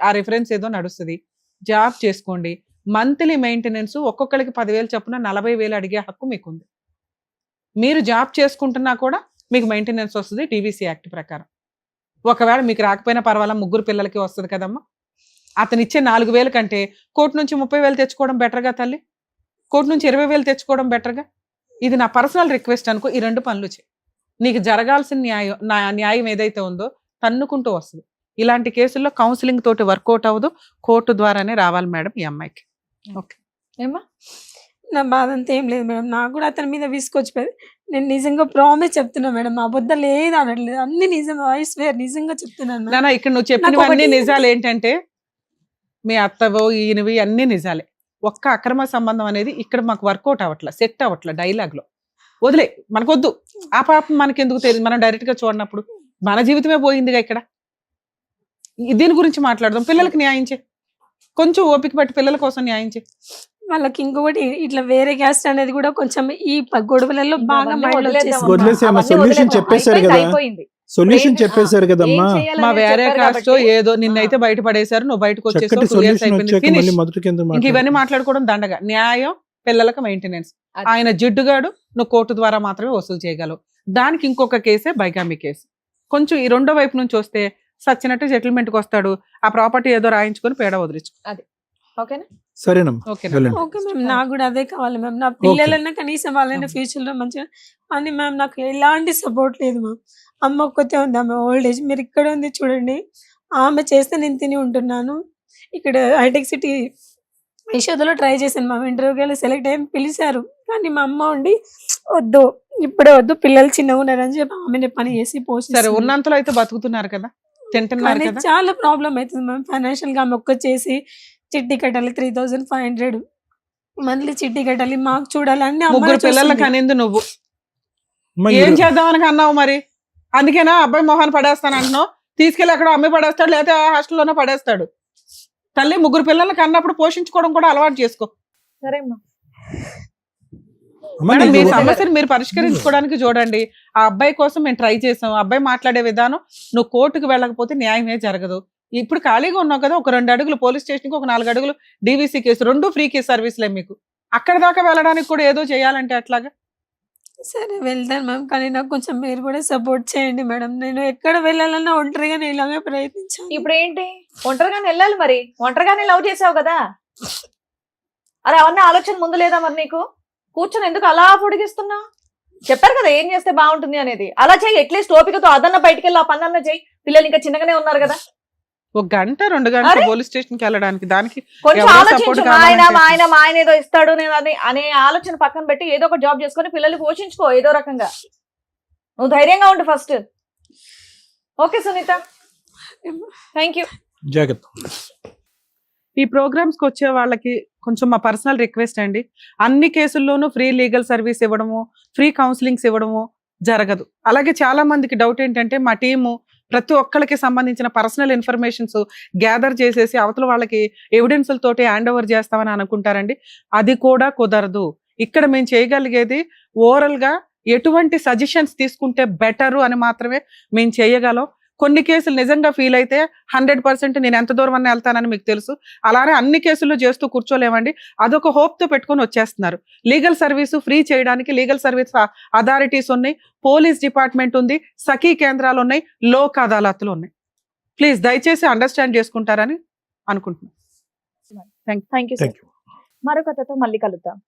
ఆ రిఫరెన్స్ ఏదో నడుస్తుంది, జాబ్ చేసుకోండి. మంత్లీ మెయింటెనెన్స్ ఒక్కొక్కరికి 10,000 చొప్పున 40,000 అడిగే హక్కు మీకుంది. మీరు జాబ్ చేసుకుంటున్నా కూడా మీకు మెయింటెనెన్స్ వస్తుంది డివిసి యాక్ట్ ప్రకారం. ఒకవేళ మీకు రాకపోయినా పర్వాలా, 3 పిల్లలకి వస్తుంది కదమ్మా. అతను ఇచ్చే 4,000 కంటే కోర్టు నుంచి 30,000 తెచ్చుకోవడం బెటర్గా తల్లి, కోర్టు నుంచి 20,000 తెచ్చుకోవడం బెటర్గా. ఇది నా పర్సనల్ రిక్వెస్ట్ అనుకో. ఈ 2 పనులు చేయి. నీకు జరగాల్సిన న్యాయం ఏదైతే ఉందో తన్నుకుంటూ వస్తుంది. ఇలాంటి కేసుల్లో కౌన్సిలింగ్ తోటి వర్కౌట్ అవ్వదు, కోర్టు ద్వారానే రావాలి మేడం ఈ అమ్మాయికి. ఓకే ఏమ్మా నా బాధ అంతా ఏం లేదు మేడం. నాకు కూడా అతని మీద విసుకొచ్చిపోయింది. నేను నిజంగా ప్రామిస్ చెప్తున్నా మేడం, అబద్ధం లేదు అనట్లేదు, అన్ని నిజం. ఐ స్వేర్ నిజంగా చెప్తున్నాను మేడం. నాన్న ఇక్కడ నువ్వు చెప్పినవన్నీ ఒకటి- నిజాలు. ఏంటంటే మీ అత్తవో ఈయనవి అన్ని నిజాలే. ఒక్క అక్రమ సంబంధం అనేది ఇక్కడ మాకు వర్కౌట్ అవ్వట్లా, సెట్ అవ్వట్లా. డైలాగ్ లో వదిలే, మనకొద్దు. ఆ పాపం మనకెందుకు తెలియదు, మనం డైరెక్ట్ గా చూడనప్పుడు. మన జీవితమే పోయిందిగా ఇక్కడ. దీని గురించి మాట్లాడదాం. పిల్లలకి న్యాయం చే, కొంచెం ఓపిక పట్టి పిల్లల కోసం న్యాయం చే. వాళ్ళకి ఇంకొకటి ఇట్లా వేరే క్యాస్ట్ అనేది కూడా కొంచెం ఈ గొడవలలో బాగా అవన్నీ మైండ్ వదిలేద్దాం. వదిలేసేయమ్మా, అవన్నీ solution వదిలేద్దాం. చెప్పేశారు అయిపోయింది, కదా. అయిపోయింది. సొల్యూషన్ చెప్పేశారు కదమ్మా. ఏం చేయాలని మా వేరే చెప్పారు కాస్ట్ కాబట్టి. ఏదో నిన్నైతే బయట పడేశారు, నువ్వు బయటకు వచ్చేసావు, చక్కటి 2 years సొల్యూషన్ అయిపోయింది, వచ్చాక finish. మళ్ళీ మొదటి కింద ఇంక ఇవన్నీ మాట్లాడుకోవడం దండగా. న్యాయం, పిల్లలకు మెయింటెనెన్స్. అది. ఆయన జిడ్డుగాడు, నువ్వు కోర్టు ద్వారా మాత్రమే వసూలు చేయగలవు. దానికి ఇంకొక కేసే బైగామి కేసు. కొంచెం ఈ రెండో వైపు నుంచి వస్తే సచ్చినట్టు సెటిల్మెంట్కి వస్తాడు. ఆ ప్రాపర్టీ ఏదో రాయించుకొని పేడ వదిలించు. ఓకేనా సరేనమ్మా, ఓకేనా? వెళ్ళండి. ఓకే మ్యామ్, నాకు కూడా అదే కావాలి మ్యామ్. నా పిల్లలన్నా కనీసం వాళ్ళైనా ఫ్యూచర్ లో మంచిగా. అని మ్యామ్ నాకు ఎలాంటి సపోర్ట్ లేదు మ్యామ్. అమ్మ ఒక్కతే ఉంది, ఆమె ఓల్డ్ ఏజ్. మీరు ఇక్కడ ఉంది చూడండి, ఆమె చేస్తే నేను తిని ఉంటున్నాను. ఇక్కడ హైటెక్ సిటీ యశోదలో ట్రై చేశాను మ్యామ్, ఇంటర్వ్యూకి సెలెక్ట్ అయ్యి పిలిచారు. కానీ మా అమ్మ ఉండి వద్దు, ఇప్పుడే వద్దు, పిల్లలు చిన్నగా ఉన్నారని చెప్పి ఆమెనే పని చేసి సరే, పోస్ట్ ఉన్నంతలో అయితే బతుకుతున్నారు కదా, తింటున్నారు కదా. చాలా ప్రాబ్లం అవుతుంది మ్యామ్ ఫైనాన్షియల్ గా. ఆమె ఒక్క చేసి చిట్టి కట్టాలి 3,500 మంత్లీ, చిట్టి కట్టాలి, మాకు చూడాలి, అన్ని 3 పిల్లలకి అనేది నువ్వు అమ్మా, ఏం ఈరోజు- చేద్దామని అన్నావు మరి? అందుకేనా అబ్బాయి మొహాన్ని పడేస్తాను అంటున్నావు? తీసుకెళ్ళి అక్కడ అమ్మాయి పడేస్తాడు, లేకపోతే హాస్టల్లోనే పడేస్తాడు. తల్లి 3 పిల్లలకి అన్నప్పుడు పోషించుకోవడం కూడా అలవాటు చేసుకో. సరే అమ్మా. అమ్మా, మేడం, మీ నీకు- సమస్యను మీరు పరిష్కరించుకోవడానికి చూడండి. ఆ అబ్బాయి కోసం మేము ట్రై చేసాం. అబ్బాయి మాట్లాడే విధానం, నువ్వు కోర్టుకు వెళ్ళకపోతే న్యాయమే జరగదు. ఇప్పుడు ఖాళీగా ఉన్నావు కదా, ఒక 2 అడుగులు పోలీస్ స్టేషన్కి, ఒక 4 అడుగులు డివిసి కేసు, 2 ఫ్రీ కేసు సర్వీస్లే మీకు. అక్కడ దాకా వెళ్ళడానికి కూడా ఏదో చేయాలంటే అట్లాగా. సరే వెళ్తాను మ్యామ్, కానీ నాకు కొంచెం మీరు కూడా సపోర్ట్ చేయండి మేడం. నేను ఎక్కడ వెళ్ళాలన్నా ఒంటరిగానే ఇలాగే ప్రయత్నించాను. ఇప్పుడు ఏంటి, ఒంటరిగానే వెళ్ళాలి మరి. ఒంటరిగానే లవ్ చేసావు కదా, అరే అవన్నీ ఆలోచన ముందు లేదా మరి నీకు? కూర్చొని ఎందుకు అలా పొడిగిస్తున్నా? చెప్పారు కదా ఏం చేస్తే బాగుంటుంది అనేది. అలా చెయ్యి, అట్లీస్ట్ ఓపికతో అదన్న బయటికి వెళ్ళి ఆ పనన్న చెయ్యి. పిల్లలు ఇంకా చిన్నగానే ఉన్నారు కదా. 1 గంట 2 గంటలు అరే! పోలీస్ స్టేషన్ కి వెళ్ళడానికి దానికి కొంచెం ఎవరో ఆలోచించు. support మా ఆయన కావాలంటే మా ఆయన మా ఆయన ఏదో ఇస్తాడు నేను అనే ఆలోచన పక్కన పెట్టి ఏదో ఒక జాబ్ చేసుకొని పిల్లల్ని పోషించుకో ఏదో రకంగా. నువ్వు ధైర్యంగా ఉండు first. Okay Sunita, thank you. జాగ్రత్త. ఈ ప్రోగ్రామ్స్ కి వచ్చే వాళ్ళకి కొంచెం మా పర్సనల్ రిక్వెస్ట్ అండి, అన్ని కేసుల్లోనూ ఫ్రీ లీగల్ సర్వీస్ ఇవ్వడము, ఫ్రీ కౌన్సిలింగ్స్ ఇవ్వడము జరగదు. అలాగే చాలా మందికి డౌట్ ఏంటంటే మా టీము ప్రతి ఒక్కరికి సంబంధించిన పర్సనల్ ఇన్ఫర్మేషన్స్ గ్యాదర్ చేసేసి అవతల వాళ్ళకి ఎవిడెన్స్లతోటి హ్యాండ్ ఓవర్ చేస్తామని అనుకుంటారండి. అది కూడా కుదరదు. ఇక్కడ మేము చేయగలిగేది ఓరల్ గా ఎటువంటి సజెషన్స్ తీసుకుంటే బెటరు అని మాత్రమే మేము చేయగలం. కొన్ని కేసులు నిజంగా ఫీల్ అయితే 100% నేను ఎంత దూరం అన్న వెళ్తానని మీకు తెలుసు. అలానే అన్ని కేసుల్లో చేస్తూ కూర్చోలేమండి. అదొక హోప్ తో పెట్టుకొని వచ్చేస్తున్నారు. లీగల్ సర్వీసు ఫ్రీ చేయడానికి లీగల్ సర్వీస్ అథారిటీస్ ఉన్నాయి, పోలీస్ డిపార్ట్మెంట్ ఉంది, సఖీ కేంద్రాలు ఉన్నాయి, లోక్ అదాలత్లు ఉన్నాయి. ప్లీజ్ దయచేసి అండర్స్టాండ్ చేసుకుంటారని అనుకుంటున్నాను. Thank you. Thank you. మరో కథతో మళ్ళీ కలుద్దాం.